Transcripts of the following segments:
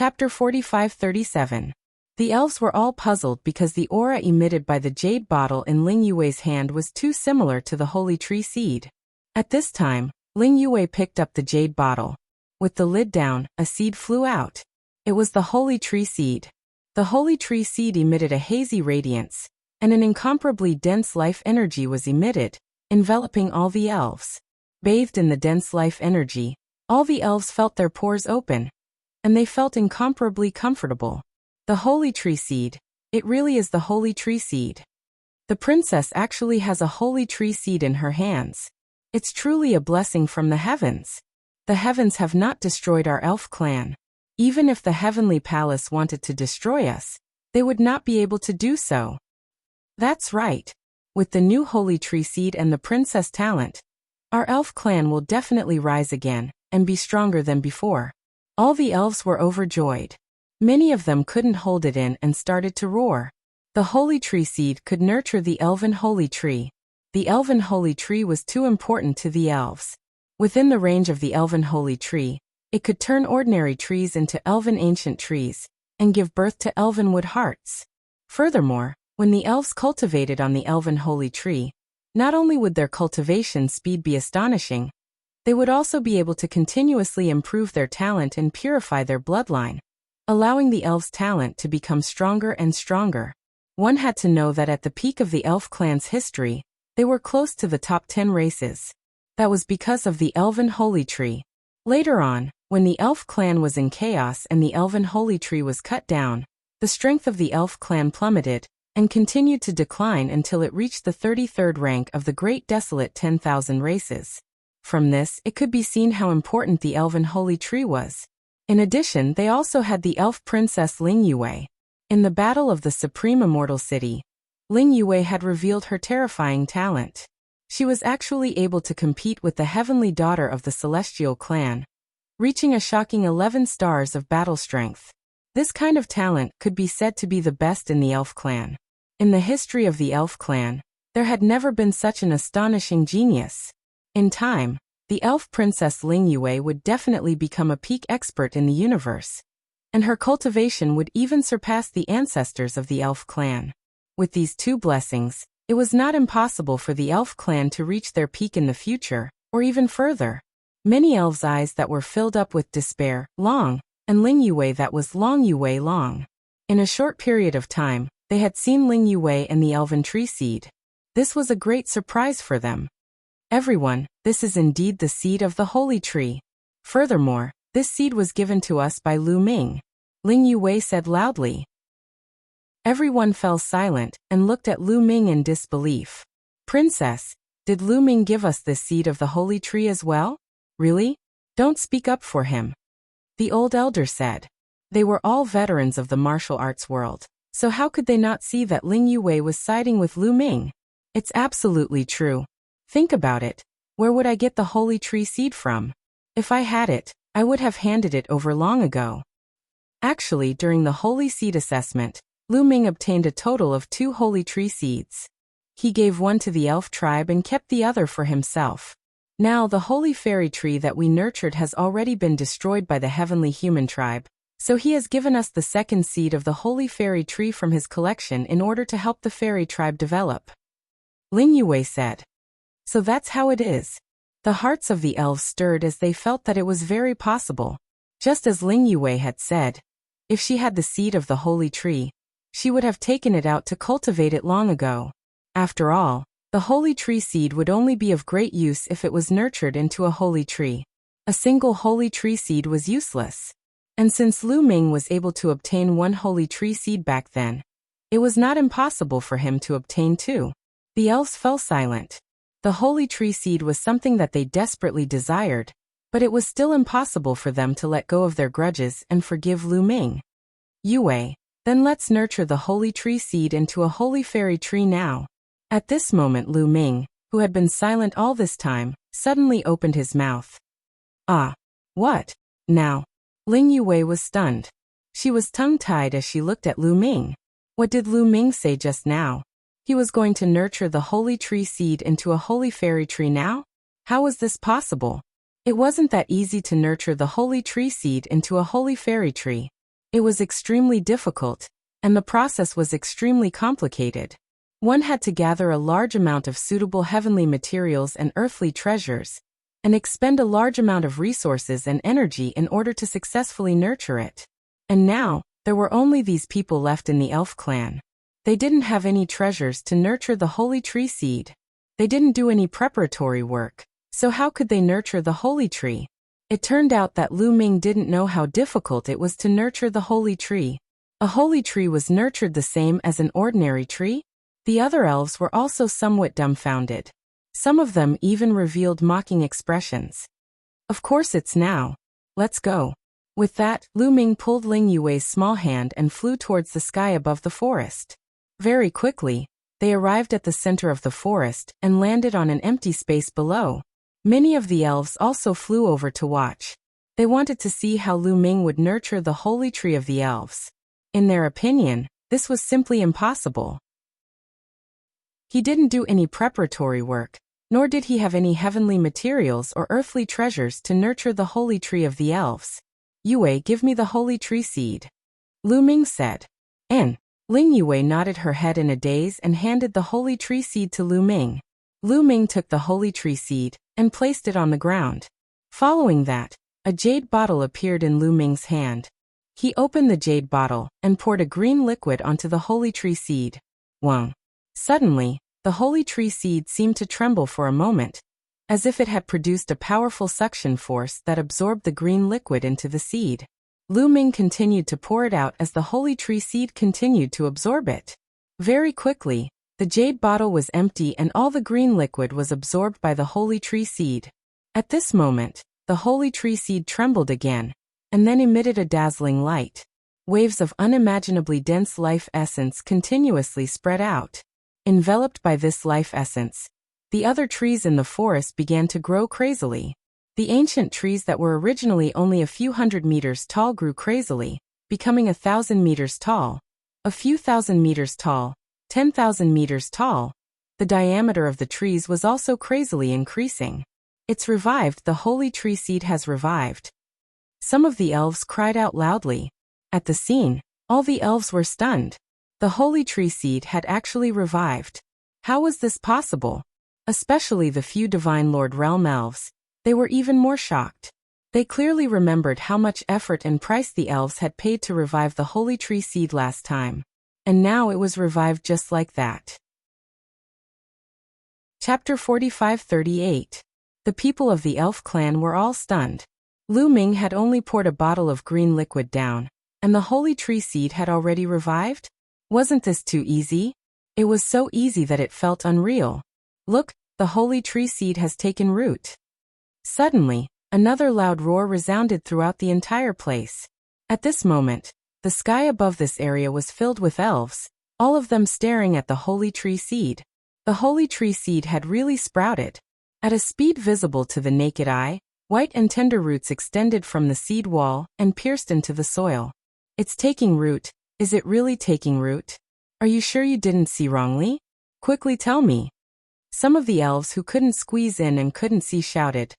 Chapter 45-37. The elves were all puzzled because the aura emitted by the jade bottle in Ling Yue's hand was too similar to the holy tree seed. At this time, Ling Yue picked up the jade bottle. With the lid down, a seed flew out. It was the holy tree seed. The holy tree seed emitted a hazy radiance, and an incomparably dense life energy was emitted, enveloping all the elves. Bathed in the dense life energy, all the elves felt their pores open, and they felt incomparably comfortable. The holy tree seed, it really is the holy tree seed. The princess actually has a holy tree seed in her hands. It's truly a blessing from the heavens. The heavens have not destroyed our elf clan. Even if the heavenly palace wanted to destroy us, they would not be able to do so. That's right. With the new holy tree seed and the princess talent, our elf clan will definitely rise again, and be stronger than before. All the elves were overjoyed. Many of them couldn't hold it in and started to roar. The holy tree seed could nurture the elven holy tree. The elven holy tree was too important to the elves. Within the range of the elven holy tree, it could turn ordinary trees into elven ancient trees, and give birth to elven wood hearts. Furthermore, when the elves cultivated on the elven holy tree, not only would their cultivation speed be astonishing, they would also be able to continuously improve their talent and purify their bloodline, allowing the elves' talent to become stronger and stronger. One had to know that at the peak of the elf clan's history, they were close to the top 10 races. That was because of the elven holy tree. Later on, when the elf clan was in chaos and the elven holy tree was cut down, the strength of the elf clan plummeted, and continued to decline until it reached the 33rd rank of the Great Desolate 10,000 races. From this, it could be seen how important the elven holy tree was. In addition, they also had the elf princess Ling Yue. In the Battle of the Supreme Immortal City, Ling Yue had revealed her terrifying talent. She was actually able to compete with the heavenly daughter of the celestial clan, reaching a shocking 11 stars of battle strength. This kind of talent could be said to be the best in the elf clan. In the history of the elf clan, there had never been such an astonishing genius. In time, the elf princess Ling Yue would definitely become a peak expert in the universe, and her cultivation would even surpass the ancestors of the elf clan. With these two blessings, it was not impossible for the elf clan to reach their peak in the future, or even further. Many elves' eyes that were filled up with despair, long, and Ling Yue that was Long Yue long. In a short period of time, they had seen Ling Yue and the elven tree seed. This was a great surprise for them. Everyone, this is indeed the seed of the holy tree. Furthermore, this seed was given to us by Lu Ming. Ling Yue said loudly. Everyone fell silent and looked at Lu Ming in disbelief. Princess, did Lu Ming give us this seed of the holy tree as well? Really? Don't speak up for him. The old elder said. They were all veterans of the martial arts world, so how could they not see that Ling Yue was siding with Lu Ming? It's absolutely true. Think about it. Where would I get the holy tree seed from? If I had it, I would have handed it over long ago. Actually, during the holy seed assessment, Lu Ming obtained a total of 2 holy tree seeds. He gave one to the elf tribe and kept the other for himself. Now the holy fairy tree that we nurtured has already been destroyed by the heavenly human tribe, so he has given us the second seed of the holy fairy tree from his collection in order to help the fairy tribe develop. Ling Yue said. So that's how it is. The hearts of the elves stirred as they felt that it was very possible. Just as Ling Yue had said, if she had the seed of the holy tree, she would have taken it out to cultivate it long ago. After all, the holy tree seed would only be of great use if it was nurtured into a holy tree. A single holy tree seed was useless. And since Lu Ming was able to obtain 1 holy tree seed back then, it was not impossible for him to obtain 2. The elves fell silent. The holy tree seed was something that they desperately desired, but it was still impossible for them to let go of their grudges and forgive Lu Ming. Yue, then let's nurture the holy tree seed into a holy fairy tree now. At this moment Lu Ming, who had been silent all this time, suddenly opened his mouth. Ah. What? Now? Ling Yue was stunned. She was tongue-tied as she looked at Lu Ming. What did Lu Ming say just now? He was going to nurture the holy tree seed into a holy fairy tree now? How was this possible? It wasn't that easy to nurture the holy tree seed into a holy fairy tree. It was extremely difficult, and the process was extremely complicated. One had to gather a large amount of suitable heavenly materials and earthly treasures, and expend a large amount of resources and energy in order to successfully nurture it. And now, there were only these people left in the elf clan. They didn't have any treasures to nurture the holy tree seed. They didn't do any preparatory work, so how could they nurture the holy tree? It turned out that Lu Ming didn't know how difficult it was to nurture the holy tree. A holy tree was nurtured the same as an ordinary tree? The other elves were also somewhat dumbfounded. Some of them even revealed mocking expressions. Of course it's now. Let's go. With that, Lu Ming pulled Ling Yue's small hand and flew towards the sky above the forest. Very quickly, they arrived at the center of the forest and landed on an empty space below. Many of the elves also flew over to watch. They wanted to see how Lu Ming would nurture the holy tree of the elves. In their opinion, this was simply impossible. He didn't do any preparatory work, nor did he have any heavenly materials or earthly treasures to nurture the holy tree of the elves. Yue, give me the holy tree seed. Lu Ming said. And Ling Yue nodded her head in a daze and handed the holy tree seed to Lu Ming. Lu Ming took the holy tree seed and placed it on the ground. Following that, a jade bottle appeared in Lu Ming's hand. He opened the jade bottle and poured a green liquid onto the holy tree seed. Wang. Suddenly, the holy tree seed seemed to tremble for a moment, as if it had produced a powerful suction force that absorbed the green liquid into the seed. Lu Ming continued to pour it out as the holy tree seed continued to absorb it. Very quickly, the jade bottle was empty and all the green liquid was absorbed by the holy tree seed. At this moment, the holy tree seed trembled again, and then emitted a dazzling light. Waves of unimaginably dense life essence continuously spread out. Enveloped by this life essence, the other trees in the forest began to grow crazily. The ancient trees that were originally only a few hundred meters tall grew crazily, becoming 1,000 meters tall, a few thousand meters tall, 10,000 meters tall. The diameter of the trees was also crazily increasing. It's revived, the holy tree seed has revived. Some of the elves cried out loudly. At the scene, all the elves were stunned. The holy tree seed had actually revived. How was this possible? Especially the few Divine Lord Realm elves. They were even more shocked. They clearly remembered how much effort and price the elves had paid to revive the holy tree seed last time. And now it was revived just like that. Chapter 45-38. The people of the elf clan were all stunned. Lu Ming had only poured a bottle of green liquid down, and the holy tree seed had already revived? Wasn't this too easy? It was so easy that it felt unreal. Look, the holy tree seed has taken root. Suddenly, another loud roar resounded throughout the entire place. At this moment, the sky above this area was filled with elves, all of them staring at the holy tree seed. The holy tree seed had really sprouted. At a speed visible to the naked eye, white and tender roots extended from the seed wall and pierced into the soil. It's taking root. Is it really taking root? Are you sure you didn't see wrongly? Quickly tell me. Some of the elves who couldn't squeeze in and couldn't see shouted,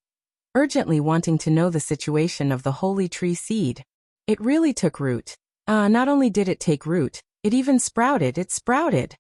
urgently wanting to know the situation of the holy tree seed. It really took root. Not only did it take root, it even sprouted. It sprouted.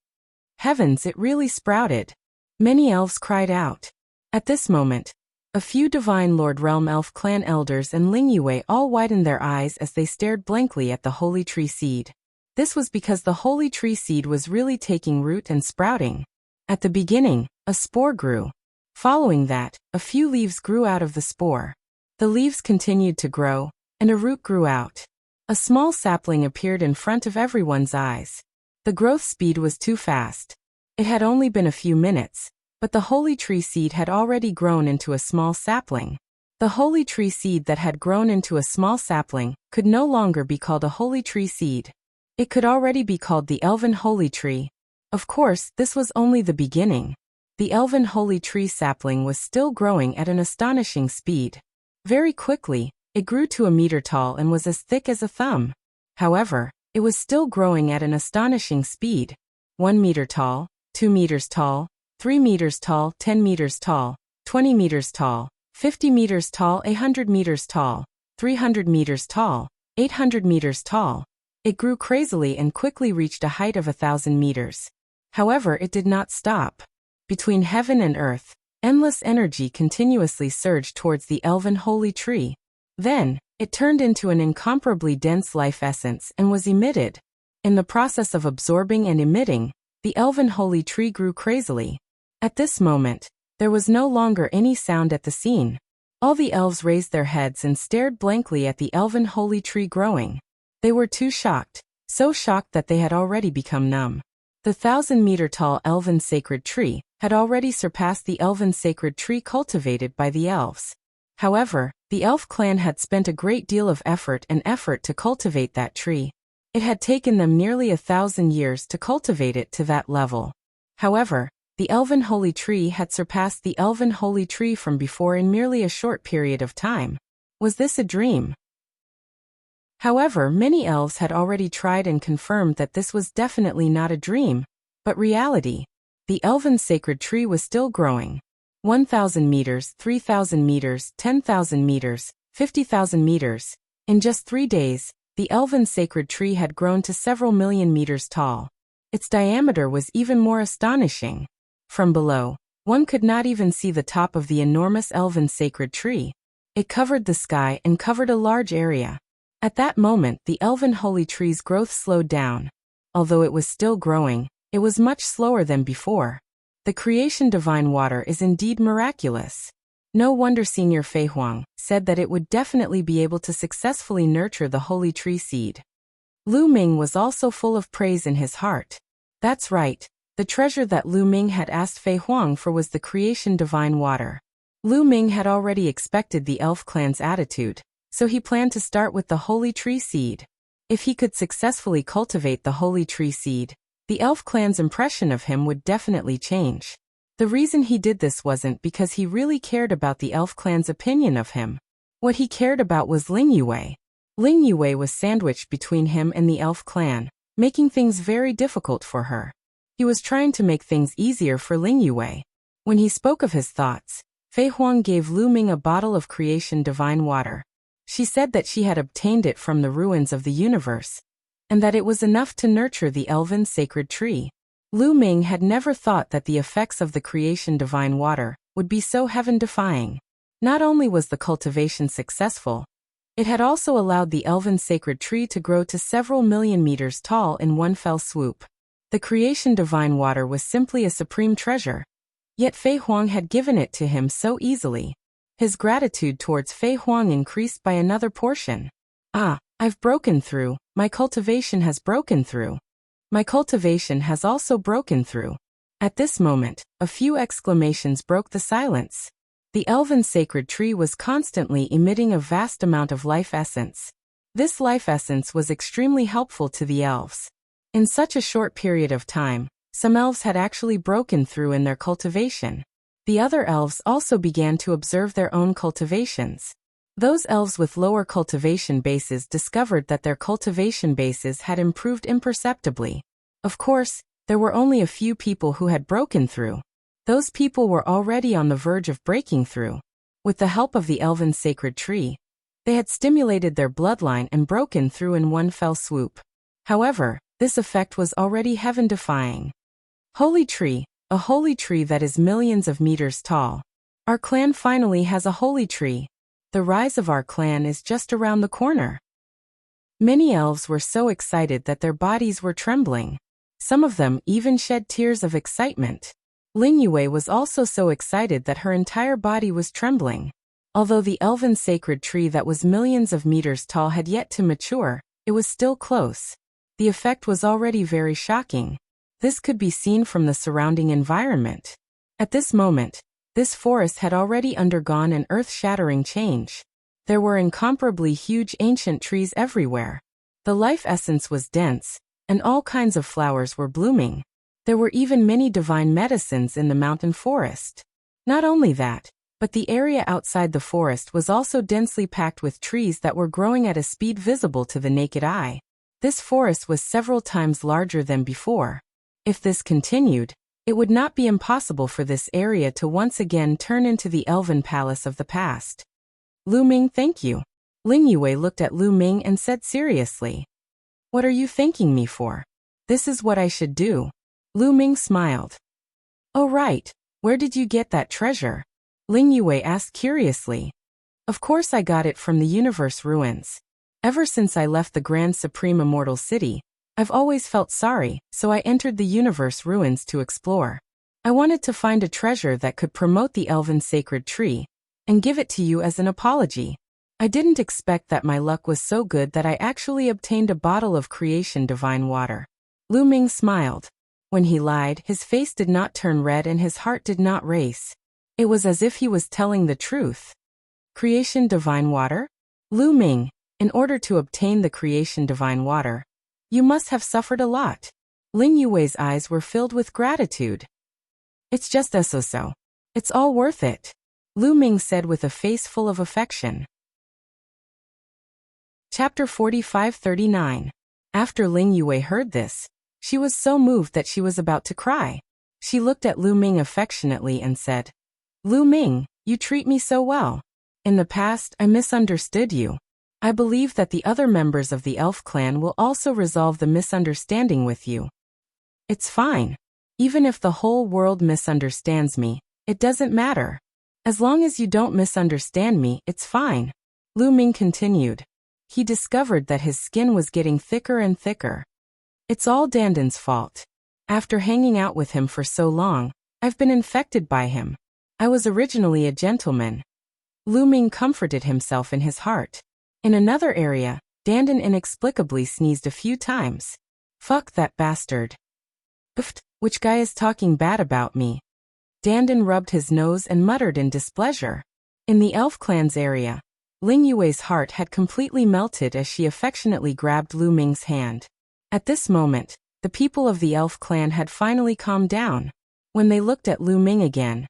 Heavens, it really sprouted. Many elves cried out. At this moment, a few Divine Lord Realm Elf clan elders and Ling Yue all widened their eyes as they stared blankly at the holy tree seed. This was because the holy tree seed was really taking root and sprouting. At the beginning, a spore grew. Following that, a few leaves grew out of the spore. The leaves continued to grow, and a root grew out. A small sapling appeared in front of everyone's eyes. The growth speed was too fast. It had only been a few minutes, but the holy tree seed had already grown into a small sapling. The holy tree seed that had grown into a small sapling could no longer be called a holy tree seed. It could already be called the Elven Holy Tree. Of course, this was only the beginning. The Elven Holy Tree sapling was still growing at an astonishing speed. Very quickly, it grew to a meter tall and was as thick as a thumb. However, it was still growing at an astonishing speed. 1 meter tall, 2 meters tall, 3 meters tall, 10 meters tall, 20 meters tall, 50 meters tall, 100 meters tall, 300 meters tall, 800 meters tall. It grew crazily and quickly reached a height of 1,000 meters. However, it did not stop. Between heaven and earth, endless energy continuously surged towards the elven holy tree. Then, it turned into an incomparably dense life essence and was emitted. In the process of absorbing and emitting, the elven holy tree grew crazily. At this moment, there was no longer any sound at the scene. All the elves raised their heads and stared blankly at the elven holy tree growing. They were too shocked, so shocked that they had already become numb. The 1,000-meter-tall elven sacred tree had already surpassed the elven sacred tree cultivated by the elves. However, the elf clan had spent a great deal of effort to cultivate that tree. It had taken them nearly 1,000 years to cultivate it to that level. However, the elven holy tree had surpassed the elven holy tree from before in merely a short period of time. Was this a dream? However, many elves had already tried and confirmed that this was definitely not a dream, but reality. The elven sacred tree was still growing. 1,000 meters, 3,000 meters, 10,000 meters, 50,000 meters. In just 3 days, the elven sacred tree had grown to several million meters tall. Its diameter was even more astonishing. From below, one could not even see the top of the enormous elven sacred tree. It covered the sky and covered a large area. At that moment, the elven holy tree's growth slowed down. Although it was still growing, it was much slower than before. The creation divine water is indeed miraculous. No wonder Senior Fei Huang said that it would definitely be able to successfully nurture the holy tree seed. Lu Ming was also full of praise in his heart. That's right, the treasure that Lu Ming had asked Fei Huang for was the creation divine water. Lu Ming had already expected the elf clan's attitude, so he planned to start with the holy tree seed. If he could successfully cultivate the holy tree seed, the elf clan's impression of him would definitely change. The reason he did this wasn't because he really cared about the elf clan's opinion of him. What he cared about was Ling Yue. Ling Yue was sandwiched between him and the elf clan, making things very difficult for her. He was trying to make things easier for Ling Yue. When he spoke of his thoughts, Fei Huang gave Lu Ming a bottle of creation divine water. She said that she had obtained it from the ruins of the universe, and that it was enough to nurture the elven sacred tree. Lu Ming had never thought that the effects of the creation divine water would be so heaven-defying. Not only was the cultivation successful, it had also allowed the elven sacred tree to grow to several million meters tall in one fell swoop. The creation divine water was simply a supreme treasure. Yet Fei Huang had given it to him so easily. His gratitude towards Fei Huang increased by another portion. Ah, I've broken through, my cultivation has broken through. My cultivation has also broken through. At this moment, a few exclamations broke the silence. The elven sacred tree was constantly emitting a vast amount of life essence. This life essence was extremely helpful to the elves. In such a short period of time, some elves had actually broken through in their cultivation. The other elves also began to observe their own cultivations. Those elves with lower cultivation bases discovered that their cultivation bases had improved imperceptibly. Of course, there were only a few people who had broken through. Those people were already on the verge of breaking through. With the help of the elven sacred tree, they had stimulated their bloodline and broken through in one fell swoop. However, this effect was already heaven-defying. Holy tree, a holy tree that is millions of meters tall. Our clan finally has a holy tree. The rise of our clan is just around the corner. Many elves were so excited that their bodies were trembling. Some of them even shed tears of excitement. Ling Yue was also so excited that her entire body was trembling. Although the elven sacred tree that was millions of meters tall had yet to mature, it was still close. The effect was already very shocking. This could be seen from the surrounding environment. At this moment, this forest had already undergone an earth-shattering change. There were incomparably huge ancient trees everywhere. The life essence was dense, and all kinds of flowers were blooming. There were even many divine medicines in the mountain forest. Not only that, but the area outside the forest was also densely packed with trees that were growing at a speed visible to the naked eye. This forest was several times larger than before. If this continued, it would not be impossible for this area to once again turn into the elven palace of the past. Lu Ming, thank you. Ling Yue looked at Lu Ming and said seriously. What are you thanking me for? This is what I should do. Lu Ming smiled. Oh right, where did you get that treasure? Ling Yue asked curiously. Of course I got it from the universe ruins. Ever since I left the Grand Supreme Immortal City, I've always felt sorry, so I entered the universe ruins to explore. I wanted to find a treasure that could promote the elven sacred tree, and give it to you as an apology. I didn't expect that my luck was so good that I actually obtained a bottle of creation divine water. Lu Ming smiled. When he lied, his face did not turn red and his heart did not race. It was as if he was telling the truth. Creation divine water? Lu Ming, in order to obtain the creation divine water, you must have suffered a lot. Ling Yue's eyes were filled with gratitude. It's just so. It's all worth it, Lu Ming said with a face full of affection. Chapter 45-39. After Ling Yue heard this, she was so moved that she was about to cry. She looked at Lu Ming affectionately and said, Lu Ming, you treat me so well. In the past, I misunderstood you. I believe that the other members of the elf clan will also resolve the misunderstanding with you. It's fine. Even if the whole world misunderstands me, it doesn't matter. As long as you don't misunderstand me, it's fine. Lu Ming continued. He discovered that his skin was getting thicker and thicker. It's all Dandan's fault. After hanging out with him for so long, I've been infected by him. I was originally a gentleman. Lu Ming comforted himself in his heart. In another area, Dandan inexplicably sneezed a few times. Fuck that bastard. Pfft, which guy is talking bad about me? Dandan rubbed his nose and muttered in displeasure. In the elf clan's area, Ling Yue's heart had completely melted as she affectionately grabbed Lu Ming's hand. At this moment, the people of the elf clan had finally calmed down. When they looked at Lu Ming again,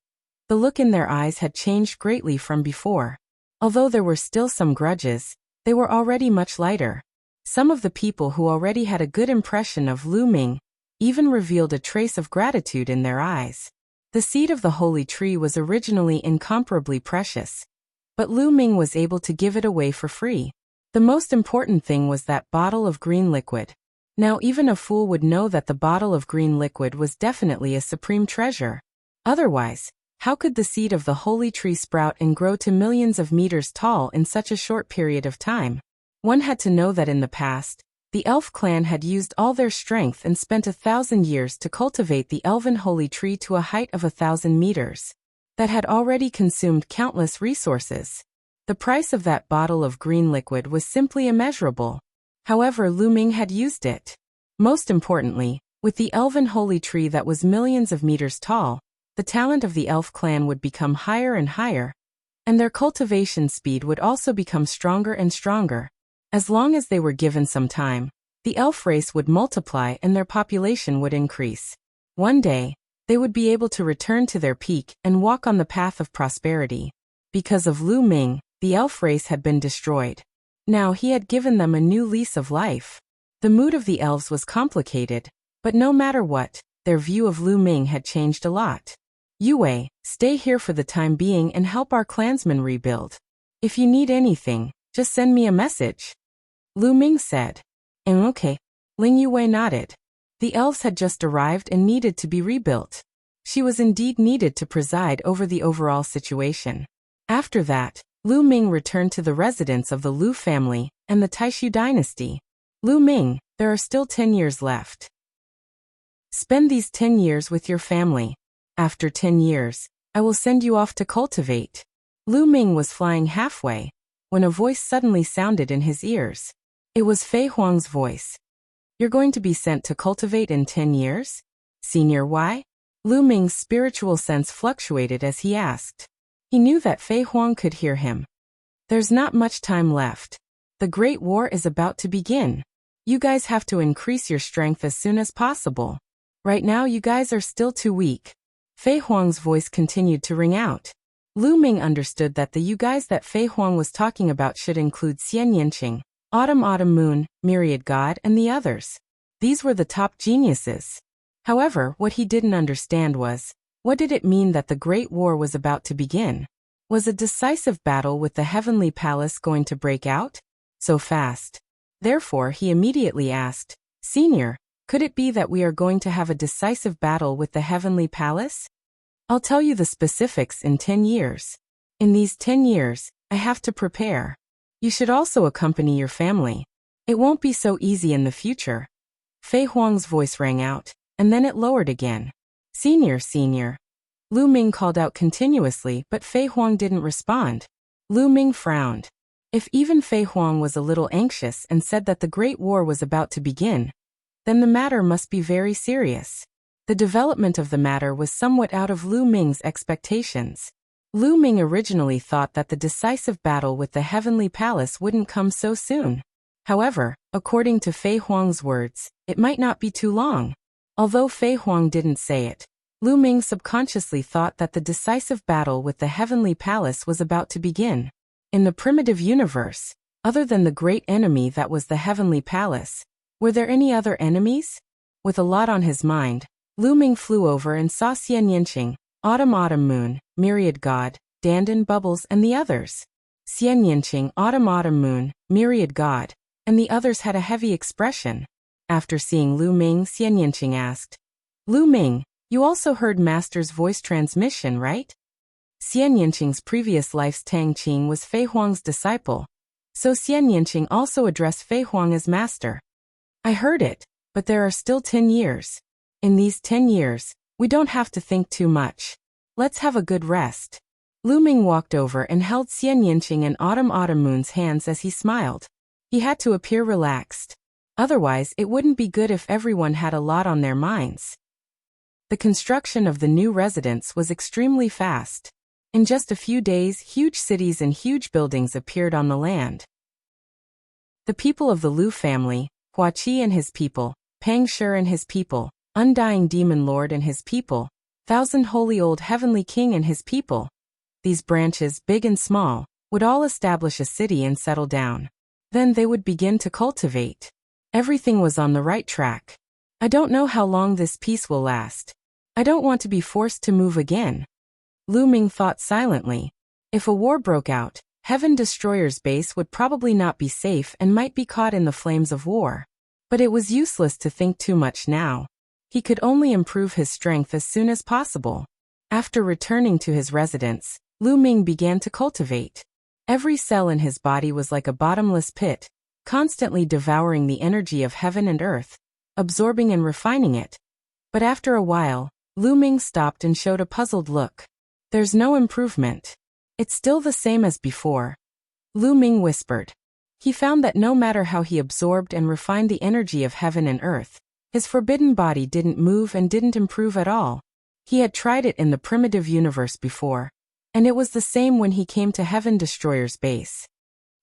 the look in their eyes had changed greatly from before. Although there were still some grudges, they were already much lighter. Some of the people who already had a good impression of Lu Ming even revealed a trace of gratitude in their eyes. The seed of the holy tree was originally incomparably precious, but Lu Ming was able to give it away for free. The most important thing was that bottle of green liquid. Now even a fool would know that the bottle of green liquid was definitely a supreme treasure. Otherwise, how could the seed of the holy tree sprout and grow to millions of meters tall in such a short period of time? One had to know that in the past, the elf clan had used all their strength and spent 1,000 years to cultivate the elven holy tree to a height of 1,000 meters. That had already consumed countless resources. The price of that bottle of green liquid was simply immeasurable. However, Lu Ming had used it. Most importantly, with the elven holy tree that was millions of meters tall, the talent of the elf clan would become higher and higher, and their cultivation speed would also become stronger and stronger. As long as they were given some time, the elf race would multiply and their population would increase. One day, they would be able to return to their peak and walk on the path of prosperity. Because of Lu Ming, the elf race had been destroyed. Now he had given them a new lease of life. The mood of the elves was complicated, but no matter what, their view of Lu Ming had changed a lot. Yue, stay here for the time being and help our clansmen rebuild. If you need anything, just send me a message. Lu Ming said. Okay. Ling Yue nodded. The elves had just arrived and needed to be rebuilt. She was indeed needed to preside over the overall situation. After that, Lu Ming returned to the residence of the Lu family and the Taishu dynasty. Lu Ming, there are still 10 years left. Spend these 10 years with your family. After 10 years, I will send you off to cultivate. Lu Ming was flying halfway, when a voice suddenly sounded in his ears. It was Fei Huang's voice. You're going to be sent to cultivate in 10 years? Senior Y? Lu Ming's spiritual sense fluctuated as he asked. He knew that Fei Huang could hear him. There's not much time left. The Great War is about to begin. You guys have to increase your strength as soon as possible. Right now you guys are still too weak. Fei Huang's voice continued to ring out. Lu Ming understood that the you guys that Fei Huang was talking about should include Xian Yanqing, Autumn Moon, Myriad God, and the others. These were the top geniuses. However, what he didn't understand was, what did it mean that the Great War was about to begin? Was a decisive battle with the Heavenly Palace going to break out? So fast. Therefore, he immediately asked, "Senior, could it be that we are going to have a decisive battle with the heavenly palace? I'll tell you the specifics in 10 years. In these 10 years, I have to prepare. You should also accompany your family. It won't be so easy in the future." Fei Huang's voice rang out, and then it lowered again. "Senior, senior." Lu Ming called out continuously, but Fei Huang didn't respond. Lu Ming frowned. If even Fei Huang was a little anxious and said that the Great War was about to begin, then the matter must be very serious. The development of the matter was somewhat out of Lu Ming's expectations. Lu Ming originally thought that the decisive battle with the Heavenly Palace wouldn't come so soon. However, according to Fei Huang's words, it might not be too long. Although Fei Huang didn't say it, Lu Ming subconsciously thought that the decisive battle with the Heavenly Palace was about to begin. In the primitive universe, other than the great enemy that was the Heavenly Palace, were there any other enemies? With a lot on his mind, Lu Ming flew over and saw Xian Yinqing, Autumn Moon, Myriad God, Dandan Bubbles and the others. Xian Yinqing, Autumn Moon, Myriad God, and the others had a heavy expression. After seeing Lu Ming, Xian Yinqing asked, "Lu Ming, you also heard Master's voice transmission, right?" Xian Yinqing's previous life's Tang Qing was Fei Huang's disciple, so Xian Yinqing also addressed Fei Huang as Master. "I heard it, but there are still 10 years. In these 10 years, we don't have to think too much. Let's have a good rest." Lu Ming walked over and held Xian Yinqing and Autumn Moon's hands as he smiled. He had to appear relaxed. Otherwise, it wouldn't be good if everyone had a lot on their minds. The construction of the new residence was extremely fast. In just a few days, huge cities and huge buildings appeared on the land. The people of the Lu family, Hua Qi and his people, Pang Shi and his people, Undying Demon Lord and his people, Thousand Holy Old Heavenly King and his people. These branches, big and small, would all establish a city and settle down. Then they would begin to cultivate. Everything was on the right track. I don't know how long this peace will last. I don't want to be forced to move again. Lu Ming thought silently. If a war broke out, Heaven Destroyer's base would probably not be safe and might be caught in the flames of war. But it was useless to think too much now. He could only improve his strength as soon as possible. After returning to his residence, Lu Ming began to cultivate. Every cell in his body was like a bottomless pit, constantly devouring the energy of heaven and earth, absorbing and refining it. But after a while, Lu Ming stopped and showed a puzzled look. "There's no improvement. It's still the same as before." Lu Ming whispered. He found that no matter how he absorbed and refined the energy of heaven and earth, his forbidden body didn't move and didn't improve at all. He had tried it in the primitive universe before, and it was the same when he came to Heaven Destroyer's base.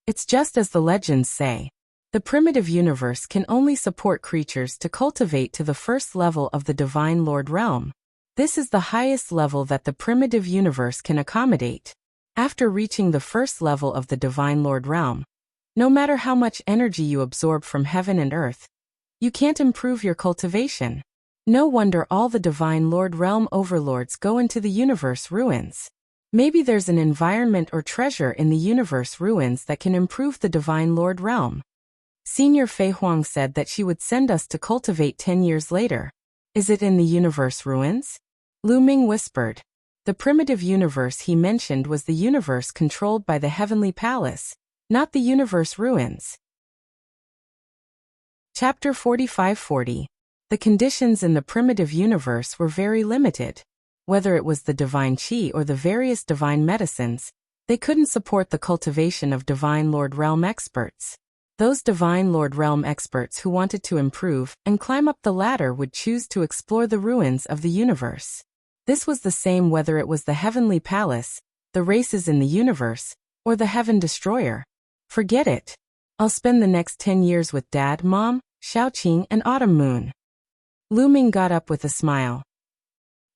It's just as the legends say. The primitive universe can only support creatures to cultivate to the first level of the Divine Lord realm. This is the highest level that the primitive universe can accommodate. After reaching the first level of the Divine Lord realm, no matter how much energy you absorb from heaven and earth, you can't improve your cultivation. No wonder all the Divine Lord realm overlords go into the universe ruins. Maybe there's an environment or treasure in the universe ruins that can improve the Divine Lord realm. Senior Fei Huang said that she would send us to cultivate 10 years later. Is it in the universe ruins? Lu Ming whispered. The primitive universe he mentioned was the universe controlled by the Heavenly Palace, not the universe ruins. Chapter 45-40. The conditions in the primitive universe were very limited. Whether it was the divine qi or the various divine medicines, they couldn't support the cultivation of Divine Lord Realm experts. Those Divine Lord Realm experts who wanted to improve and climb up the ladder would choose to explore the ruins of the universe. This was the same whether it was the Heavenly Palace, the races in the universe, or the Heaven Destroyer. Forget it. I'll spend the next 10 years with Dad, Mom, Xiaoqing and Autumn Moon. Lu Ming got up with a smile.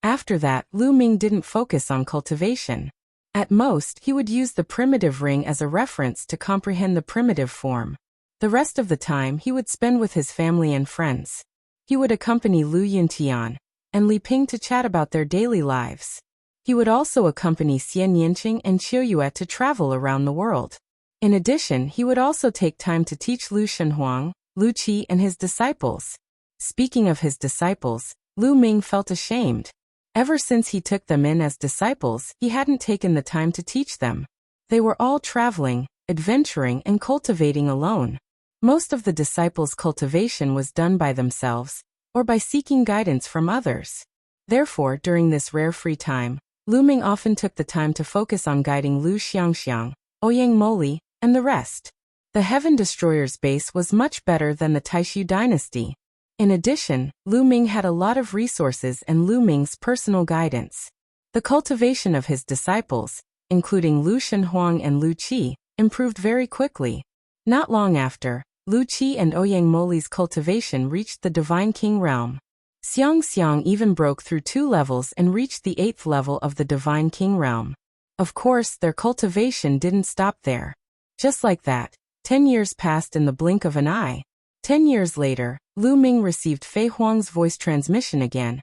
After that, Lu Ming didn't focus on cultivation. At most, he would use the primitive ring as a reference to comprehend the primitive form. The rest of the time he would spend with his family and friends. He would accompany Lu Yuntian and Li Ping to chat about their daily lives. He would also accompany Xian Yinqing and Qiu Yue to travel around the world. In addition, he would also take time to teach Lu Shenhuang, Lu Qi, and his disciples. Speaking of his disciples, Lu Ming felt ashamed. Ever since he took them in as disciples, he hadn't taken the time to teach them. They were all traveling, adventuring, and cultivating alone. Most of the disciples' cultivation was done by themselves, or by seeking guidance from others. Therefore, during this rare free time, Lu Ming often took the time to focus on guiding Lu Xiangxiang, Ouyang Moli, and the rest. The Heaven Destroyer's base was much better than the Taishu dynasty. In addition, Lu Ming had a lot of resources and Lu Ming's personal guidance. The cultivation of his disciples, including Lu Shenhuang and Lu Qi, improved very quickly. Not long after, Lu Qi and Ouyang Moli's cultivation reached the Divine King realm. Xiang Xiang even broke through 2 levels and reached the 8th level of the Divine King realm. Of course, their cultivation didn't stop there. Just like that, 10 years passed in the blink of an eye. 10 years later, Lu Ming received Fei Huang's voice transmission again,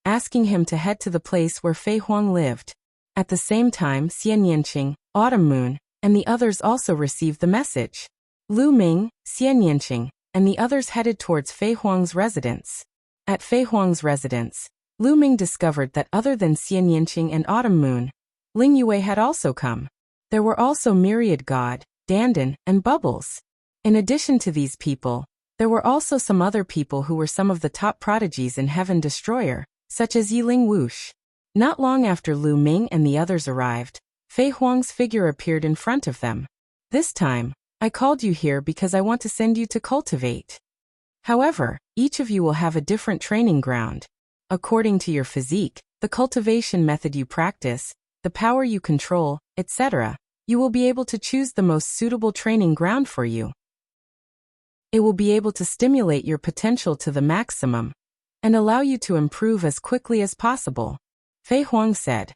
asking him to head to the place where Fei Huang lived. At the same time, Xian Yanqing, Autumn Moon, and the others also received the message. Lu Ming, Xian Yanqing, and the others headed towards Fei Huang's residence. At Fei Huang's residence, Lu Ming discovered that other than Xian Yanqing and Autumn Moon, Ling Yue had also come. There were also Myriad God, Dandan, and Bubbles. In addition to these people, there were also some other people who were some of the top prodigies in Heaven Destroyer, such as Yiling Wuxia. Not long after Lu Ming and the others arrived, Fei Huang's figure appeared in front of them. This time, I called you here because I want to send you to cultivate. However, each of you will have a different training ground. According to your physique, the cultivation method you practice, the power you control, etc., you will be able to choose the most suitable training ground for you. It will be able to stimulate your potential to the maximum and allow you to improve as quickly as possible, Fei Huang said.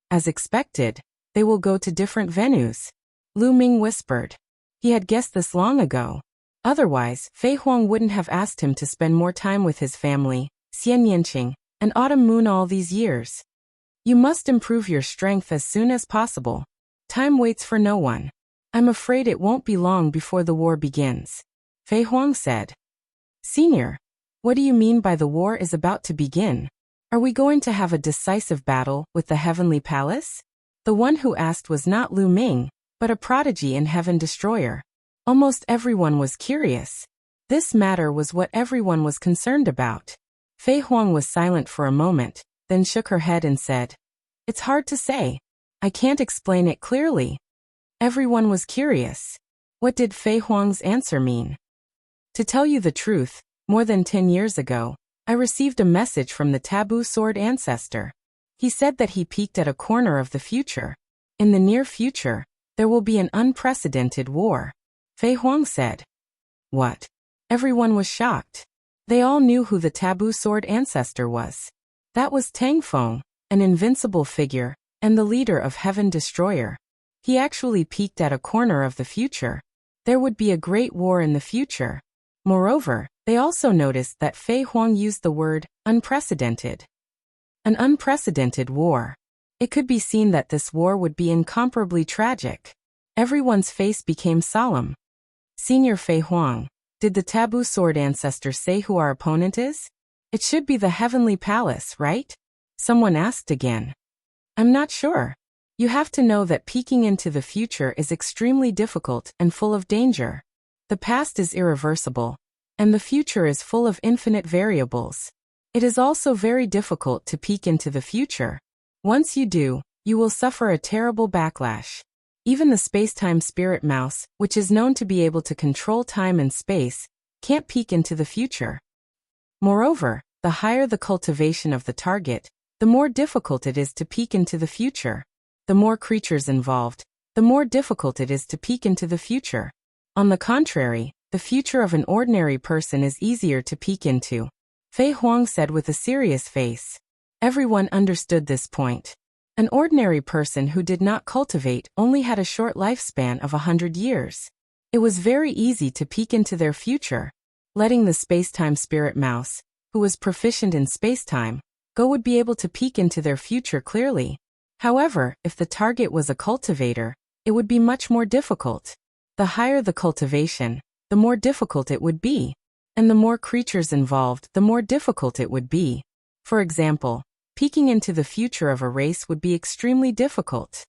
As expected, they will go to different venues, Lu Ming whispered. He had guessed this long ago. Otherwise, Fei Huang wouldn't have asked him to spend more time with his family, Xian Yanqing, and Autumn Moon all these years. You must improve your strength as soon as possible. Time waits for no one. I'm afraid it won't be long before the war begins, Fei Huang said. Senior, what do you mean by the war is about to begin? Are we going to have a decisive battle with the Heavenly Palace? The one who asked was not Lu Ming, but a prodigy in Heaven Destroyer. Almost everyone was curious. This matter was what everyone was concerned about. Fei Huang was silent for a moment, then shook her head and said, It's hard to say. I can't explain it clearly. Everyone was curious. What did Fei Huang's answer mean? To tell you the truth, more than 10 years ago, I received a message from the Taboo Sword ancestor. He said that he peeked at a corner of the future. In the near future, there will be an unprecedented war, Fei Huang said. What? Everyone was shocked. They all knew who the Taboo Sword ancestor was. That was Tang Feng, an invincible figure, and the leader of Heaven Destroyer. He actually peeked at a corner of the future. There would be a great war in the future. Moreover, they also noticed that Fei Huang used the word unprecedented. An unprecedented war. It could be seen that this war would be incomparably tragic. Everyone's face became solemn. Senior Fei Huang, did the Taboo Sword ancestor say who our opponent is? It should be the Heavenly Palace, right? Someone asked again. I'm not sure. You have to know that peeking into the future is extremely difficult and full of danger. The past is irreversible, and the future is full of infinite variables. It is also very difficult to peek into the future. Once you do, you will suffer a terrible backlash. Even the space-time spirit mouse, which is known to be able to control time and space, can't peek into the future. Moreover, the higher the cultivation of the target, the more difficult it is to peek into the future. The more creatures involved, the more difficult it is to peek into the future. On the contrary, the future of an ordinary person is easier to peek into, Fei Huang said with a serious face. Everyone understood this point. An ordinary person who did not cultivate only had a short lifespan of 100 years. It was very easy to peek into their future. Letting the space-time spirit mouse, who was proficient in space-time, go would be able to peek into their future clearly. However, if the target was a cultivator, it would be much more difficult. The higher the cultivation, the more difficult it would be. And the more creatures involved, the more difficult it would be. For example, peeking into the future of a race would be extremely difficult.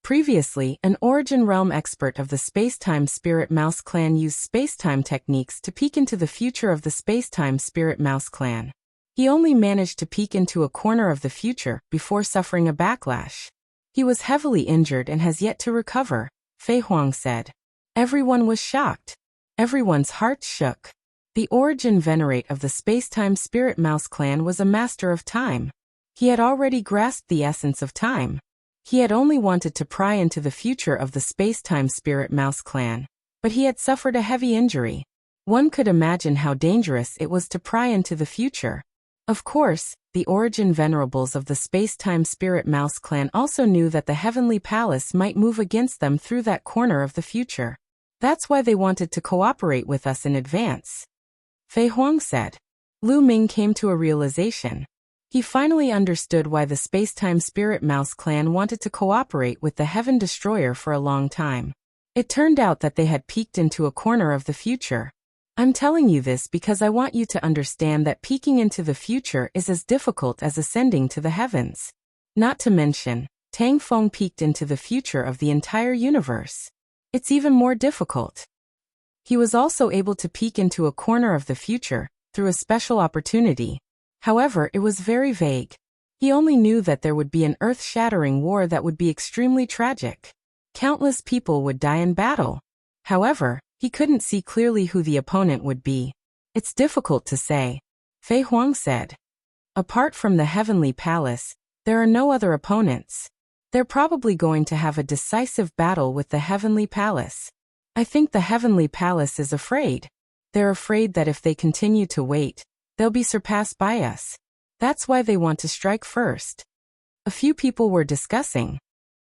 Previously, an Origin Realm expert of the Space-Time Spirit Mouse clan used space-time techniques to peek into the future of the Space-Time Spirit Mouse clan. He only managed to peek into a corner of the future before suffering a backlash. He was heavily injured and has yet to recover, Fei Huang said. Everyone was shocked. Everyone's hearts shook. The Origin Venerate of the Space-Time Spirit Mouse clan was a master of time. He had already grasped the essence of time. He had only wanted to pry into the future of the Space-Time Spirit Mouse clan, but he had suffered a heavy injury. One could imagine how dangerous it was to pry into the future. Of course, the Origin Venerables of the Space-Time Spirit Mouse clan also knew that the Heavenly Palace might move against them through that corner of the future. That's why they wanted to cooperate with us in advance. Fei Huang said. Lu Ming came to a realization. He finally understood why the Space-Time Spirit Mouse clan wanted to cooperate with the Heaven Destroyer for a long time. It turned out that they had peeked into a corner of the future. I'm telling you this because I want you to understand that peeking into the future is as difficult as ascending to the heavens. Not to mention, Tang Feng peeked into the future of the entire universe. It's even more difficult. He was also able to peek into a corner of the future through a special opportunity. However, it was very vague. He only knew that there would be an earth-shattering war that would be extremely tragic. Countless people would die in battle. However, he couldn't see clearly who the opponent would be. It's difficult to say, Fei Huang said. Apart from the Heavenly Palace, there are no other opponents. They're probably going to have a decisive battle with the Heavenly Palace. I think the Heavenly Palace is afraid. They're afraid that if they continue to wait, they'll be surpassed by us. That's why they want to strike first. A few people were discussing.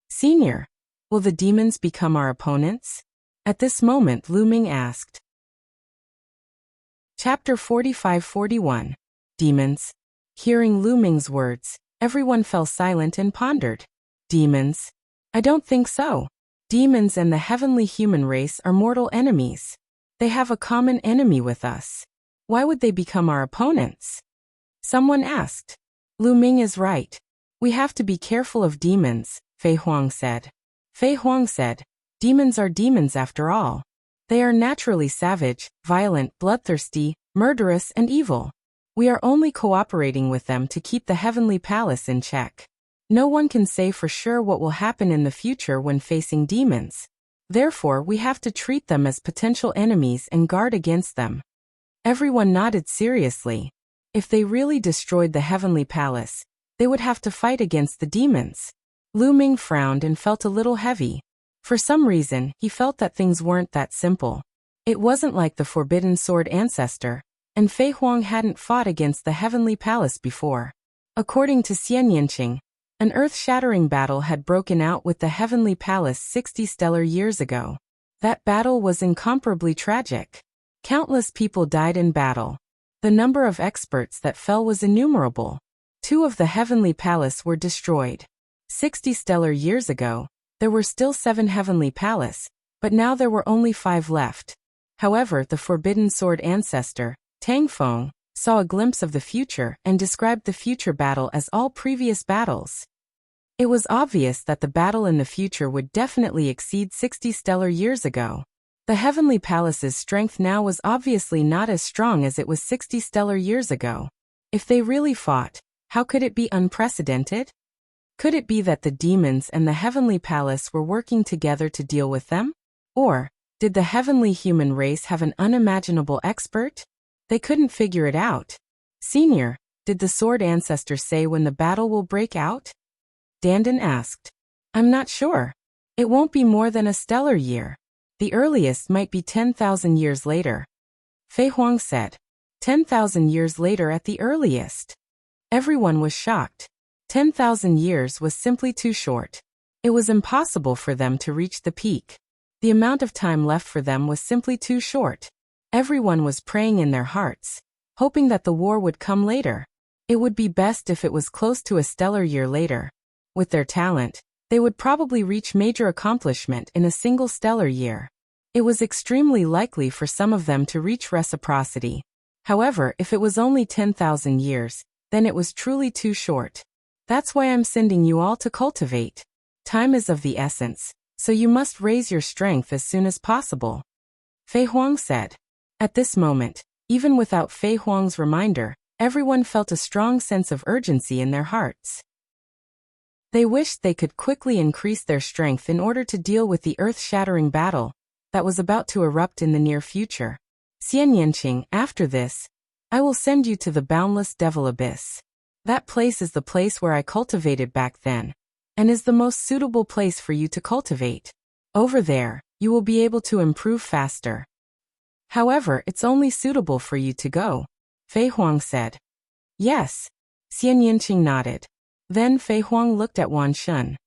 Senior, will the demons become our opponents? At this moment Lu Ming asked. Chapter 45-41. Demons. Hearing Lu Ming's words, everyone fell silent and pondered. Demons? I don't think so. Demons and the heavenly human race are mortal enemies. They have a common enemy with us. Why would they become our opponents? Someone asked. Lu Ming is right. We have to be careful of demons, Fei Huang said. Fei Huang said, demons are demons after all. They are naturally savage, violent, bloodthirsty, murderous, and evil. We are only cooperating with them to keep the Heavenly Palace in check. No one can say for sure what will happen in the future when facing demons. Therefore, we have to treat them as potential enemies and guard against them. Everyone nodded seriously. If they really destroyed the Heavenly Palace, they would have to fight against the demons. Lu Ming frowned and felt a little heavy. For some reason, he felt that things weren't that simple. It wasn't like the Forbidden Sword ancestor, and Fei Huang hadn't fought against the Heavenly Palace before. According to Xian Yanqing, an earth-shattering battle had broken out with the Heavenly Palace 60 stellar years ago. That battle was incomparably tragic. Countless people died in battle. The number of experts that fell was innumerable. 2 of the Heavenly Palace were destroyed. 60 stellar years ago, there were still 7 Heavenly Palace, but now there were only 5 left. However, the Forbidden Sword ancestor, Tang Feng, saw a glimpse of the future and described the future battle as all previous battles. It was obvious that the battle in the future would definitely exceed 60 stellar years ago. The Heavenly Palace's strength now was obviously not as strong as it was 60 stellar years ago. If they really fought, how could it be unprecedented? Could it be that the demons and the Heavenly Palace were working together to deal with them? Or, did the heavenly human race have an unimaginable expert? They couldn't figure it out. Senior, did the Sword Ancestor say when the battle will break out? Dandan asked. I'm not sure. It won't be more than a stellar year. The earliest might be 10,000 years later. Fei Huang said. 10,000 years later at the earliest. Everyone was shocked. 10,000 years was simply too short. It was impossible for them to reach the peak. The amount of time left for them was simply too short. Everyone was praying in their hearts, hoping that the war would come later. It would be best if it was close to a stellar year later. With their talent, They would probably reach major accomplishment in a single stellar year. It was extremely likely for some of them to reach reciprocity. However, if it was only 10,000 years, then it was truly too short. That's why I'm sending you all to cultivate. Time is of the essence, so you must raise your strength as soon as possible. Fei Huang said. At this moment, even without Fei Huang's reminder, everyone felt a strong sense of urgency in their hearts. They wished they could quickly increase their strength in order to deal with the earth-shattering battle that was about to erupt in the near future. Xian Yanqing, after this, I will send you to the boundless devil abyss. That place is the place where I cultivated back then, and is the most suitable place for you to cultivate. Over there, you will be able to improve faster. However, it's only suitable for you to go, Fei Huang said. Yes. Xian Yanqing nodded. Then Fei Huang looked at Wan Shun.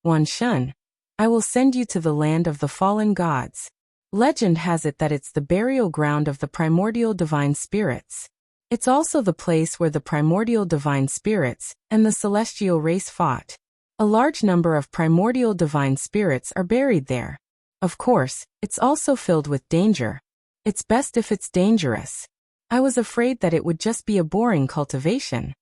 Wan Shun, I will send you to the land of the fallen gods. Legend has it that it's the burial ground of the primordial divine spirits. It's also the place where the primordial divine spirits and the celestial race fought. A large number of primordial divine spirits are buried there. Of course, it's also filled with danger. It's best if it's dangerous. I was afraid that it would just be a boring cultivation.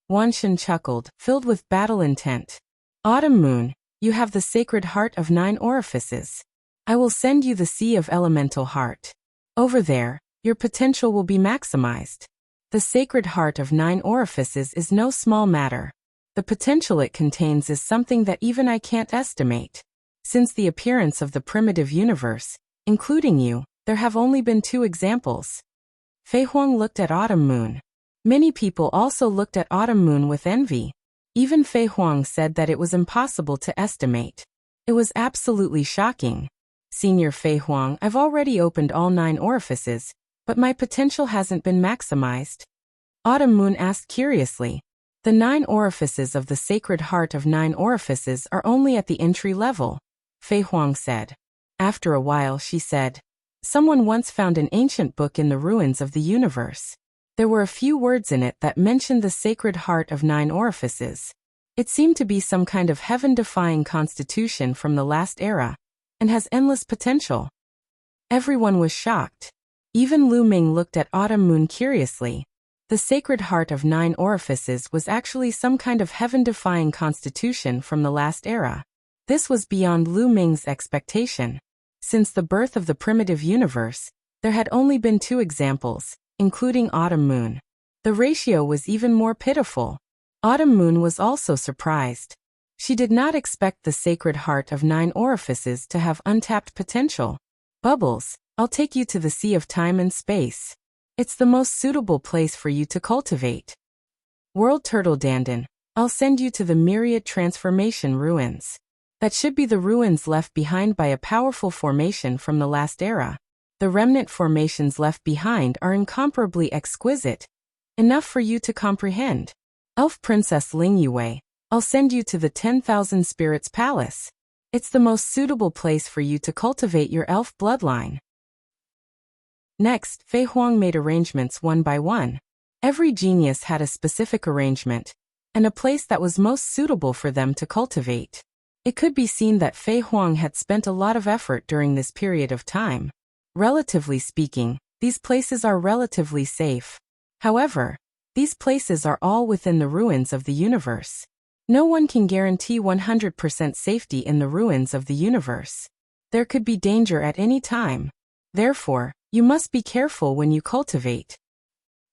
Wan Shun chuckled, filled with battle intent. Autumn Moon, you have the sacred heart of 9 orifices. I will send you the Sea of Elemental Heart. Over there, your potential will be maximized. The sacred heart of 9 orifices is no small matter. The potential it contains is something that even I can't estimate. Since the appearance of the primitive universe, including you, there have only been 2 examples. Fei Huang looked at Autumn Moon. Many people also looked at Autumn Moon with envy. Even Fei Huang said that it was impossible to estimate. It was absolutely shocking. Senior Fei Huang, I've already opened all 9 orifices, but my potential hasn't been maximized. Autumn Moon asked curiously. The 9 orifices of the sacred heart of 9 orifices are only at the entry level, Fei Huang said. After a while she said, someone once found an ancient book in the ruins of the universe. There were a few words in it that mentioned the sacred heart of 9 orifices. It seemed to be some kind of heaven-defying constitution from the last era, and has endless potential. Everyone was shocked. Even Lu Ming looked at Autumn Moon curiously. The sacred heart of 9 orifices was actually some kind of heaven-defying constitution from the last era. This was beyond Lu Ming's expectation. Since the birth of the primitive universe, there had only been 2 examples, including Autumn Moon. The ratio was even more pitiful. Autumn Moon was also surprised. She did not expect the sacred heart of 9 orifices to have untapped potential. Bubbles, I'll take you to the Sea of Time and Space. It's the most suitable place for you to cultivate. World Turtle Dandan, I'll send you to the Myriad Transformation Ruins. That should be the ruins left behind by a powerful formation from the last era. The remnant formations left behind are incomparably exquisite, enough for you to comprehend. Elf Princess Ling Yue, I'll send you to the 10,000 Spirits Palace. It's the most suitable place for you to cultivate your elf bloodline. Next, Fei Huang made arrangements one by one. Every genius had a specific arrangement, and a place that was most suitable for them to cultivate. It could be seen that Fei Huang had spent a lot of effort during this period of time. Relatively speaking, these places are relatively safe. However, these places are all within the ruins of the universe. No one can guarantee 100% safety in the ruins of the universe. There could be danger at any time. Therefore, you must be careful when you cultivate.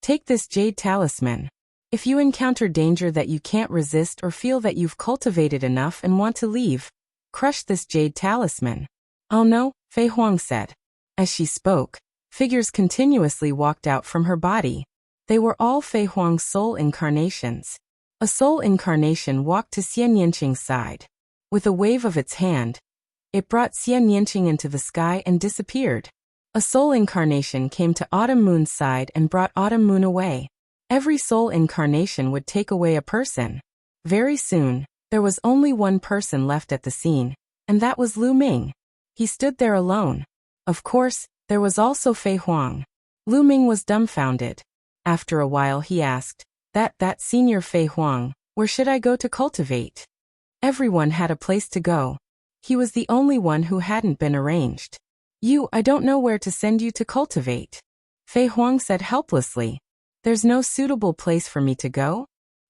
Take this jade talisman. If you encounter danger that you can't resist or feel that you've cultivated enough and want to leave, crush this jade talisman. Oh no, Fei Huang said. As she spoke, figures continuously walked out from her body. They were all Fei Huang's soul incarnations. A soul incarnation walked to Xian Yanqing's side. With a wave of its hand, it brought Xian Yanqing into the sky and disappeared. A soul incarnation came to Autumn Moon's side and brought Autumn Moon away. Every soul incarnation would take away a person. Very soon, there was only one person left at the scene, and that was Lu Ming. He stood there alone. Of course, there was also Fei Huang. Lu Ming was dumbfounded. After a while he asked, That senior Fei Huang, where should I go to cultivate? Everyone had a place to go. He was the only one who hadn't been arranged. I don't know where to send you to cultivate. Fei Huang said helplessly. There's no suitable place for me to go?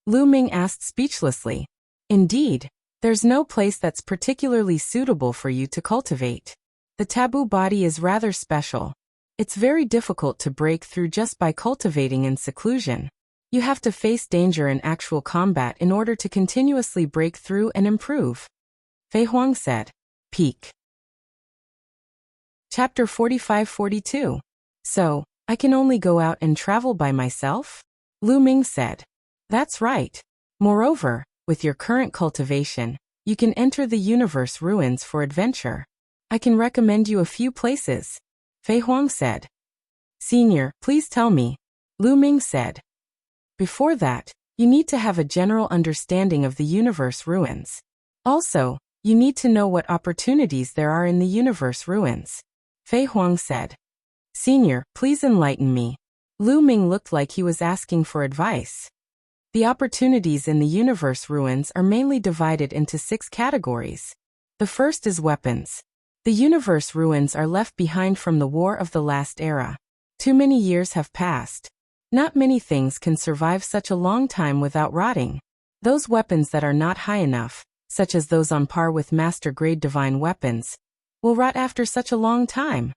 Lu Ming asked speechlessly. Indeed, there's no place that's particularly suitable for you to cultivate. The taboo body is rather special. It's very difficult to break through just by cultivating in seclusion. You have to face danger in actual combat in order to continuously break through and improve. Fei Huang said. Peak. Chapter 45-42. So, I can only go out and travel by myself? Lu Ming said. That's right. Moreover, with your current cultivation, you can enter the universe ruins for adventure. I can recommend you a few places. Fei Huang said. Senior, please tell me. Lu Ming said. Before that, you need to have a general understanding of the universe ruins. Also, you need to know what opportunities there are in the universe ruins. Fei Huang said. Senior, please enlighten me. Lu Ming looked like he was asking for advice. The opportunities in the universe ruins are mainly divided into 6 categories. The first is weapons. The universe ruins are left behind from the War of the Last Era. Too many years have passed. Not many things can survive such a long time without rotting. Those weapons that are not high enough, such as those on par with master-grade divine weapons, will rot after such a long time.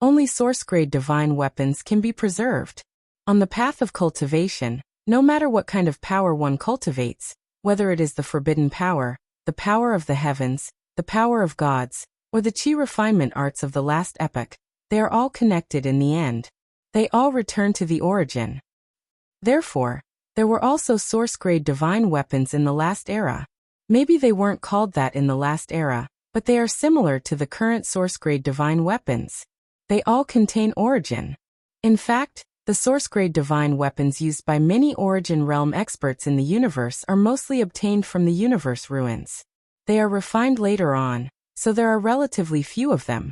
Only source-grade divine weapons can be preserved. On the path of cultivation, no matter what kind of power one cultivates, whether it is the forbidden power, the power of the heavens, the power of gods, or the chi refinement arts of the last epoch, they are all connected in the end. They all return to the origin. Therefore, there were also source-grade divine weapons in the last era. Maybe they weren't called that in the last era, but they are similar to the current source-grade divine weapons. They all contain origin. In fact, the source-grade divine weapons used by many origin realm experts in the universe are mostly obtained from the universe ruins. They are refined later on, so there are relatively few of them.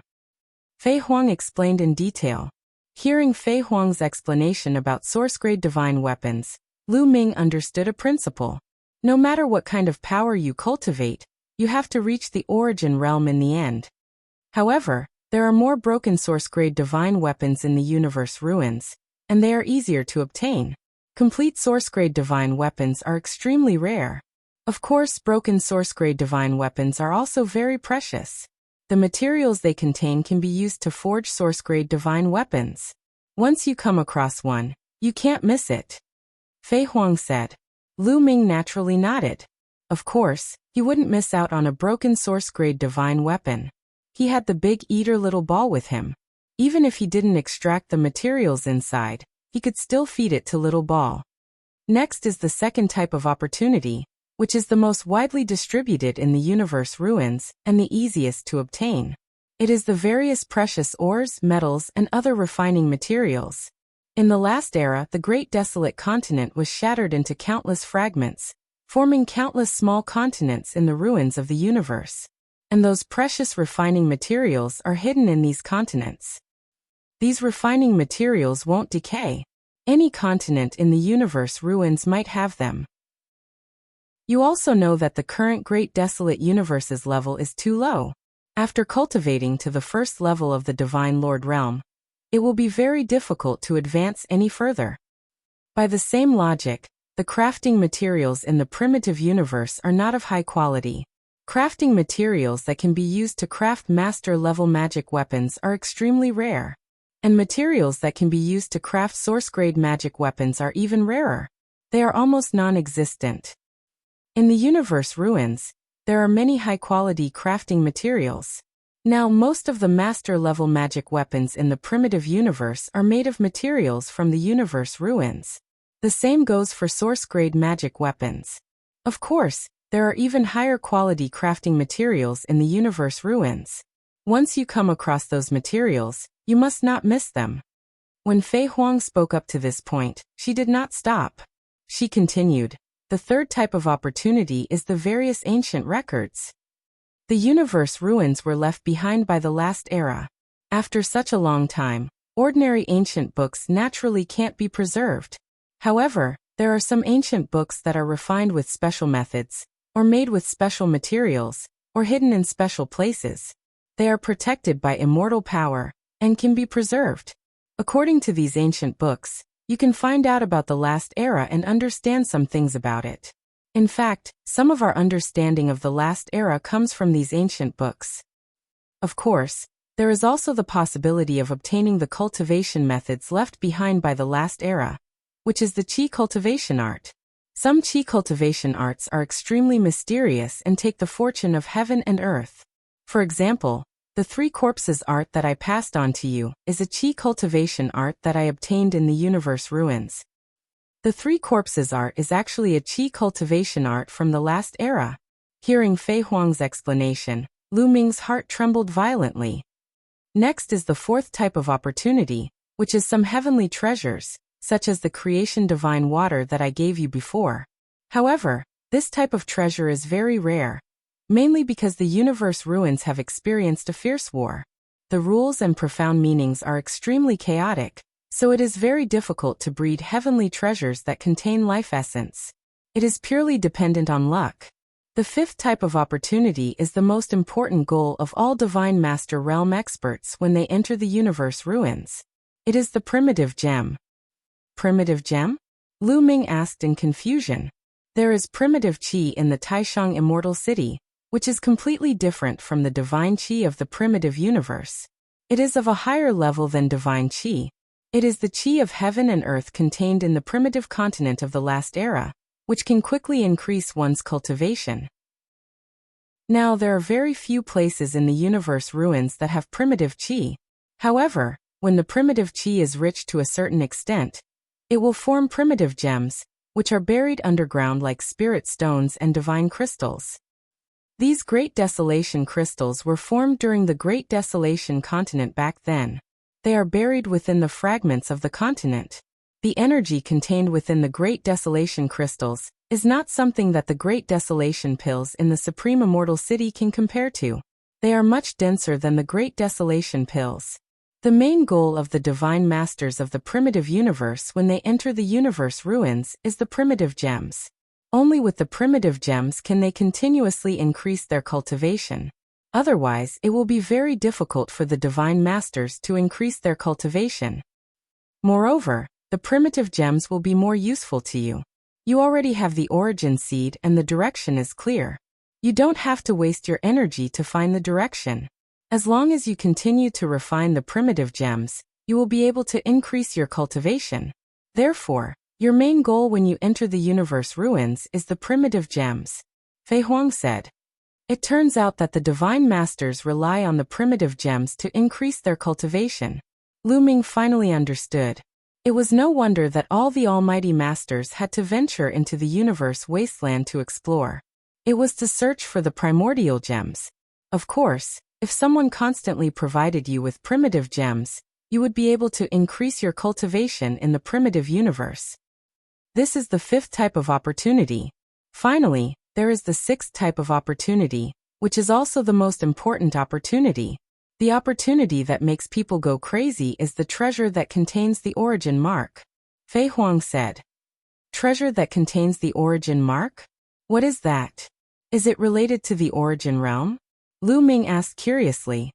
Fei Huang explained in detail. Hearing Fei Huang's explanation about source-grade divine weapons, Lu Ming understood a principle. No matter what kind of power you cultivate, you have to reach the origin realm in the end. However, there are more broken source-grade divine weapons in the universe ruins, and they are easier to obtain. Complete source-grade divine weapons are extremely rare. Of course, broken source-grade divine weapons are also very precious. The materials they contain can be used to forge source-grade divine weapons. Once you come across one, you can't miss it. Fei Huang said. Lu Ming naturally nodded. Of course, he wouldn't miss out on a broken source-grade divine weapon. He had the big eater little ball with him. Even if he didn't extract the materials inside, he could still feed it to little ball. Next is the second type of opportunity, which is the most widely distributed in the universe ruins and the easiest to obtain. It is the various precious ores, metals, and other refining materials. In the last era, the great desolate continent was shattered into countless fragments, forming countless small continents in the ruins of the universe. And those precious refining materials are hidden in these continents. These refining materials won't decay. Any continent in the universe ruins might have them. You also know that the current Great Desolate Universe's level is too low. After cultivating to the first level of the Divine Lord Realm, it will be very difficult to advance any further. By the same logic, the crafting materials in the primitive universe are not of high quality. Crafting materials that can be used to craft master-level magic weapons are extremely rare. And materials that can be used to craft source-grade magic weapons are even rarer. They are almost non-existent. In the universe ruins, there are many high-quality crafting materials. Now, most of the master-level magic weapons in the primitive universe are made of materials from the universe ruins. The same goes for source-grade magic weapons. Of course, there are even higher-quality crafting materials in the universe ruins. Once you come across those materials, you must not miss them. When Fei Huang spoke up to this point, she did not stop. She continued. The third type of opportunity is the various ancient records. The universe ruins were left behind by the last era. After such a long time, ordinary ancient books naturally can't be preserved. However, there are some ancient books that are refined with special methods, or made with special materials, or hidden in special places. They are protected by immortal power, and can be preserved. According to these ancient books, you can find out about the last era and understand some things about it. In fact, some of our understanding of the last era comes from these ancient books. Of course, there is also the possibility of obtaining the cultivation methods left behind by the last era, which is the qi cultivation art. Some qi cultivation arts are extremely mysterious and take the fortune of heaven and earth. For example, the 3 corpses art that I passed on to you is a qi cultivation art that I obtained in the universe ruins. The 3 corpses art is actually a qi cultivation art from the last era. Hearing Fei Huang's explanation, Lu Ming's heart trembled violently. Next is the 4th type of opportunity, which is some heavenly treasures, such as the creation divine water that I gave you before. However, this type of treasure is very rare, mainly because the universe ruins have experienced a fierce war. The rules and profound meanings are extremely chaotic, so it is very difficult to breed heavenly treasures that contain life essence. It is purely dependent on luck. The 5th type of opportunity is the most important goal of all Divine Master Realm experts when they enter the universe ruins. It is the primitive gem. Primitive gem? Lu Ming asked in confusion. There is primitive qi in the Taishang Immortal City, which is completely different from the divine qi of the primitive universe. It is of a higher level than divine qi. It is the qi of heaven and earth contained in the primitive continent of the last era, which can quickly increase one's cultivation. Now there are very few places in the universe ruins that have primitive qi. However, when the primitive qi is rich to a certain extent, it will form primitive gems, which are buried underground like spirit stones and divine crystals. These Great Desolation crystals were formed during the Great Desolation continent back then. They are buried within the fragments of the continent. The energy contained within the Great Desolation crystals is not something that the Great Desolation pills in the Supreme Immortal City can compare to. They are much denser than the Great Desolation pills. The main goal of the Divine Masters of the primitive universe when they enter the universe ruins is the primitive gems. Only with the primitive gems can they continuously increase their cultivation. Otherwise, it will be very difficult for the Divine Masters to increase their cultivation. Moreover, the primitive gems will be more useful to you. You already have the origin seed and the direction is clear. You don't have to waste your energy to find the direction. As long as you continue to refine the primitive gems, you will be able to increase your cultivation. Therefore, your main goal when you enter the universe ruins is the primitive gems. Fei Huang said. It turns out that the Divine Masters rely on the primitive gems to increase their cultivation. Lu Ming finally understood. It was no wonder that all the Almighty Masters had to venture into the universe wasteland to explore. It was to search for the primordial gems. Of course, if someone constantly provided you with primitive gems, you would be able to increase your cultivation in the primitive universe. This is the 5th type of opportunity. Finally, there is the 6th type of opportunity, which is also the most important opportunity. The opportunity that makes people go crazy is the treasure that contains the origin mark. Fei Huang said. Treasure that contains the origin mark? What is that? Is it related to the origin realm? Lu Ming asked curiously.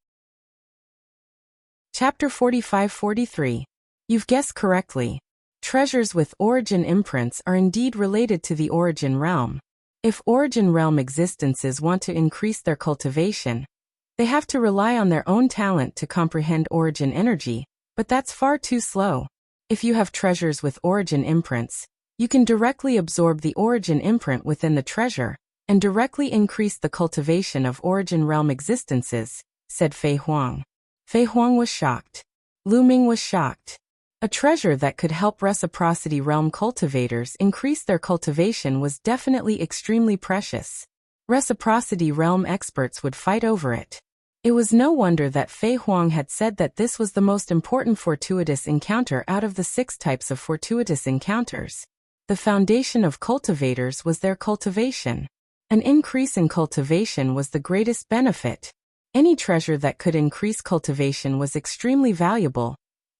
Chapter 45-43. You've guessed correctly. Treasures with origin imprints are indeed related to the origin realm. If origin realm existences want to increase their cultivation, they have to rely on their own talent to comprehend origin energy, but that's far too slow. If you have treasures with origin imprints, you can directly absorb the origin imprint within the treasure, and directly increase the cultivation of origin realm existences, said Fei Huang. Fei Huang was shocked. Lu Ming was shocked. A treasure that could help reciprocity realm cultivators increase their cultivation was definitely extremely precious. Reciprocity realm experts would fight over it. It was no wonder that Fei Huang had said that this was the most important fortuitous encounter out of the 6 types of fortuitous encounters. The foundation of cultivators was their cultivation. An increase in cultivation was the greatest benefit. Any treasure that could increase cultivation was extremely valuable,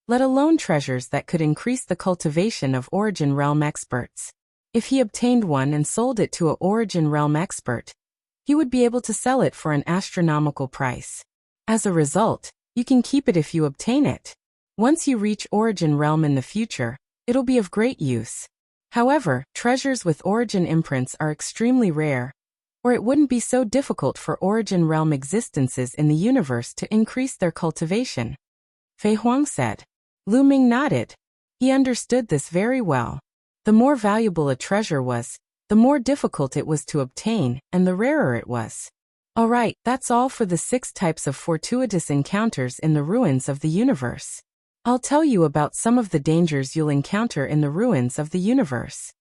let alone treasures that could increase the cultivation of origin realm experts. If he obtained one and sold it to a Origin Realm expert, he would be able to sell it for an astronomical price. As a result, you can keep it if you obtain it. Once you reach Origin Realm in the future, it'll be of great use. However, treasures with Origin imprints are extremely rare, or it wouldn't be so difficult for Origin Realm existences in the universe to increase their cultivation. Fei Huang said. Lu Ming nodded. He understood this very well. The more valuable a treasure was, the more difficult it was to obtain, and the rarer it was. Alright, that's all for the 6 types of fortuitous encounters in the ruins of the universe. I'll tell you about some of the dangers you'll encounter in the ruins of the universe.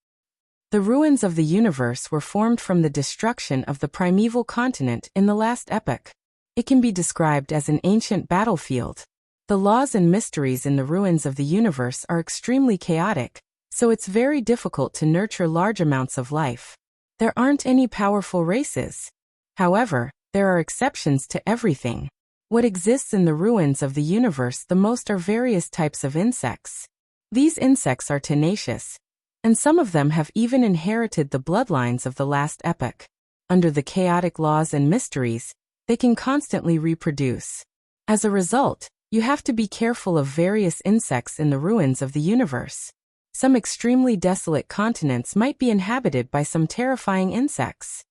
The ruins of the universe were formed from the destruction of the primeval continent in the last epoch. It can be described as an ancient battlefield. The laws and mysteries in the ruins of the universe are extremely chaotic, so it's very difficult to nurture large amounts of life. There aren't any powerful races. However, there are exceptions to everything. What exists in the ruins of the universe the most are various types of insects. These insects are tenacious, and some of them have even inherited the bloodlines of the last epoch. Under the chaotic laws and mysteries, they can constantly reproduce. As a result, you have to be careful of various insects in the ruins of the universe. Some extremely desolate continents might be inhabited by some terrifying insects.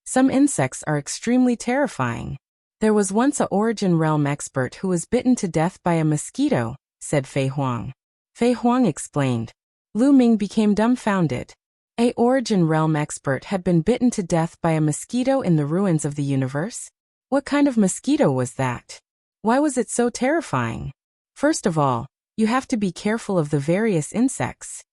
Some insects are extremely terrifying. There was once a Origin Realm expert who was bitten to death by a mosquito, said Fei Huang. Fei Huang explained. Lu Ming became dumbfounded. A Origin Realm expert had been bitten to death by a mosquito in the ruins of the universe? What kind of mosquito was that? Why was it so terrifying? First of all, you have to be careful of the various insects.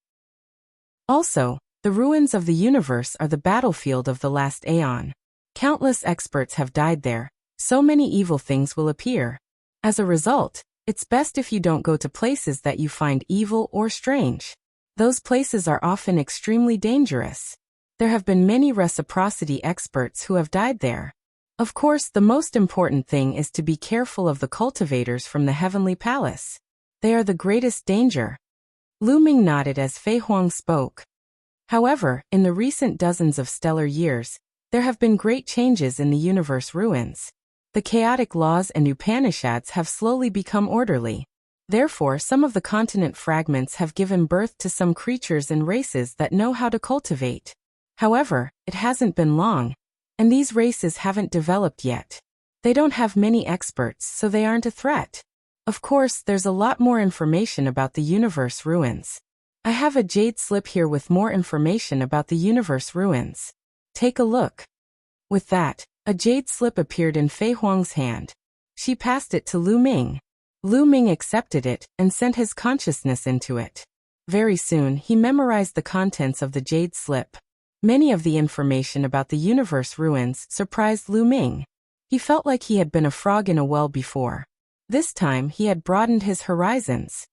Also, the ruins of the universe are the battlefield of the last aeon. Countless experts have died there, so many evil things will appear. As a result, it's best if you don't go to places that you find evil or strange. Those places are often extremely dangerous. There have been many reciprocity experts who have died there. Of course, the most important thing is to be careful of the cultivators from the Heavenly Palace. They are the greatest danger. Lu Ming nodded as Fei Huang spoke. However, in the recent dozens of stellar years, there have been great changes in the universe ruins. The chaotic laws and Upanishads have slowly become orderly. Therefore, some of the continent fragments have given birth to some creatures and races that know how to cultivate. However, it hasn't been long, and these races haven't developed yet. They don't have many experts, so they aren't a threat. Of course, there's a lot more information about the universe ruins. I have a jade slip here with more information about the universe ruins. Take a look. With that, a jade slip appeared in Fei Huang's hand. She passed it to Lu Ming. Lu Ming accepted it and sent his consciousness into it. Very soon, he memorized the contents of the jade slip. Many of the information about the universe ruins surprised Lu Ming. He felt like he had been a frog in a well before. This time, he had broadened his horizons.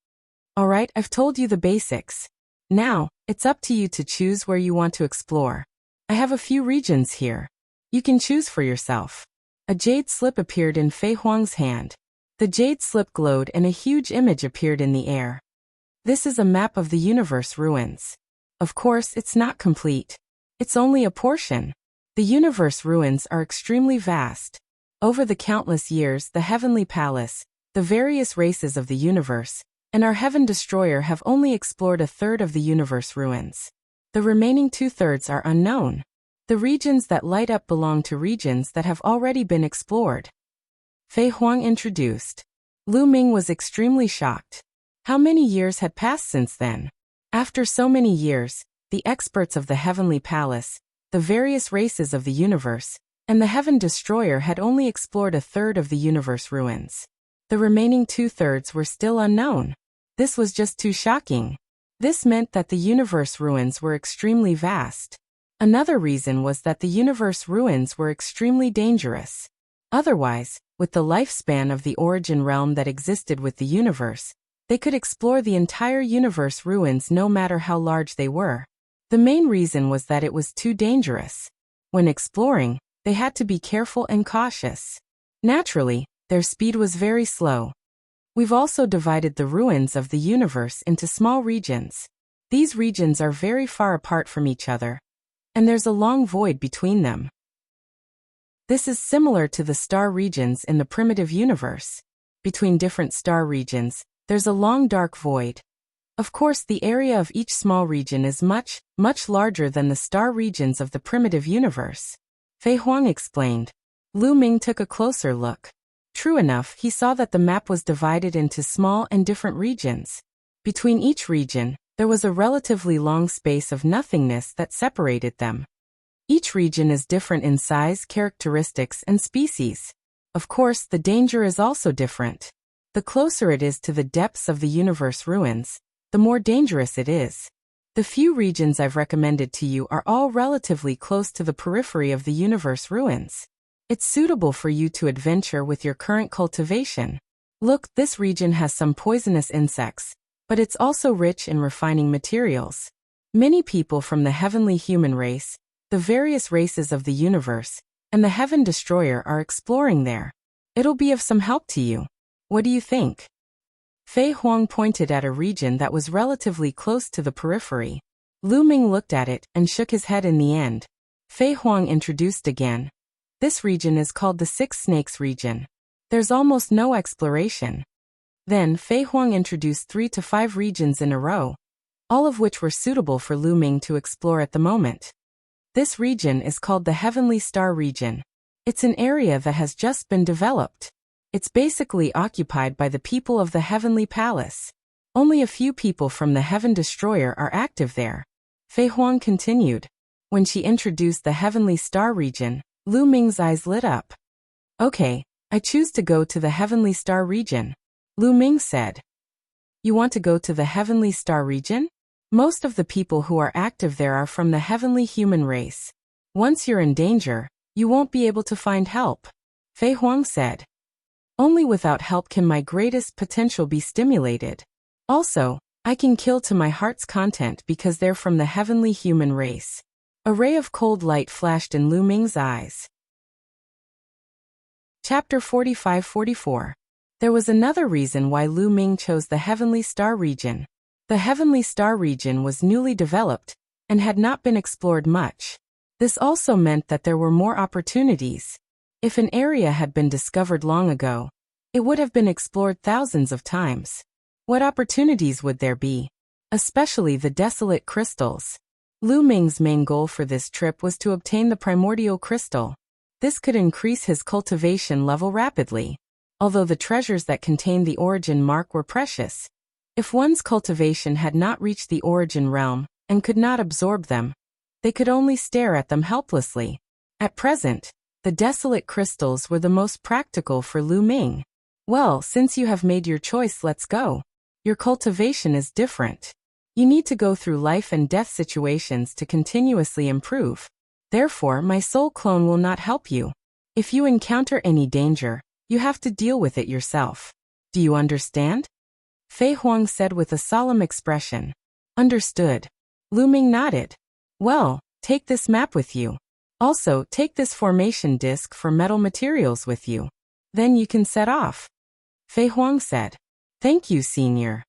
Alright, I've told you the basics. Now, it's up to you to choose where you want to explore. I have a few regions here. You can choose for yourself. A jade slip appeared in Fei Huang's hand. The jade slip glowed and a huge image appeared in the air. This is a map of the universe ruins. Of course, it's not complete. It's only a portion. The universe ruins are extremely vast. Over the countless years, the Heavenly Palace, the various races of the universe, and our Heaven Destroyer have only explored a third of the universe ruins. The remaining 2/3 are unknown. The regions that light up belong to regions that have already been explored. Fei Huang introduced. Lu Ming was extremely shocked. How many years had passed since then? After so many years, the experts of the Heavenly Palace, the various races of the universe, and the Heaven Destroyer had only explored a third of the universe ruins. The remaining 2/3 were still unknown. This was just too shocking. This meant that the universe ruins were extremely vast. Another reason was that the universe ruins were extremely dangerous. Otherwise, with the lifespan of the Origin Realm that existed with the universe, they could explore the entire universe ruins no matter how large they were. The main reason was that it was too dangerous. When exploring, they had to be careful and cautious. Naturally, their speed was very slow. We've also divided the ruins of the universe into small regions. These regions are very far apart from each other, and there's a long void between them. This is similar to the star regions in the primitive universe. Between different star regions, there's a long dark void. Of course, the area of each small region is much, much larger than the star regions of the primitive universe. Fei Huang explained. Lu Ming took a closer look. True enough, he saw that the map was divided into small and different regions. Between each region, there was a relatively long space of nothingness that separated them. Each region is different in size, characteristics, and species. Of course, the danger is also different. The closer it is to the depths of the universe ruins, the more dangerous it is. The few regions I've recommended to you are all relatively close to the periphery of the universe ruins. It's suitable for you to adventure with your current cultivation. Look, this region has some poisonous insects, but it's also rich in refining materials. Many people from the heavenly human race, the various races of the universe, and the Heaven Destroyer are exploring there. It'll be of some help to you. What do you think? Fei Huang pointed at a region that was relatively close to the periphery. Lu Ming looked at it and shook his head in the end. Fei Huang introduced again. This region is called the Six Snakes region. There's almost no exploration. Then Fei Huang introduced 3 to 5 regions in a row, all of which were suitable for Lu Ming to explore at the moment. This region is called the Heavenly Star region. It's an area that has just been developed. It's basically occupied by the people of the Heavenly Palace. Only a few people from the Heaven Destroyer are active there. Fei Huang continued. When she introduced the Heavenly Star region, Lu Ming's eyes lit up. Okay, I choose to go to the Heavenly Star region. Lu Ming said. You want to go to the Heavenly Star region? Most of the people who are active there are from the heavenly human race. Once you're in danger, you won't be able to find help. Fei Huang said. Only without help can my greatest potential be stimulated. Also, I can kill to my heart's content because they're from the heavenly human race. A ray of cold light flashed in Lu Ming's eyes. Chapter 45-44. There was another reason why Lu Ming chose the Heavenly Star region. The Heavenly Star region was newly developed and had not been explored much. This also meant that there were more opportunities. If an area had been discovered long ago, it would have been explored thousands of times. What opportunities would there be? Especially the desolate crystals. Lu Ming's main goal for this trip was to obtain the primordial crystal. This could increase his cultivation level rapidly. Although the treasures that contained the origin mark were precious, if one's cultivation had not reached the origin realm and could not absorb them, they could only stare at them helplessly. At present, the desolate crystals were the most practical for Lu Ming. Well, since you have made your choice, let's go. Your cultivation is different. You need to go through life and death situations to continuously improve. Therefore, my soul clone will not help you. If you encounter any danger, you have to deal with it yourself. Do you understand? Fei Huang said with a solemn expression. Understood. Lu Ming nodded. Well, take this map with you. Also, take this formation disc for metal materials with you. Then you can set off. Fei Huang said. Thank you, Senior.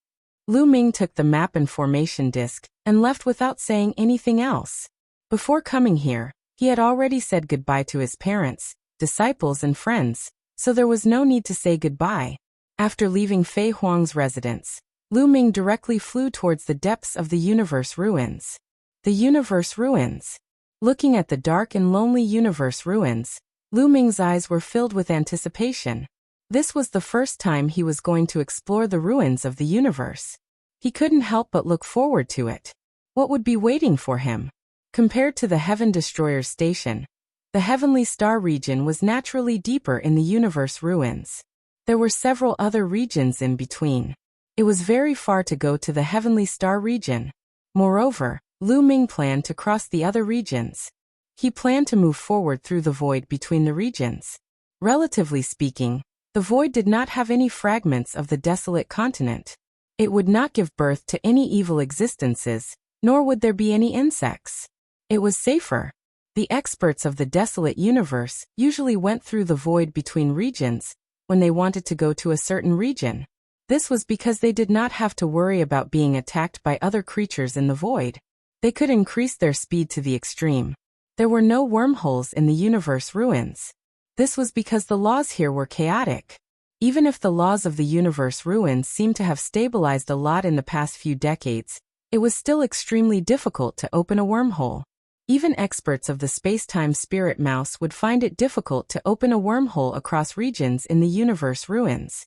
Lu Ming took the map and formation disc and left without saying anything else. Before coming here, he had already said goodbye to his parents, disciples, and friends, so there was no need to say goodbye. After leaving Fei Huang's residence, Lu Ming directly flew towards the depths of the universe ruins. The universe ruins. Looking at the dark and lonely universe ruins, Lu Ming's eyes were filled with anticipation. This was the first time he was going to explore the ruins of the universe. He couldn't help but look forward to it. What would be waiting for him? Compared to the Heaven Destroyer station, the Heavenly Star region was naturally deeper in the universe ruins. There were several other regions in between. It was very far to go to the Heavenly Star region. Moreover, Lu Ming planned to cross the other regions. He planned to move forward through the void between the regions. Relatively speaking, the void did not have any fragments of the desolate continent. It would not give birth to any evil existences, nor would there be any insects. It was safer. The experts of the desolate universe usually went through the void between regions when they wanted to go to a certain region. This was because they did not have to worry about being attacked by other creatures in the void. They could increase their speed to the extreme. There were no wormholes in the universe ruins. This was because the laws here were chaotic. Even if the laws of the universe ruins seemed to have stabilized a lot in the past few decades, it was still extremely difficult to open a wormhole. Even experts of the space-time spirit mouse would find it difficult to open a wormhole across regions in the universe ruins.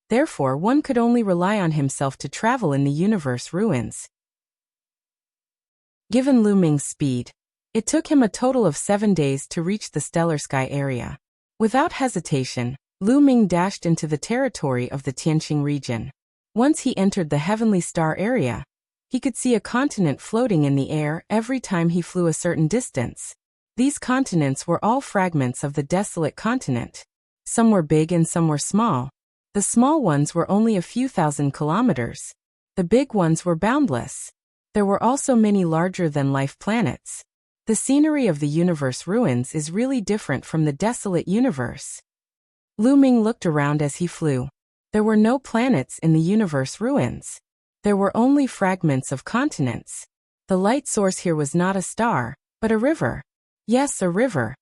Therefore, one could only rely on himself to travel in the universe ruins. Given Lu Ming's speed, it took him a total of 7 days to reach the stellar sky area. Without hesitation, Lu Ming dashed into the territory of the Tianqing region. Once he entered the heavenly star area, he could see a continent floating in the air every time he flew a certain distance. These continents were all fragments of the desolate continent. Some were big and some were small. The small ones were only a few thousand kilometers. The big ones were boundless. There were also many larger-than-life planets. The scenery of the universe ruins is really different from the desolate universe. Lu Ming looked around as he flew. There were no planets in the universe ruins. There were only fragments of continents. The light source here was not a star, but a river. Yes, a river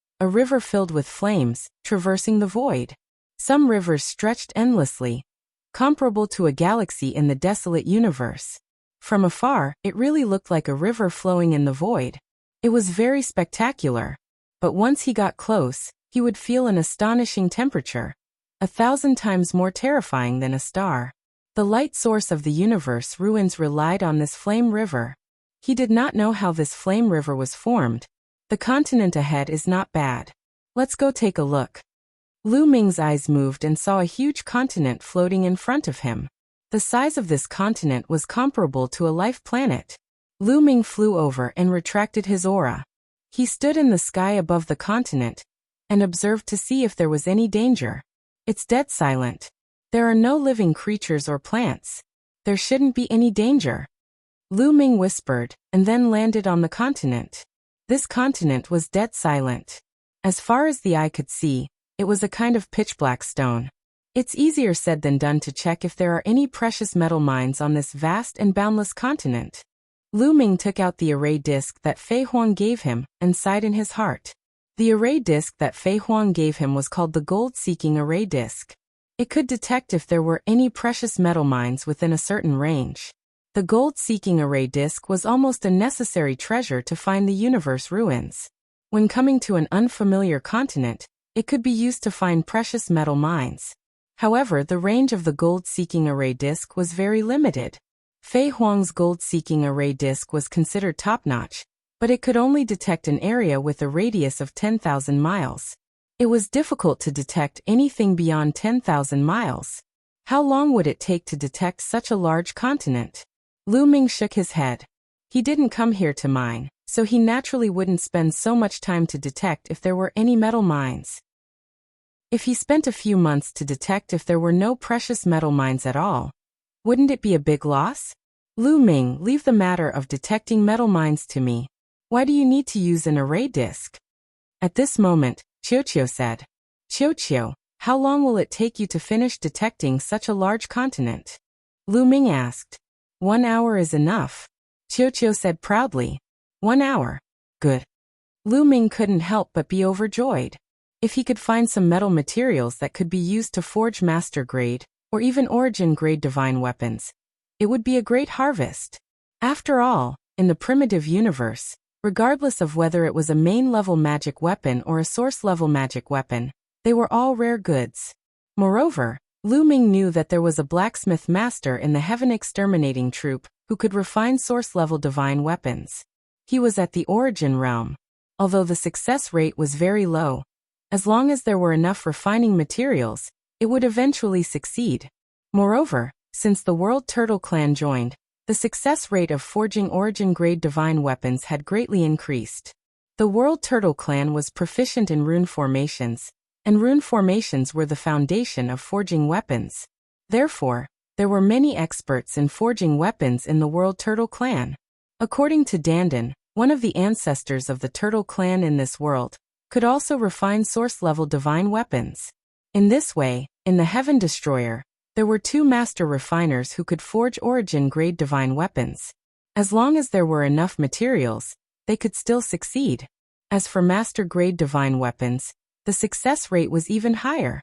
filled with flames, traversing the void. Some rivers stretched endlessly, comparable to a galaxy in the desolate universe. From afar, it really looked like a river flowing in the void. It was very spectacular. But once he got close, he would feel an astonishing temperature, 1,000 times more terrifying than a star. The light source of the universe ruins relied on this flame river. He did not know how this flame river was formed. The continent ahead is not bad. Let's go take a look. Lu Ming's eyes moved and saw a huge continent floating in front of him. The size of this continent was comparable to a life planet. Lu Ming flew over and retracted his aura. He stood in the sky above the continent and observed to see if there was any danger. It's dead silent. There are no living creatures or plants. There shouldn't be any danger. Lu Ming whispered, and then landed on the continent. This continent was dead silent. As far as the eye could see, it was a kind of pitch-black stone. It's easier said than done to check if there are any precious metal mines on this vast and boundless continent. Lu Ming took out the array disc that Fei Huang gave him, and sighed in his heart. The array disc that Fei Huang gave him was called the gold-seeking array disc. It could detect if there were any precious metal mines within a certain range. The gold-seeking array disc was almost a necessary treasure to find the universe ruins. When coming to an unfamiliar continent, it could be used to find precious metal mines. However, the range of the gold-seeking array disc was very limited. Fei Huang's gold-seeking array disc was considered top-notch, but it could only detect an area with a radius of 10,000 miles. It was difficult to detect anything beyond 10,000 miles. How long would it take to detect such a large continent? Lu Ming shook his head. He didn't come here to mine, so he naturally wouldn't spend so much time to detect if there were any metal mines. If he spent a few months to detect if there were no precious metal mines at all, wouldn't it be a big loss? Lu Ming, leave the matter of detecting metal mines to me. Why do you need to use an array disc? At this moment, Qiu said. Qiu, how long will it take you to finish detecting such a large continent? Lu Ming asked. 1 hour is enough. Qiu said proudly. 1 hour. Good. Lu Ming couldn't help but be overjoyed. If he could find some metal materials that could be used to forge master-grade, or even origin-grade divine weapons, it would be a great harvest. After all, in the primitive universe, regardless of whether it was a main-level magic weapon or a source-level magic weapon, they were all rare goods. Moreover, Lu Ming knew that there was a blacksmith master in the Heaven Exterminating Troop who could refine source-level divine weapons. He was at the origin realm. Although the success rate was very low, as long as there were enough refining materials, it would eventually succeed. Moreover, since the World Turtle Clan joined, the success rate of forging origin-grade divine weapons had greatly increased. The World Turtle Clan was proficient in rune formations, and rune formations were the foundation of forging weapons. Therefore, there were many experts in forging weapons in the World Turtle Clan. According to Dandan, one of the ancestors of the Turtle Clan in this world, could also refine source-level divine weapons. In this way, in the Heaven Destroyer, There were 2 master refiners who could forge origin-grade divine weapons. As long as there were enough materials, they could still succeed. As for master-grade divine weapons, the success rate was even higher.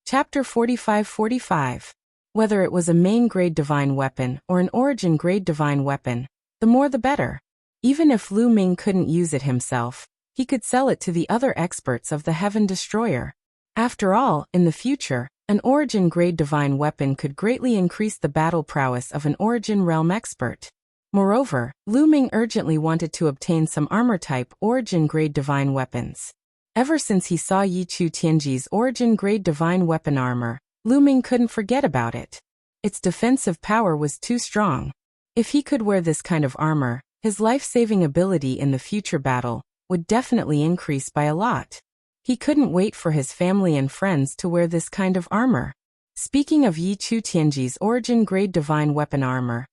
Chapter 45:45. Whether it was a main-grade divine weapon or an origin-grade divine weapon, the more the better. Even if Lu Ming couldn't use it himself, he could sell it to the other experts of the Heaven Destroyer. After all, in the future, an origin-grade divine weapon could greatly increase the battle prowess of an origin realm expert. Moreover, Lu Ming urgently wanted to obtain some armor-type origin-grade divine weapons. Ever since he saw Yi Chu Tianji's origin-grade divine weapon armor, Lu Ming couldn't forget about it. Its defensive power was too strong. If he could wear this kind of armor, his life-saving ability in the future battle would definitely increase by a lot. He couldn't wait for his family and friends to wear this kind of armor. Speaking of Yi Chu Tianji's origin-grade divine weapon armor,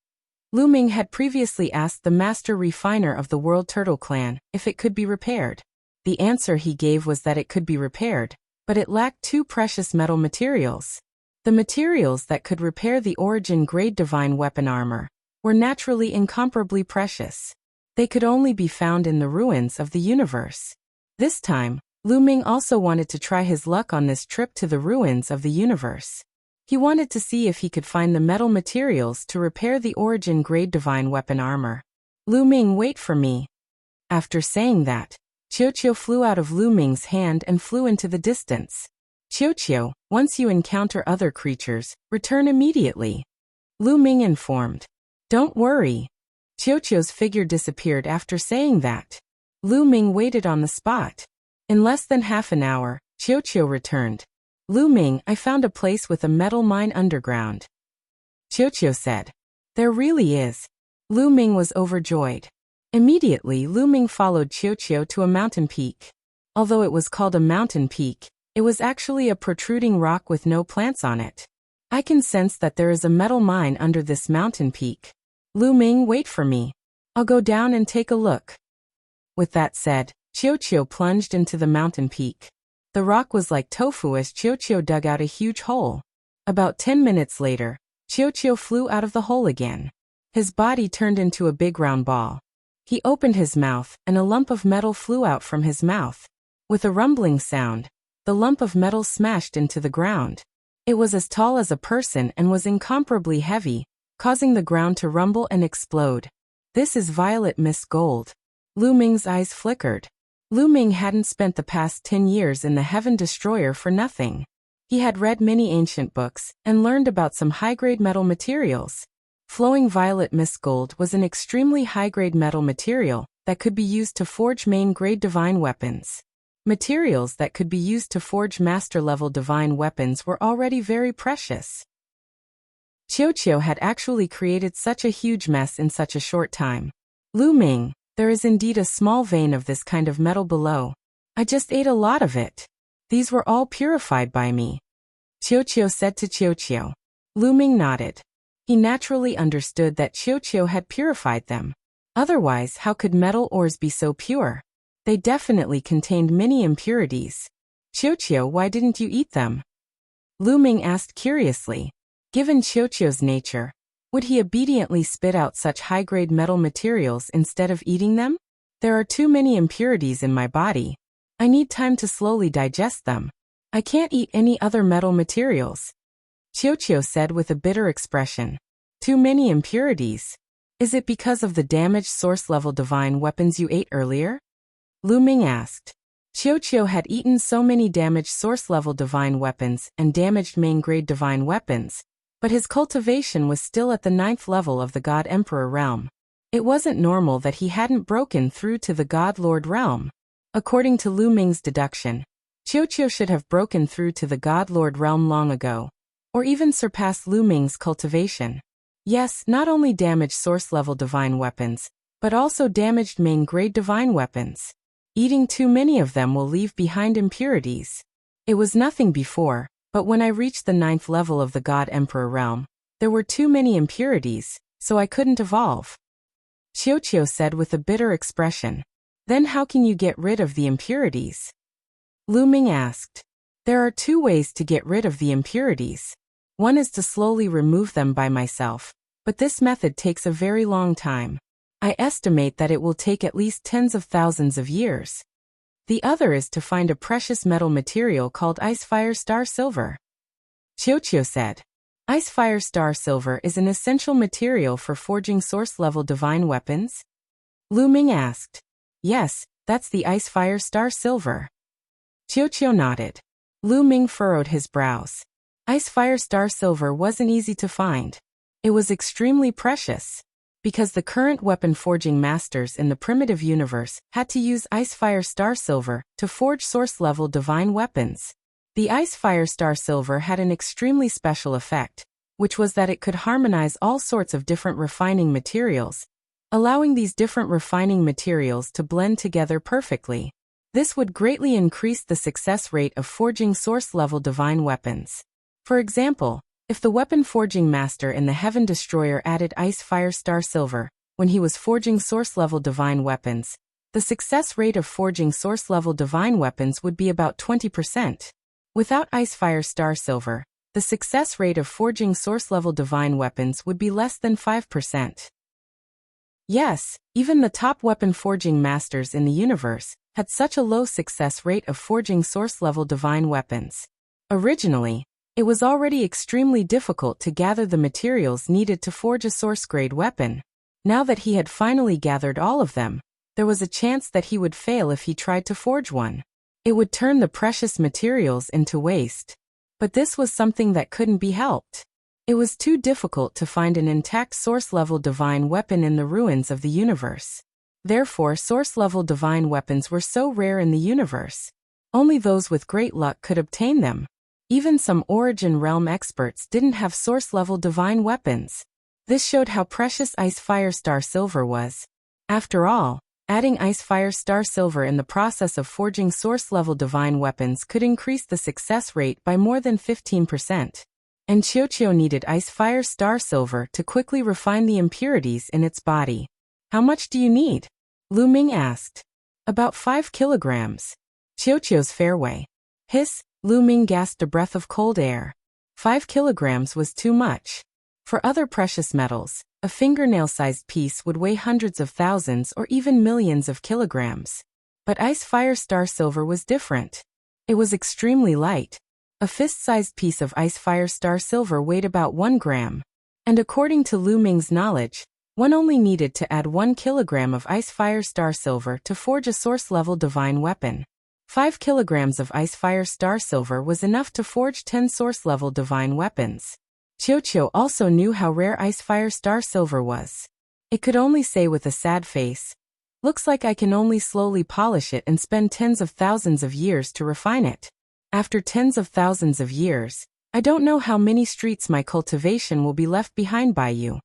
Lu Ming had previously asked the master refiner of the World Turtle Clan if it could be repaired. The answer he gave was that it could be repaired, but it lacked 2 precious metal materials. The materials that could repair the origin-grade divine weapon armor were naturally incomparably precious. They could only be found in the ruins of the universe. This time, Lu Ming also wanted to try his luck on this trip to the ruins of the universe. He wanted to see if he could find the metal materials to repair the origin-grade divine weapon armor. Lu Ming, wait for me. After saying that, Qiu flew out of Lu Ming's hand and flew into the distance. Qiu, once you encounter other creatures, return immediately. Lu Ming informed. Don't worry. Qiu's figure disappeared after saying that. Lu Ming waited on the spot. In less than half an hour, Qiu returned. Lu Ming, I found a place with a metal mine underground. Qiu said. There really is. Lu Ming was overjoyed. Immediately, Lu Ming followed Qiu to a mountain peak. Although it was called a mountain peak, it was actually a protruding rock with no plants on it. I can sense that there is a metal mine under this mountain peak. Lu Ming, wait for me. I'll go down and take a look. With that said, Qiu plunged into the mountain peak. The rock was like tofu as Qiu dug out a huge hole. About 10 minutes later, Qiu flew out of the hole again. His body turned into a big round ball. He opened his mouth, and a lump of metal flew out from his mouth. With a rumbling sound, the lump of metal smashed into the ground. It was as tall as a person and was incomparably heavy, causing the ground to rumble and explode. This is violet mist gold. Lu Ming's eyes flickered. Lu Ming hadn't spent the past 10 years in the Heaven Destroyer for nothing. He had read many ancient books and learned about some high-grade metal materials. Flowing violet mist gold was an extremely high-grade metal material that could be used to forge main-grade divine weapons. Materials that could be used to forge master-level divine weapons were already very precious. Qiu had actually created such a huge mess in such a short time. Lu Ming, there is indeed a small vein of this kind of metal below. I just ate a lot of it. These were all purified by me. Qiu said to Qiu. Lu Ming nodded. He naturally understood that Qiu had purified them. Otherwise, how could metal ores be so pure? They definitely contained many impurities. Qiu, why didn't you eat them? Lu Ming asked curiously. Given Qiu's nature, would he obediently spit out such high-grade metal materials instead of eating them? There are too many impurities in my body. I need time to slowly digest them. I can't eat any other metal materials. Qiu said with a bitter expression. Too many impurities. Is it because of the damaged source-level divine weapons you ate earlier? Lu Ming asked. Qiu had eaten so many damaged source-level divine weapons and damaged main-grade divine weapons, but his cultivation was still at the 9th level of the God Emperor realm. It wasn't normal that he hadn't broken through to the God Lord realm. According to Lu Ming's deduction, Qiu should have broken through to the God Lord realm long ago, or even surpassed Lu Ming's cultivation. Yes, not only damaged source-level divine weapons, but also damaged main-grade divine weapons. Eating too many of them will leave behind impurities. It was nothing before, but when I reached the 9th level of the God Emperor realm, there were too many impurities, so I couldn't evolve. Qiu said with a bitter expression. Then how can you get rid of the impurities? Lu Ming asked. There are two ways to get rid of the impurities. One is to slowly remove them by myself, but this method takes a very long time. I estimate that it will take at least tens of thousands of years. The other is to find a precious metal material called Ice Fire Star Silver. Qiuqiu said. Ice Fire Star Silver is an essential material for forging source-level divine weapons? Lu Ming asked. Yes, that's the Ice Fire Star Silver. Qiuqiu nodded. Lu Ming furrowed his brows. Ice Fire Star Silver wasn't easy to find. It was extremely precious. Because the current weapon forging masters in the primitive universe had to use Ice Fire Star Silver to forge source-level divine weapons. The Ice Fire Star Silver had an extremely special effect, which was that it could harmonize all sorts of different refining materials, allowing these different refining materials to blend together perfectly. This would greatly increase the success rate of forging source-level divine weapons. For example, if the weapon forging master in the Heaven Destroyer added Ice Fire Star Silver when he was forging source-level divine weapons, the success rate of forging source-level divine weapons would be about 20%. Without Ice Fire Star Silver, the success rate of forging source-level divine weapons would be less than 5%. Yes, even the top weapon forging masters in the universe had such a low success rate of forging source-level divine weapons. Originally, it was already extremely difficult to gather the materials needed to forge a source-grade weapon. Now that he had finally gathered all of them, there was a chance that he would fail if he tried to forge one. It would turn the precious materials into waste. But this was something that couldn't be helped. It was too difficult to find an intact source-level divine weapon in the ruins of the universe. Therefore, source-level divine weapons were so rare in the universe. Only those with great luck could obtain them. Even some Origin Realm experts didn't have source-level divine weapons. This showed how precious Ice Fire Star Silver was. After all, adding Ice Fire Star Silver in the process of forging source-level divine weapons could increase the success rate by more than 15%. And Qiuqiu needed Ice Fire Star Silver to quickly refine the impurities in its body. How much do you need? Lu Ming asked. About 5 kilograms. Qiuqiu's fairway. Hiss, Lu Ming gasped a breath of cold air. 5 kilograms was too much. For other precious metals, a fingernail-sized piece would weigh hundreds of thousands or even millions of kilograms. But Ice Fire Star Silver was different. It was extremely light. A fist-sized piece of Ice Fire Star Silver weighed about 1 gram. And according to Lu Ming's knowledge, one only needed to add 1 kilogram of Ice Fire Star Silver to forge a source-level divine weapon. 5 kilograms of Ice Fire Star Silver was enough to forge 10 source-level divine weapons. Qiuqiu also knew how rare Ice Fire Star Silver was. It could only say with a sad face, "Looks like I can only slowly polish it and spend tens of thousands of years to refine it. After tens of thousands of years, I don't know how many streets my cultivation will be left behind by you."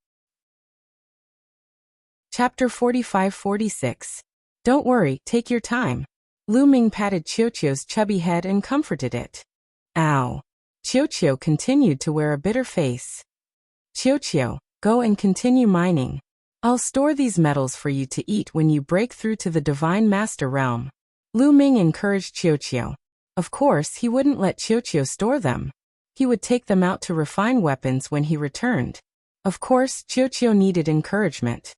Chapter 45-46. Don't worry, take your time. Lu Ming patted Qiuqiu's chubby head and comforted it. Ow. Qiuqiu continued to wear a bitter face. Qiuqiu, go and continue mining. I'll store these metals for you to eat when you break through to the Divine Master Realm. Lu Ming encouraged Qiuqiu. Of course, he wouldn't let Qiuqiu store them. He would take them out to refine weapons when he returned. Of course, Qiuqiu needed encouragement.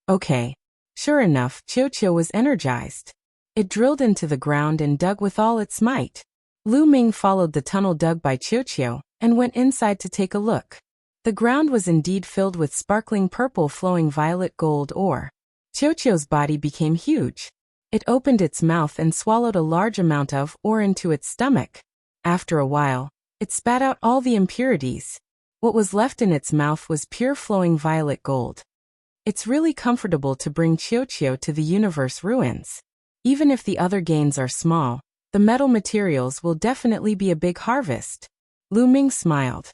Okay. Sure enough, Qiuqiu was energized. It drilled into the ground and dug with all its might. Lu Ming followed the tunnel dug by Qiuqiu and went inside to take a look. The ground was indeed filled with sparkling purple flowing violet gold ore. Qiuqiu's body became huge. It opened its mouth and swallowed a large amount of ore into its stomach. After a while, it spat out all the impurities. What was left in its mouth was pure flowing violet gold. It's really comfortable to bring Qiuqiu to the universe ruins. Even if the other gains are small, the metal materials will definitely be a big harvest. Lu Ming smiled.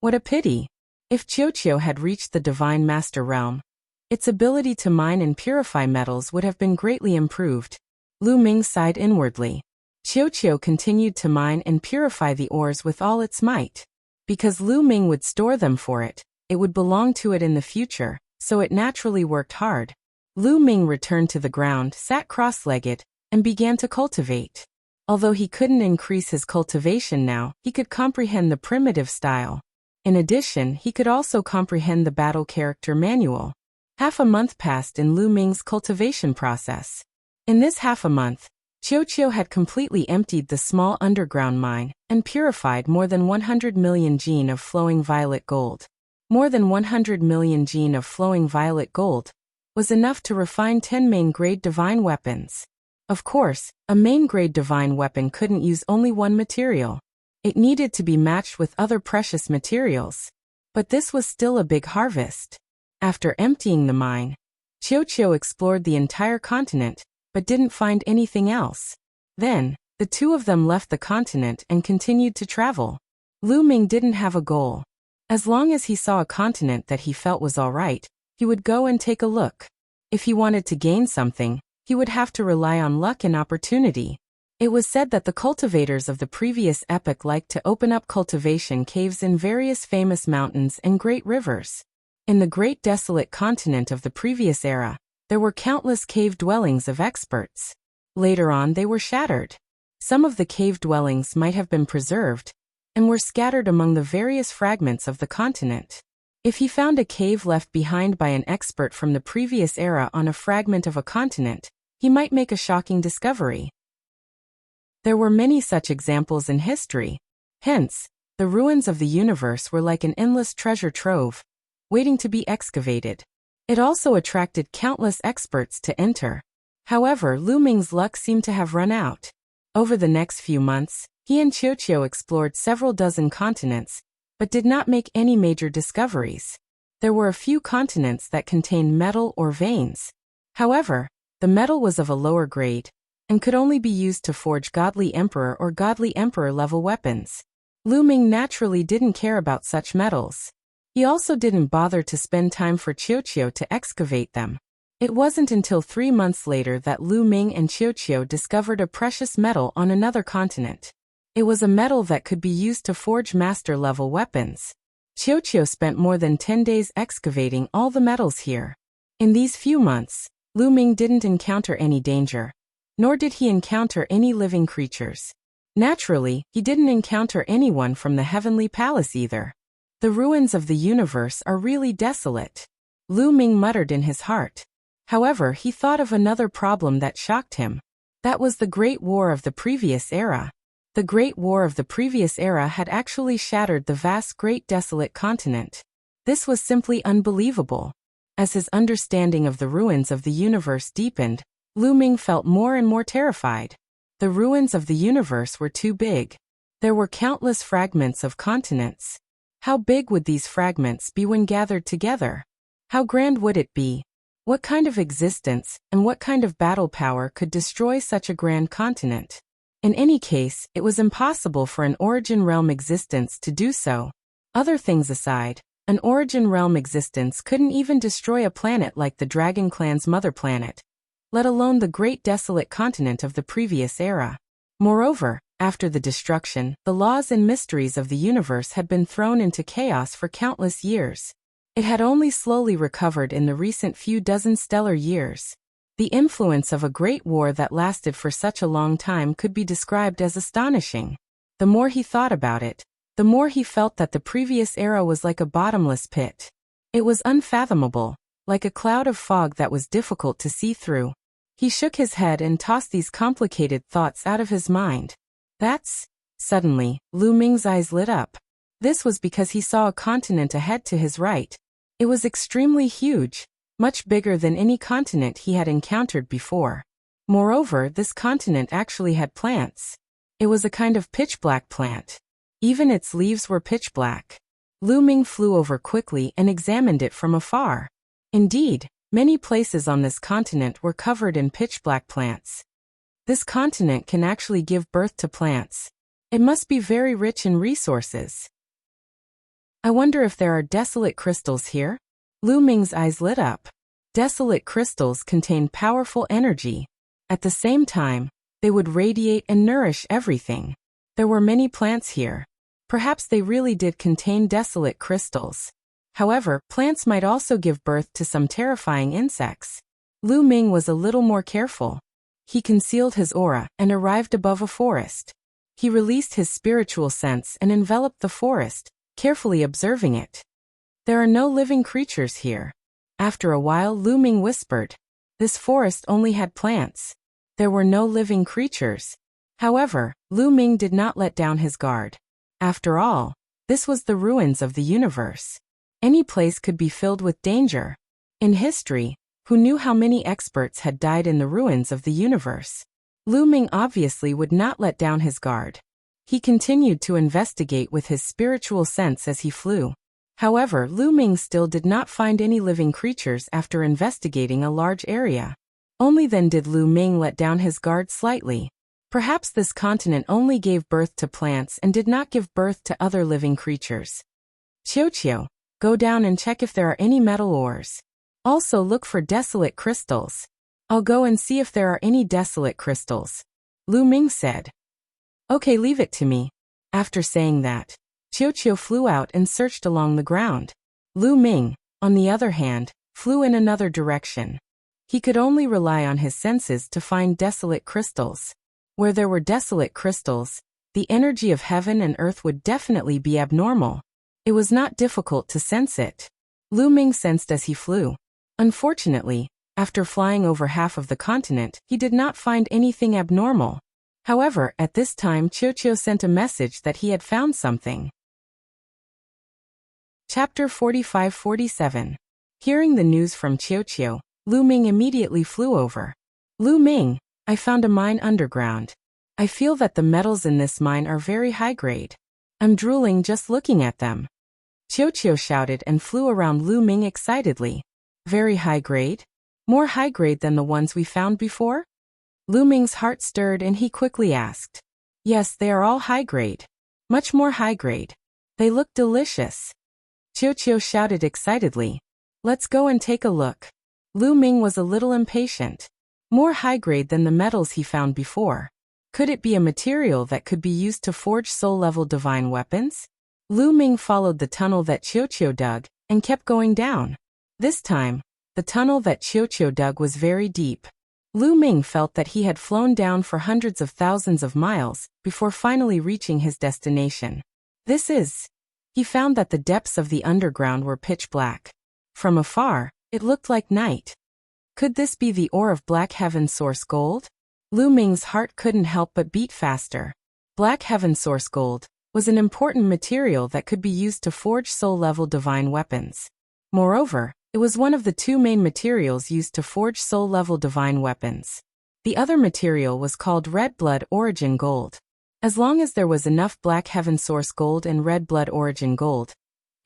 What a pity. If Qiuqiu had reached the Divine Master Realm, its ability to mine and purify metals would have been greatly improved. Lu Ming sighed inwardly. Qiuqiu continued to mine and purify the ores with all its might. Because Lu Ming would store them for it, it would belong to it in the future, so it naturally worked hard. Lu Ming returned to the ground, sat cross-legged, and began to cultivate. Although he couldn't increase his cultivation now, he could comprehend the primitive style. In addition, he could also comprehend the battle character manual. Half a month passed in Lu Ming's cultivation process. In this half a month, Qiuqiu had completely emptied the small underground mine and purified more than 100 million gene of flowing violet gold. More than 100 million gene of flowing violet gold was enough to refine 10 main-grade divine weapons. Of course, a main-grade divine weapon couldn't use only one material. It needed to be matched with other precious materials. But this was still a big harvest. After emptying the mine, Qiuqiu explored the entire continent, but didn't find anything else. Then, the two of them left the continent and continued to travel. Lu Ming didn't have a goal. As long as he saw a continent that he felt was alright, he would go and take a look. If he wanted to gain something, he would have to rely on luck and opportunity. It was said that the cultivators of the previous epoch liked to open up cultivation caves in various famous mountains and great rivers. In the great desolate continent of the previous era, there were countless cave dwellings of experts. Later on they were shattered. Some of the cave dwellings might have been preserved, and were scattered among the various fragments of the continent. If he found a cave left behind by an expert from the previous era on a fragment of a continent, he might make a shocking discovery. There were many such examples in history. Hence, the ruins of the universe were like an endless treasure trove, waiting to be excavated. It also attracted countless experts to enter. However, Lu Ming's luck seemed to have run out. Over the next few months, he and Qiuqiu explored several dozen continents, but did not make any major discoveries. There were a few continents that contained metal or veins. However, the metal was of a lower grade, and could only be used to forge godly emperor or godly emperor level weapons. Lu Ming naturally didn't care about such metals. He also didn't bother to spend time for Qiuqiu to excavate them. It wasn't until 3 months later that Lu Ming and Qiuqiu discovered a precious metal on another continent. It was a metal that could be used to forge master-level weapons. Qiuqiu spent more than 10 days excavating all the metals here. In these few months, Lu Ming didn't encounter any danger, nor did he encounter any living creatures. Naturally, he didn't encounter anyone from the heavenly palace either. The ruins of the universe are really desolate, Lu Ming muttered in his heart. However, he thought of another problem that shocked him. That was the Great War of the previous era. The Great War of the previous era had actually shattered the vast Great Desolate Continent. This was simply unbelievable. As his understanding of the ruins of the universe deepened, Lu Ming felt more and more terrified. The ruins of the universe were too big. There were countless fragments of continents. How big would these fragments be when gathered together? How grand would it be? What kind of existence and what kind of battle power could destroy such a grand continent? In any case, it was impossible for an Origin Realm existence to do so. Other things aside, an Origin Realm existence couldn't even destroy a planet like the Dragon Clan's mother planet, let alone the great desolate continent of the previous era. Moreover, after the destruction, the laws and mysteries of the universe had been thrown into chaos for countless years. It had only slowly recovered in the recent few dozen stellar years. The influence of a great war that lasted for such a long time could be described as astonishing. The more he thought about it, the more he felt that the previous era was like a bottomless pit. It was unfathomable, like a cloud of fog that was difficult to see through. He shook his head and tossed these complicated thoughts out of his mind. Suddenly, Lu Ming's eyes lit up. This was because he saw a continent ahead to his right. It was extremely huge, much bigger than any continent he had encountered before. Moreover, this continent actually had plants. It was a kind of pitch-black plant. Even its leaves were pitch-black. Lu Ming flew over quickly and examined it from afar. Indeed, many places on this continent were covered in pitch-black plants. This continent can actually give birth to plants. It must be very rich in resources. I wonder if there are desolate crystals here? Lu Ming's eyes lit up. Desolate crystals contain powerful energy. At the same time, they would radiate and nourish everything. There were many plants here. Perhaps they really did contain desolate crystals. However, plants might also give birth to some terrifying insects. Lu Ming was a little more careful. He concealed his aura and arrived above a forest. He released his spiritual sense and enveloped the forest, carefully observing it. There are no living creatures here. After a while, Lu Ming whispered. This forest only had plants. There were no living creatures. However, Lu Ming did not let down his guard. After all, this was the ruins of the universe. Any place could be filled with danger. In history, who knew how many experts had died in the ruins of the universe? Lu Ming obviously would not let down his guard. He continued to investigate with his spiritual sense as he flew. However, Lu Ming still did not find any living creatures after investigating a large area. Only then did Lu Ming let down his guard slightly. Perhaps this continent only gave birth to plants and did not give birth to other living creatures. Qiu, go down and check if there are any metal ores. Also look for desolate crystals. I'll go and see if there are any desolate crystals, Lu Ming said. Okay, leave it to me. After saying that, Qiu flew out and searched along the ground. Lu Ming, on the other hand, flew in another direction. He could only rely on his senses to find desolate crystals. Where there were desolate crystals, the energy of heaven and earth would definitely be abnormal. It was not difficult to sense it. Lu Ming sensed as he flew. Unfortunately, after flying over half of the continent, he did not find anything abnormal. However, at this time Qiu sent a message that he had found something. Chapter 45-47. Hearing the news from Qiu, Lu Ming immediately flew over. Lu Ming, I found a mine underground. I feel that the metals in this mine are very high grade. I'm drooling just looking at them. Qiu shouted and flew around Lu Ming excitedly. Very high grade? More high grade than the ones we found before? Lu Ming's heart stirred and he quickly asked. Yes, they are all high grade. Much more high grade. They look delicious. Qiu shouted excitedly. Let's go and take a look. Lu Ming was a little impatient. More high grade than the metals he found before. Could it be a material that could be used to forge soul-level divine weapons? Lu Ming followed the tunnel that Qiu dug and kept going down. This time, the tunnel that Qiu dug was very deep. Lu Ming felt that he had flown down for hundreds of thousands of miles before finally reaching his destination. He found that the depths of the underground were pitch black. From afar, it looked like night. Could this be the ore of Black Heaven Source Gold? Lu Ming's heart couldn't help but beat faster. Black Heaven Source Gold was an important material that could be used to forge soul-level divine weapons. Moreover, it was one of the two main materials used to forge soul-level divine weapons. The other material was called Red Blood Origin Gold. As long as there was enough Black Heaven Source Gold and Red Blood Origin Gold,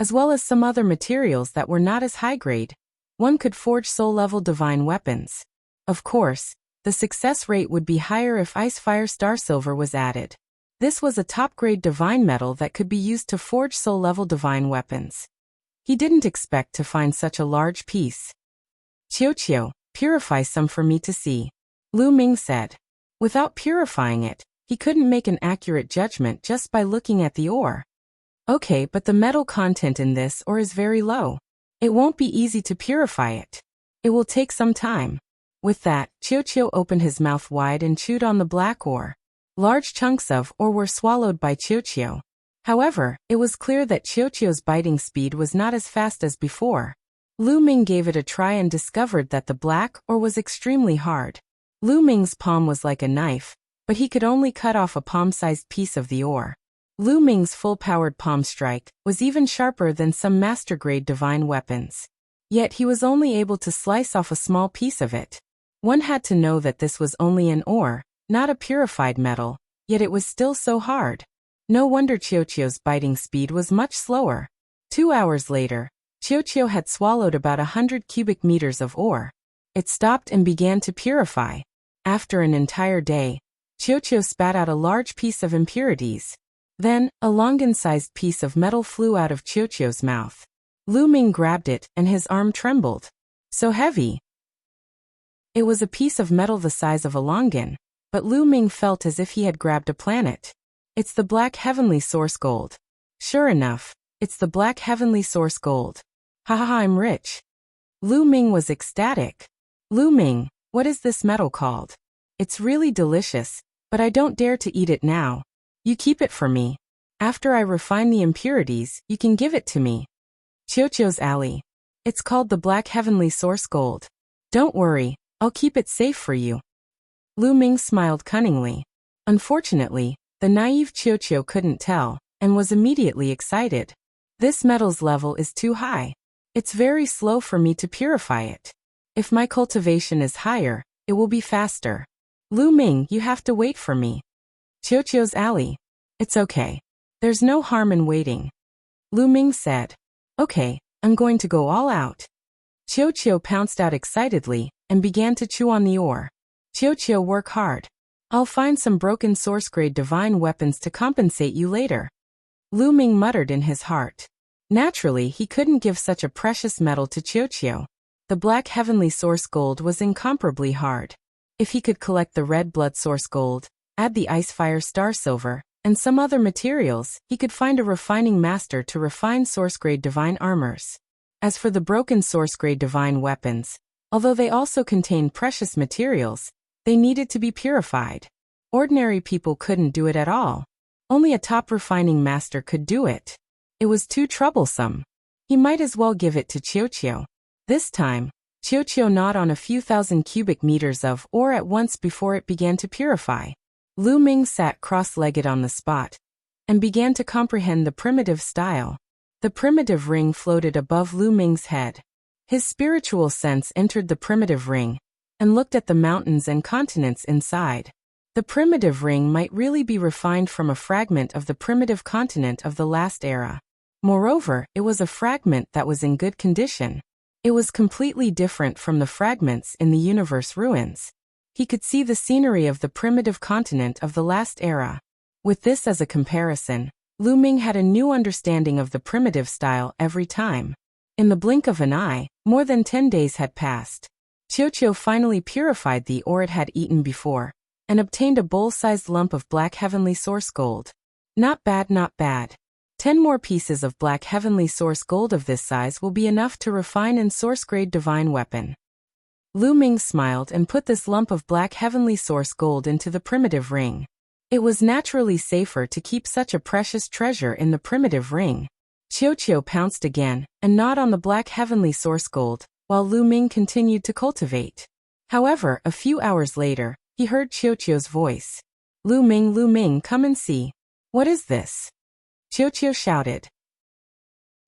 as well as some other materials that were not as high grade, one could forge soul-level divine weapons. Of course, the success rate would be higher if Ice Fire Star Silver was added. This was a top-grade divine metal that could be used to forge soul-level divine weapons. He didn't expect to find such a large piece. Qiu, purify some for me to see, Lu Ming said. Without purifying it, he couldn't make an accurate judgment just by looking at the ore. Okay, but the metal content in this ore is very low. It won't be easy to purify it. It will take some time. With that, Qiu opened his mouth wide and chewed on the black ore. Large chunks of ore were swallowed by Qiu. However, it was clear that Qiu's biting speed was not as fast as before. Lu Ming gave it a try and discovered that the black ore was extremely hard. Lu Ming's palm was like a knife, but he could only cut off a palm-sized piece of the ore. Lu Ming's full-powered palm strike was even sharper than some master-grade divine weapons. Yet he was only able to slice off a small piece of it. One had to know that this was only an ore, not a purified metal, yet it was still so hard. No wonder Qiu's biting speed was much slower. 2 hours later, Qiu had swallowed about 100 cubic meters of ore. It stopped and began to purify. After an entire day, Qiu spat out a large piece of impurities. Then, a longan-sized piece of metal flew out of Qiu's mouth. Lu Ming grabbed it and his arm trembled. So heavy. It was a piece of metal the size of a longan, but Lu Ming felt as if he had grabbed a planet. It's the Black Heavenly Source Gold. Sure enough, it's the Black Heavenly Source Gold. Haha, I'm rich. Lu Ming was ecstatic. Lu Ming, what is this metal called? It's really delicious, but I don't dare to eat it now. You keep it for me. After I refine the impurities, you can give it to me. Qiuqiu's alley. It's called the Black Heavenly Source Gold. Don't worry, I'll keep it safe for you. Lu Ming smiled cunningly. Unfortunately, the naive Qiuqiu couldn't tell, and was immediately excited. This metal's level is too high. It's very slow for me to purify it. If my cultivation is higher, it will be faster. Lu Ming, you have to wait for me. Qiuqiu's alley. It's okay. There's no harm in waiting. Lu Ming said. Okay, I'm going to go all out. Qiuqiu pounced out excitedly, and began to chew on the ore. Qiuqiu, work hard. I'll find some broken source-grade divine weapons to compensate you later. Lu Ming muttered in his heart. Naturally, he couldn't give such a precious metal to Qiuqiu. The Black Heavenly Source Gold was incomparably hard. If he could collect the Red Blood Source Gold, add the Icefire Star Silver, and some other materials, he could find a refining master to refine source-grade divine armors. As for the broken source-grade divine weapons, although they also contained precious materials, they needed to be purified. Ordinary people couldn't do it at all. Only a top refining master could do it. It was too troublesome. He might as well give it to Qiuqiu. This time, Qiuqiu gnawed on a few thousand cubic meters of ore at once before it began to purify. Lu Ming sat cross-legged on the spot, and began to comprehend the primitive style. The primitive ring floated above Lu Ming's head. His spiritual sense entered the primitive ring, and looked at the mountains and continents inside. The primitive ring might really be refined from a fragment of the primitive continent of the last era. Moreover, it was a fragment that was in good condition. It was completely different from the fragments in the universe ruins. He could see the scenery of the primitive continent of the last era. With this as a comparison, Lu Ming had a new understanding of the primitive style every time. In the blink of an eye, more than 10 days had passed. Qiuqiu finally purified the ore it had eaten before, and obtained a bowl-sized lump of Black Heavenly Source Gold. Not bad, not bad. 10 more pieces of Black Heavenly Source Gold of this size will be enough to refine and source-grade divine weapon. Lu Ming smiled and put this lump of Black Heavenly Source Gold into the primitive ring. It was naturally safer to keep such a precious treasure in the primitive ring. Qiuqiu pounced again, and gnawed on the Black Heavenly Source Gold, while Lu Ming continued to cultivate. However, a few hours later, he heard Qiuqiu's voice. Lu Ming, come and see. What is this? Qiuqiu shouted.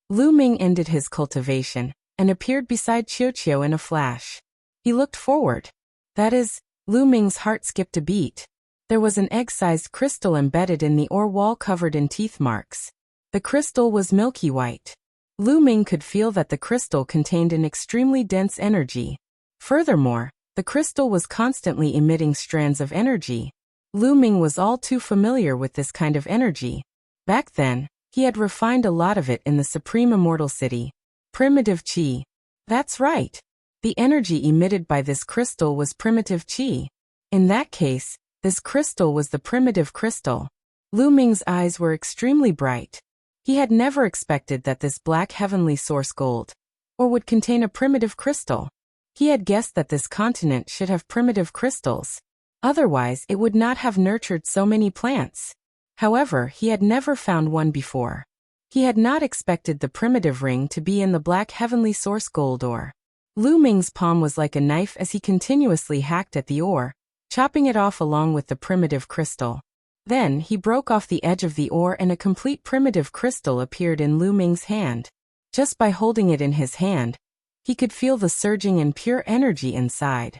Lu Ming ended his cultivation, and appeared beside Qiuqiu in a flash. He looked forward. That is, Lu Ming's heart skipped a beat. There was an egg-sized crystal embedded in the ore wall covered in teeth marks. The crystal was milky white. Lu Ming could feel that the crystal contained an extremely dense energy. Furthermore, the crystal was constantly emitting strands of energy. Lu Ming was all too familiar with this kind of energy. Back then, he had refined a lot of it in the Supreme Immortal City. Primitive Qi. That's right. The energy emitted by this crystal was primitive Qi. In that case, this crystal was the primitive crystal. Lu Ming's eyes were extremely bright. He had never expected that this Black Heavenly Source Gold, or would contain a primitive crystal. He had guessed that this continent should have primitive crystals. Otherwise, it would not have nurtured so many plants. However, he had never found one before. He had not expected the primitive ring to be in the Black Heavenly Source Gold ore. Lu Ming's palm was like a knife as he continuously hacked at the ore, chopping it off along with the primitive crystal. Then, he broke off the edge of the ore and a complete primitive crystal appeared in Lu Ming's hand. Just by holding it in his hand, he could feel the surging and pure energy inside.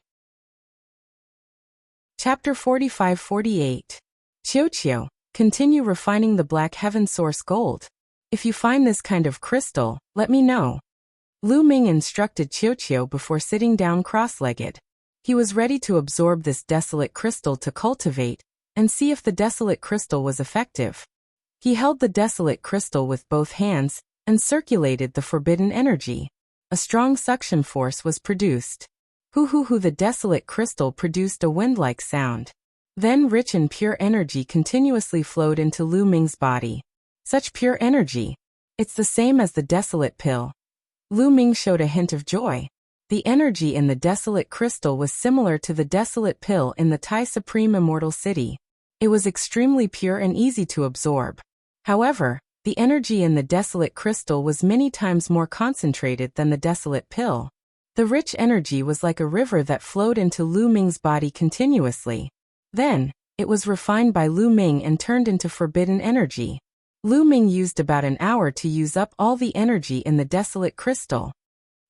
Chapter 45-48. Qiuqiu, continue refining the Black Heaven Source Gold. If you find this kind of crystal, let me know. Lu Ming instructed Qiuqiu before sitting down cross-legged. He was ready to absorb this desolate crystal to cultivate, and see if the desolate crystal was effective. He held the desolate crystal with both hands, and circulated the forbidden energy. A strong suction force was produced. Hoo-hoo-hoo, the desolate crystal produced a wind-like sound. Then rich and pure energy continuously flowed into Lu Ming's body. Such pure energy. It's the same as the desolate pill. Lu Ming showed a hint of joy. The energy in the desolate crystal was similar to the desolate pill in the Tai Supreme Immortal City. It was extremely pure and easy to absorb. However, the energy in the desolate crystal was many times more concentrated than the desolate pill. The rich energy was like a river that flowed into Lu Ming's body continuously. Then, it was refined by Lu Ming and turned into forbidden energy. Lu Ming used about an hour to use up all the energy in the desolate crystal.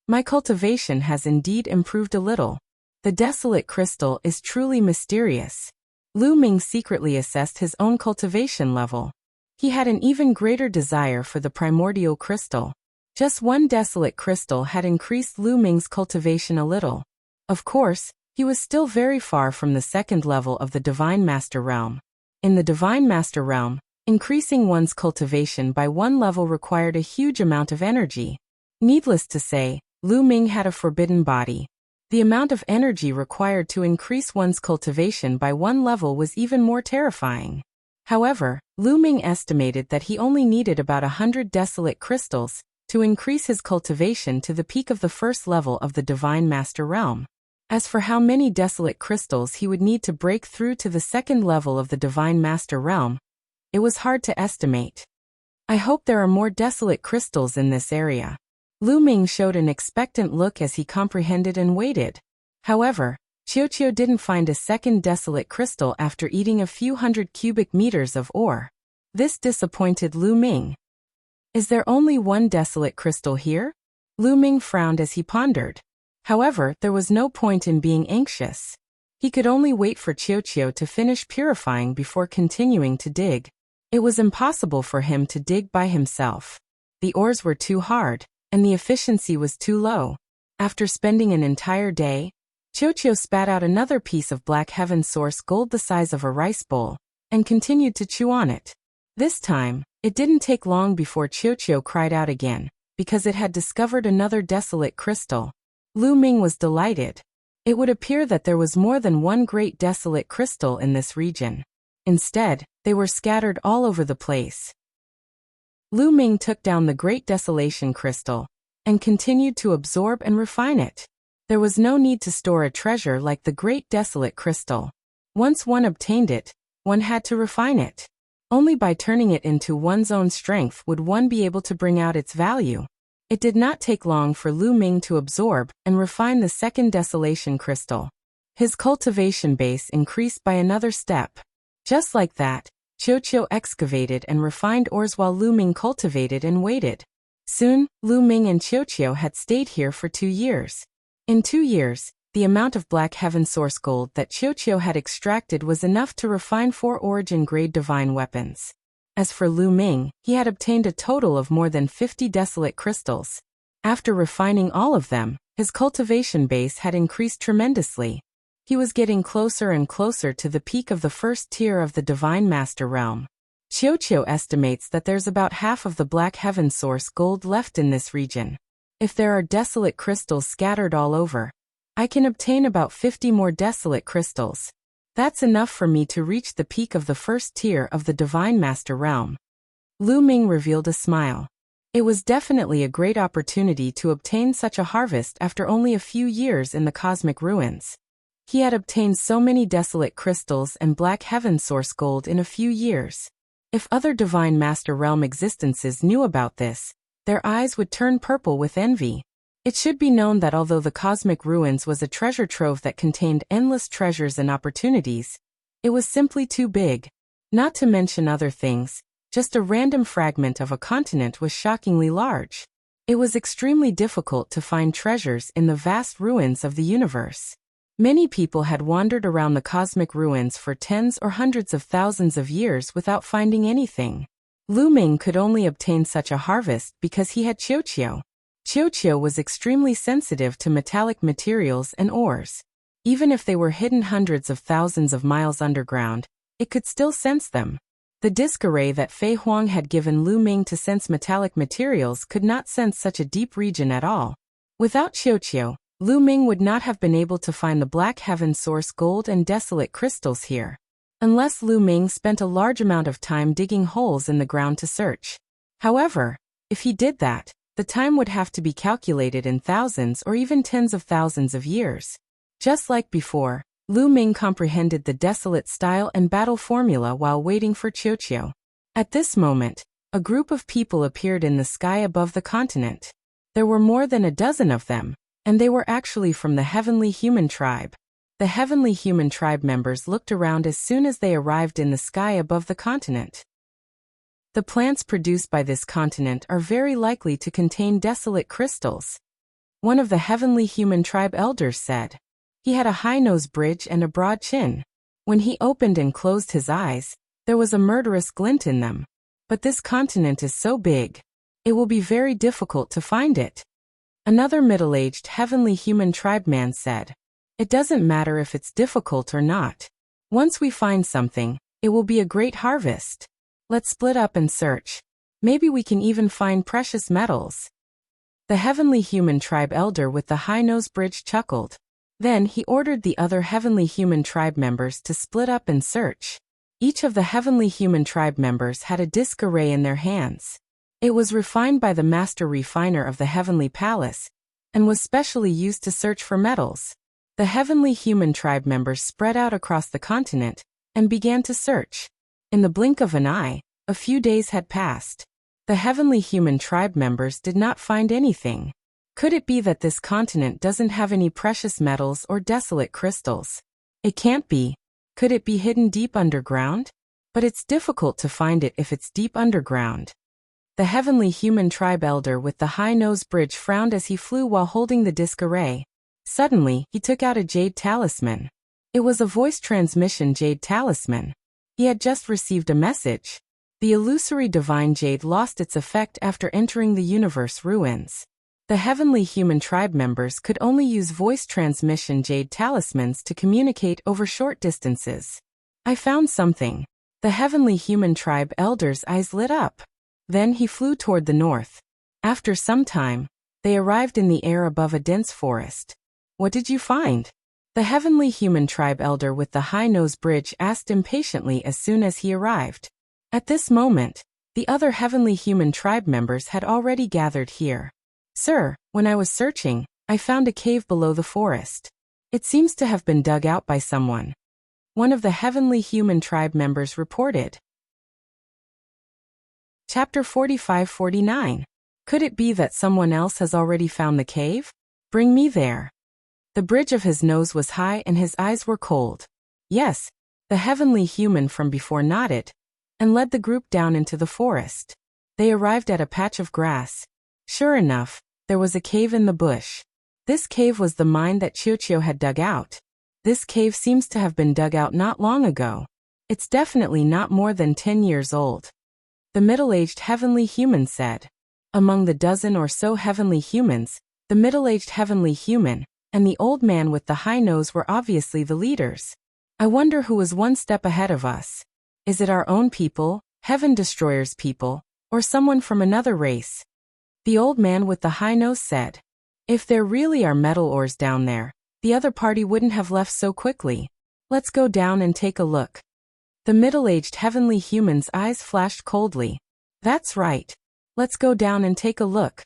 My cultivation has indeed improved a little. The desolate crystal is truly mysterious. Lu Ming secretly assessed his own cultivation level. He had an even greater desire for the primordial crystal. Just one desolate crystal had increased Lu Ming's cultivation a little. Of course, he was still very far from the second level of the Divine Master Realm. In the Divine Master Realm, increasing one's cultivation by one level required a huge amount of energy. Needless to say, Lu Ming had a forbidden body. The amount of energy required to increase one's cultivation by one level was even more terrifying. However, Lu Ming estimated that he only needed about 100 desolate crystals to increase his cultivation to the peak of the first level of the Divine Master Realm. As for how many desolate crystals he would need to break through to the second level of the Divine Master Realm, it was hard to estimate. I hope there are more desolate crystals in this area. Lu Ming showed an expectant look as he comprehended and waited. However, Qiuqiu didn't find a second desolate crystal after eating a few hundred cubic meters of ore. This disappointed Lu Ming. Is there only one desolate crystal here? Lu Ming frowned as he pondered. However, there was no point in being anxious. He could only wait for Qiuqiu to finish purifying before continuing to dig. It was impossible for him to dig by himself. The ores were too hard, and the efficiency was too low. After spending an entire day, Qiuqiu spat out another piece of Black Heaven Source gold the size of a rice bowl, and continued to chew on it. This time, it didn't take long before Qiuqiu cried out again, because it had discovered another desolate crystal. Lu Ming was delighted. It would appear that there was more than one great desolate crystal in this region. Instead, they were scattered all over the place. Lu Ming took down the Great Desolation Crystal, and continued to absorb and refine it. There was no need to store a treasure like the Great Desolate Crystal. Once one obtained it, one had to refine it. Only by turning it into one's own strength would one be able to bring out its value. It did not take long for Lu Ming to absorb and refine the second Desolation Crystal. His cultivation base increased by another step. Just like that, Qiuqiu excavated and refined ores while Lu Ming cultivated and waited. Soon, Lu Ming and Qiuqiu had stayed here for 2 years. In 2 years, the amount of Black Heaven Source gold that Qiuqiu had extracted was enough to refine 4 origin-grade divine weapons. As for Lu Ming, he had obtained a total of more than 50 desolate crystals. After refining all of them, his cultivation base had increased tremendously. He was getting closer and closer to the peak of the first tier of the Divine Master Realm. Qiuqiu estimates that there's about half of the Black Heaven Source gold left in this region. If there are desolate crystals scattered all over, I can obtain about 50 more desolate crystals. That's enough for me to reach the peak of the first tier of the Divine Master Realm. Lu Ming revealed a smile. It was definitely a great opportunity to obtain such a harvest after only a few years in the cosmic ruins. He had obtained so many desolate crystals and Black Heaven Source gold in a few years. If other Divine Master Realm existences knew about this, their eyes would turn purple with envy. It should be known that although the Cosmic Ruins was a treasure trove that contained endless treasures and opportunities, it was simply too big. Not to mention other things, just a random fragment of a continent was shockingly large. It was extremely difficult to find treasures in the vast ruins of the universe. Many people had wandered around the Cosmic Ruins for tens or hundreds of thousands of years without finding anything. Lu Ming could only obtain such a harvest because he had Qiuqiu. Qiuqiu was extremely sensitive to metallic materials and ores. Even if they were hidden hundreds of thousands of miles underground, it could still sense them. The disc array that Fei Huang had given Lu Ming to sense metallic materials could not sense such a deep region at all. Without Qiuqiu, Lu Ming would not have been able to find the Black Heaven Source gold and desolate crystals here. Unless Lu Ming spent a large amount of time digging holes in the ground to search. However, if he did that, The time would have to be calculated in thousands or even tens of thousands of years. Just like before, Lu Ming comprehended the desolate style and battle formula while waiting for Qiuqiu. At this moment, a group of people appeared in the sky above the continent. There were more than a dozen of them, and they were actually from the Heavenly Human Tribe. The Heavenly Human Tribe members looked around as soon as they arrived in the sky above the continent. The plants produced by this continent are very likely to contain desolate crystals. One of the Heavenly Human Tribe elders said. He had a high nose bridge and a broad chin. When he opened and closed his eyes, there was a murderous glint in them. But this continent is so big. It will be very difficult to find it. Another middle-aged Heavenly Human Tribe man said. It doesn't matter if it's difficult or not. Once we find something, it will be a great harvest. Let's split up and search. Maybe we can even find precious metals. The Heavenly Human Tribe elder with the high nose bridge chuckled. Then he ordered the other Heavenly Human Tribe members to split up and search. Each of the Heavenly Human Tribe members had a disc array in their hands. It was refined by the master refiner of the Heavenly Palace, and was specially used to search for metals. The Heavenly Human Tribe members spread out across the continent, and began to search. In the blink of an eye, a few days had passed. The Heavenly Human Tribe members did not find anything. Could it be that this continent doesn't have any precious metals or desolate crystals? It can't be. Could it be hidden deep underground? But it's difficult to find it if it's deep underground. The Heavenly Human Tribe elder with the high nose bridge frowned as he flew while holding the disc array. Suddenly, he took out a jade talisman. It was a voice transmission jade talisman. He had just received a message. The illusory divine jade lost its effect after entering the universe ruins. The Heavenly Human Tribe members could only use voice transmission jade talismans to communicate over short distances. I found something. The Heavenly Human Tribe elder's eyes lit up. Then he flew toward the north. After some time, they arrived in the air above a dense forest. What did you find? The Heavenly Human Tribe elder with the high nose bridge asked impatiently as soon as he arrived. At this moment, the other Heavenly Human Tribe members had already gathered here. Sir, when I was searching, I found a cave below the forest. It seems to have been dug out by someone. One of the Heavenly Human Tribe members reported. Chapter 45-49. Could it be that someone else has already found the cave? Bring me there. The bridge of his nose was high and his eyes were cold. Yes, the Heavenly Human from before nodded, and led the group down into the forest. They arrived at a patch of grass. Sure enough, there was a cave in the bush. This cave was the mine that Qiuqiu had dug out. This cave seems to have been dug out not long ago. It's definitely not more than 10 years old. The middle-aged Heavenly Human said. Among the dozen or so Heavenly Humans, the middle-aged Heavenly Human and the old man with the high nose were obviously the leaders. I wonder who is one step ahead of us. Is it our own people, Heaven Destroyer's people, or someone from another race? The old man with the high nose said. If there really are metal ores down there, the other party wouldn't have left so quickly. Let's go down and take a look. The middle-aged Heavenly Human's eyes flashed coldly. That's right. Let's go down and take a look.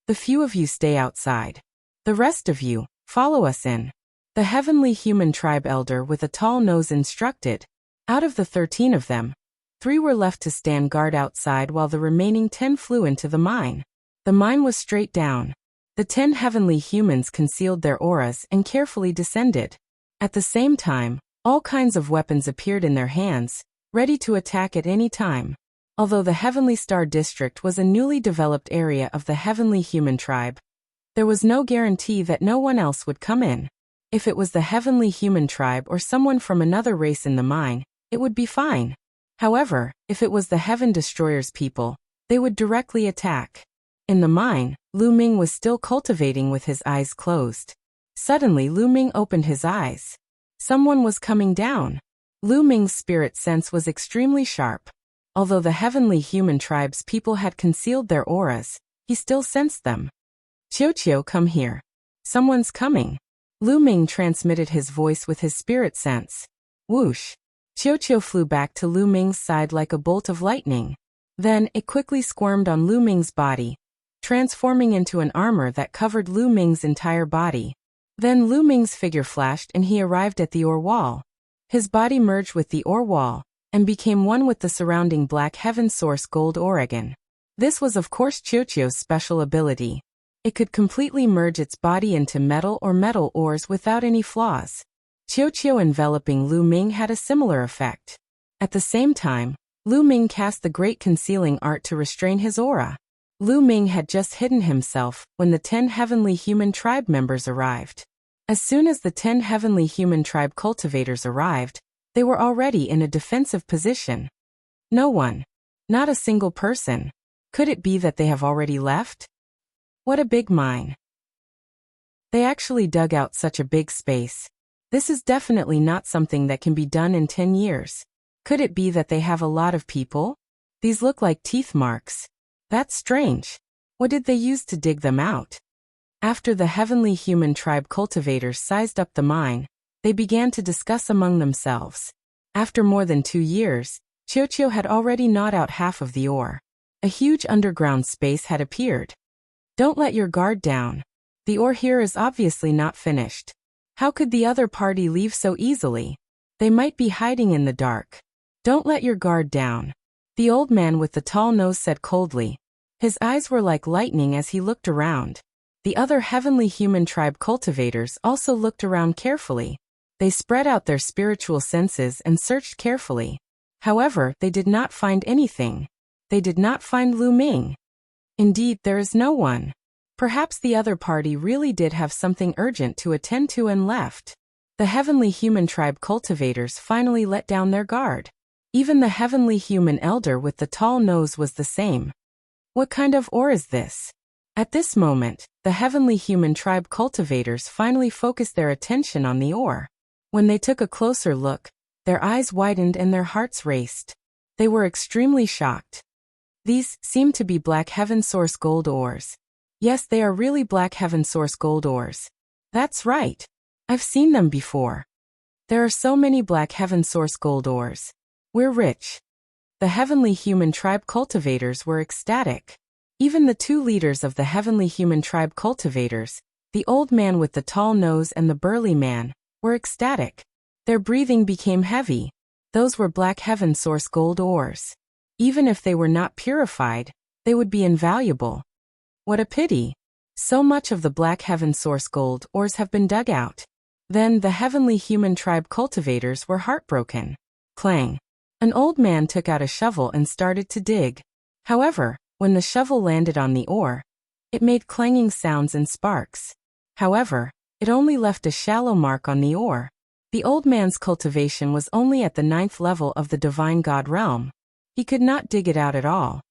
The few of you stay outside. The rest of you, follow us in. The Heavenly Human Tribe elder with a tall nose instructed. Out of the 13 of them, 3 were left to stand guard outside while the remaining 10 flew into the mine. The mine was straight down. The 10 Heavenly Humans concealed their auras and carefully descended. At the same time, all kinds of weapons appeared in their hands, ready to attack at any time. Although the Heavenly Star District was a newly developed area of the Heavenly Human Tribe, there was no guarantee that no one else would come in. If it was the Heavenly Human Tribe or someone from another race in the mine, it would be fine. However, if it was the Heaven Destroyer's people, they would directly attack. In the mine, Lu Ming was still cultivating with his eyes closed. Suddenly Lu Ming opened his eyes. Someone was coming down. Lu Ming's spirit sense was extremely sharp. Although the Heavenly Human Tribe's people had concealed their auras, he still sensed them. Qiuqiu, come here. Someone's coming. Lu Ming transmitted his voice with his spirit sense. Whoosh. Qiuqiu flew back to Lu Ming's side like a bolt of lightning. Then, it quickly squirmed on Lu Ming's body. transforming into an armor that covered Lu Ming's entire body. Then Lu Ming's figure flashed and he arrived at the ore wall. His body merged with the ore wall and became one with the surrounding Black Heaven Source Gold Oregon. This was of course Qiuqiu's special ability. It could completely merge its body into metal or metal ores without any flaws. Qiuqiu enveloping Lu Ming had a similar effect. At the same time, Lu Ming cast the Great Concealing Art to restrain his aura. Lu Ming had just hidden himself when the 10 Heavenly Human Tribe members arrived. As soon as the 10 Heavenly Human Tribe cultivators arrived, they were already in a defensive position. No one. Not a single person. Could it be that they have already left? What a big mine. They actually dug out such a big space. This is definitely not something that can be done in 10 years. Could it be that they have a lot of people? These look like teeth marks. That's strange. What did they use to dig them out? After the Heavenly Human Tribe cultivators sized up the mine, they began to discuss among themselves. After more than 2 years, Qiuqiu had already gnawed out half of the ore. A huge underground space had appeared. Don't let your guard down. The ore here is obviously not finished. How could the other party leave so easily? They might be hiding in the dark. Don't let your guard down. The old man with the tall nose said coldly. His eyes were like lightning as he looked around. The other Heavenly Human Tribe cultivators also looked around carefully. They spread out their spiritual senses and searched carefully. However, they did not find anything. They did not find Lu Ming. Indeed, there is no one. Perhaps the other party really did have something urgent to attend to and left. The Heavenly Human Tribe cultivators finally let down their guard. Even the Heavenly Human Elder with the tall nose was the same. What kind of ore is this? At this moment, the Heavenly Human Tribe cultivators finally focused their attention on the ore. When they took a closer look, their eyes widened and their hearts raced. They were extremely shocked. These seem to be Black Heaven Source Gold ores. Yes, they are really Black Heaven Source Gold ores. That's right. I've seen them before. There are so many Black Heaven Source Gold ores. We're rich. The Heavenly Human Tribe cultivators were ecstatic. Even the 2 leaders of the Heavenly Human Tribe cultivators, the old man with the tall nose and the burly man, were ecstatic. Their breathing became heavy. Those were Black Heaven Source Gold ores. Even if they were not purified, they would be invaluable. What a pity. So much of the Black Heaven Source Gold ores have been dug out. Then the Heavenly Human Tribe cultivators were heartbroken. Clang. An old man took out a shovel and started to dig. However, when the shovel landed on the ore, it made clanging sounds and sparks. However, it only left a shallow mark on the ore. The old man's cultivation was only at the 9th level of the Divine God realm. He could not dig it out at all.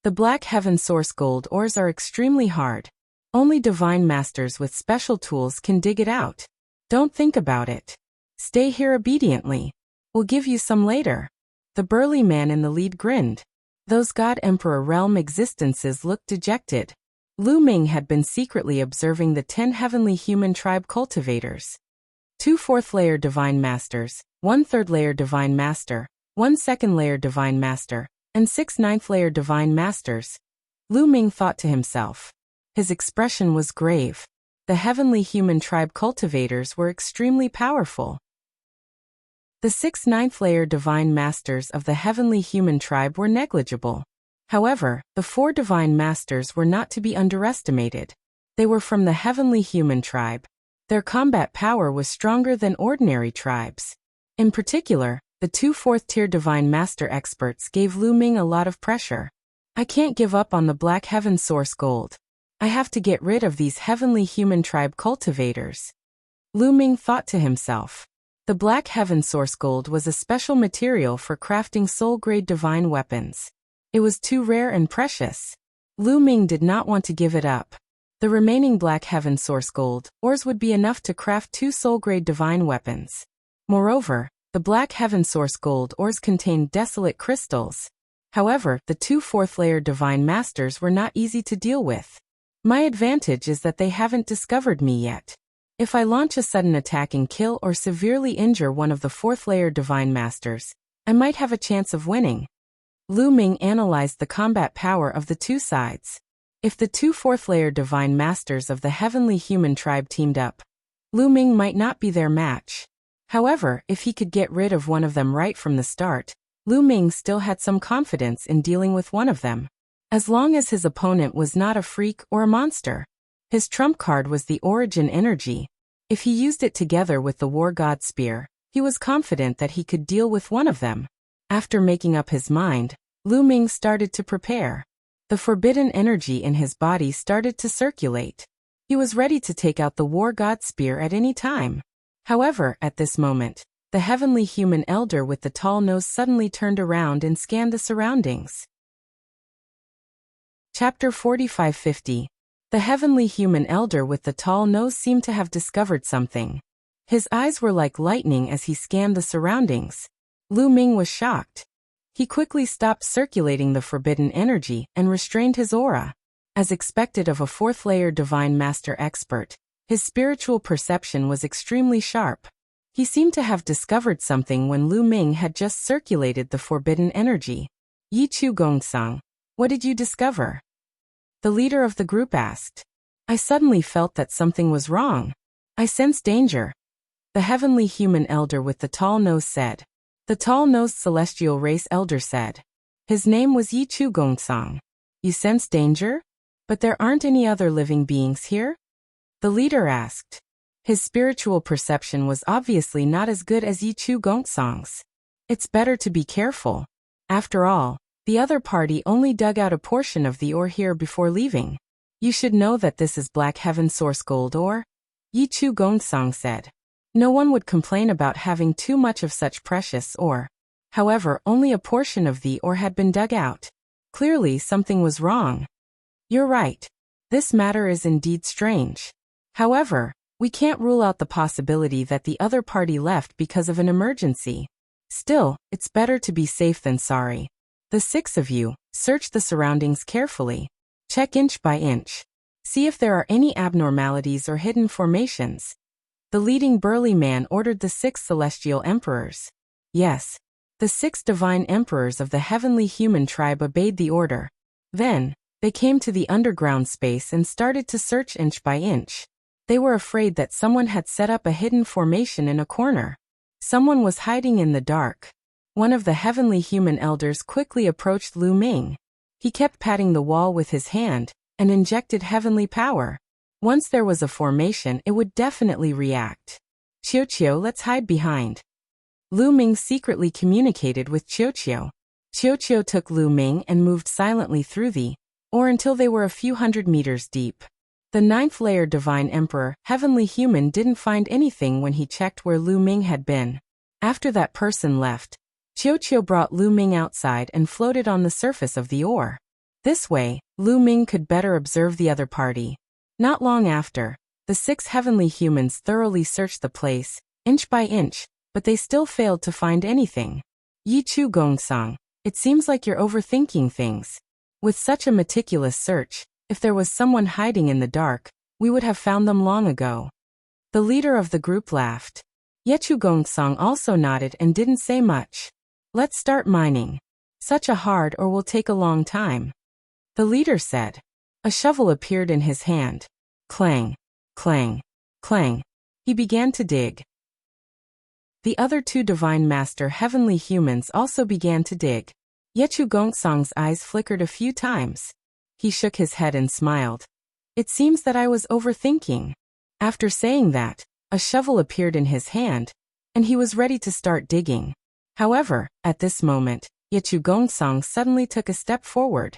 The Black Heaven Source Gold ores are extremely hard. Only Divine Masters with special tools can dig it out. Don't think about it. Stay here obediently. We'll give you some later. The burly man in the lead grinned. Those God Emperor realm existences looked dejected. Lu Ming had been secretly observing the 10 Heavenly Human Tribe cultivators. 2 4th-layer Divine Masters, 1 3rd-layer Divine Master, 1 2nd-layer Divine Master, and 6 9th-layer Divine Masters. Lu Ming thought to himself. His expression was grave. The Heavenly Human Tribe cultivators were extremely powerful. The 6 9th-layer Divine Masters of the Heavenly Human Tribe were negligible. However, the 4 Divine Masters were not to be underestimated. They were from the Heavenly Human Tribe. Their combat power was stronger than ordinary tribes. In particular, the 2 4th-tier Divine Master experts gave Lu Ming a lot of pressure. I can't give up on the Black Heaven Source Gold. I have to get rid of these Heavenly Human Tribe cultivators. Lu Ming thought to himself. The Black Heaven Source Gold was a special material for crafting soul-grade divine weapons. It was too rare and precious. Lu Ming did not want to give it up. The remaining Black Heaven Source Gold ores would be enough to craft 2 soul-grade divine weapons. Moreover, the Black Heaven Source Gold ores contained desolate crystals. However, the 2 4th-layer Divine Masters were not easy to deal with. My advantage is that they haven't discovered me yet. If I launch a sudden attack and kill or severely injure one of the 4th-layer Divine Masters, I might have a chance of winning. Lu Ming analyzed the combat power of the 2 sides. If the two fourth-layer divine masters of the heavenly human tribe teamed up, Lu Ming might not be their match. However, if he could get rid of one of them right from the start, Lu Ming still had some confidence in dealing with one of them. As long as his opponent was not a freak or a monster. His trump card was the origin energy. If he used it together with the war god spear, he was confident that he could deal with one of them. After making up his mind, Lu Ming started to prepare. The forbidden energy in his body started to circulate. He was ready to take out the war god spear at any time. However, at this moment, the heavenly human elder with the tall nose suddenly turned around and scanned the surroundings. Chapter 45-50. The heavenly human elder with the tall nose seemed to have discovered something. His eyes were like lightning as he scanned the surroundings. Lu Ming was shocked. He quickly stopped circulating the forbidden energy and restrained his aura. As expected of a fourth-layer divine master expert, his spiritual perception was extremely sharp. He seemed to have discovered something when Lu Ming had just circulated the forbidden energy. Yi Chu Gongsang, what did you discover? The leader of the group asked. I suddenly felt that something was wrong. I sensed danger. The heavenly human elder with the tall nose said. The tall-nosed celestial race elder said. His name was Yi Chu Gongsang. You sense danger? But there aren't any other living beings here? The leader asked. His spiritual perception was obviously not as good as Yi Chu Gongsang's. It's better to be careful. After all, the other party only dug out a portion of the ore here before leaving. You should know that this is Black Heaven source gold ore, Yi Chu Gongsang said. No one would complain about having too much of such precious ore. However, only a portion of the ore had been dug out. Clearly something was wrong. You're right. This matter is indeed strange. However, we can't rule out the possibility that the other party left because of an emergency. Still, it's better to be safe than sorry. The 6 of you, search the surroundings carefully. Check inch by inch. See if there are any abnormalities or hidden formations. The leading burly man ordered the 6 celestial emperors. Yes. The 6 divine emperors of the heavenly human tribe obeyed the order. Then, they came to the underground space and started to search inch by inch. They were afraid that someone had set up a hidden formation in a corner. Someone was hiding in the dark. One of the heavenly human elders quickly approached Lu Ming. He kept patting the wall with his hand and injected heavenly power. Once there was a formation, it would definitely react. Qiu, let's hide behind. Lu Ming secretly communicated with Qiu. Qiu took Lu Ming and moved silently through the ore until they were a few hundred meters deep. The 9th-layer divine emperor, heavenly human, didn't find anything when he checked where Lu Ming had been. After that person left, Qiu brought Lu Ming outside and floated on the surface of the ore. This way, Lu Ming could better observe the other party. Not long after, the 6 heavenly humans thoroughly searched the place, inch by inch, but they still failed to find anything. Yi Chu Gongsang, it seems like you're overthinking things. With such a meticulous search, if there was someone hiding in the dark, we would have found them long ago. The leader of the group laughed. Yi Chu Gongsang also nodded and didn't say much. Let's start mining. Such a hard ore will take a long time. The leader said. A shovel appeared in his hand. Clang, clang, clang. He began to dig. The other 2 divine master heavenly humans also began to dig. Yi Chu Gongsang's eyes flickered a few times. He shook his head and smiled. It seems that I was overthinking. After saying that, a shovel appeared in his hand, and he was ready to start digging. However, at this moment, Yi Chu Gongsang suddenly took a step forward.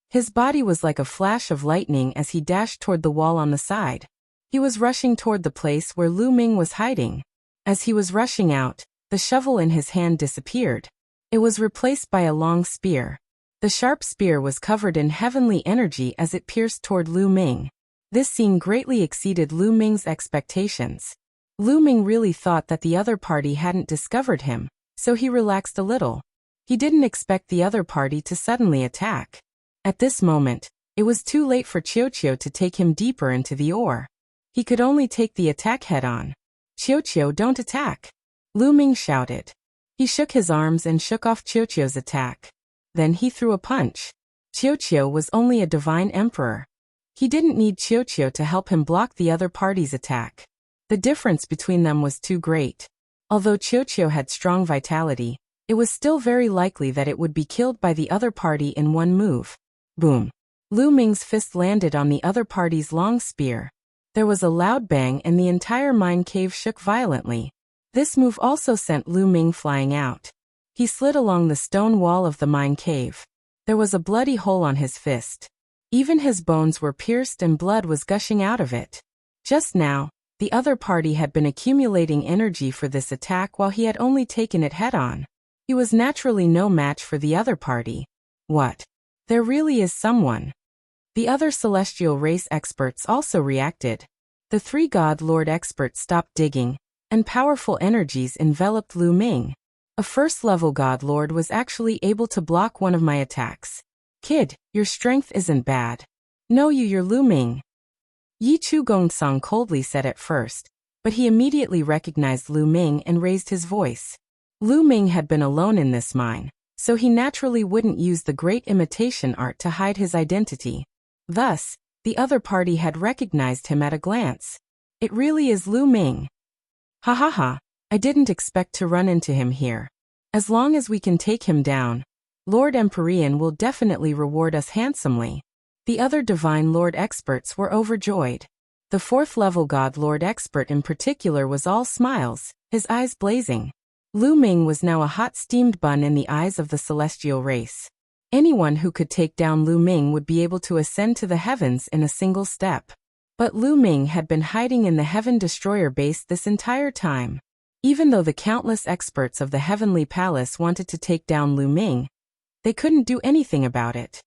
His body was like a flash of lightning as he dashed toward the wall on the side. He was rushing toward the place where Lu Ming was hiding. As he was rushing out, the shovel in his hand disappeared. It was replaced by a long spear. The sharp spear was covered in heavenly energy as it pierced toward Lu Ming. This scene greatly exceeded Lu Ming's expectations. Lu Ming really thought that the other party hadn't discovered him, so he relaxed a little. He didn't expect the other party to suddenly attack. At this moment, it was too late for Qiu to take him deeper into the ore. He could only take the attack head-on. Qiu, don't attack! Lu Ming shouted. He shook his arms and shook off Qiu's attack. Then he threw a punch. Qiu was only a divine emperor. He didn't need Qiuqiu to help him block the other party's attack. The difference between them was too great. Although Qiuqiu had strong vitality, it was still very likely that it would be killed by the other party in one move. Boom. Lu Ming's fist landed on the other party's long spear. There was a loud bang and the entire mine cave shook violently. This move also sent Lu Ming flying out. He slid along the stone wall of the mine cave. There was a bloody hole on his fist. Even his bones were pierced and blood was gushing out of it. Just now, the other party had been accumulating energy for this attack while he had only taken it head-on. He was naturally no match for the other party. What? There really is someone. The other celestial race experts also reacted. The three God Lord experts stopped digging, and powerful energies enveloped Lu Ming. A first-level God Lord was actually able to block one of my attacks. Kid, your strength isn't bad. No, you're Lu Ming. Yi Chu Gongsong coldly said at first, but he immediately recognized Lu Ming and raised his voice. Lu Ming had been alone in this mine, so he naturally wouldn't use the great imitation art to hide his identity. Thus, the other party had recognized him at a glance. It really is Lu Ming. Ha ha ha, I didn't expect to run into him here. As long as we can take him down, Lord Empyrean will definitely reward us handsomely. The other Divine Lord experts were overjoyed. The fourth-level God Lord expert in particular was all smiles, his eyes blazing. Lu Ming was now a hot steamed bun in the eyes of the celestial race. Anyone who could take down Lu Ming would be able to ascend to the heavens in a single step. But Lu Ming had been hiding in the Heaven Destroyer base this entire time. Even though the countless experts of the Heavenly Palace wanted to take down Lu Ming, they couldn't do anything about it.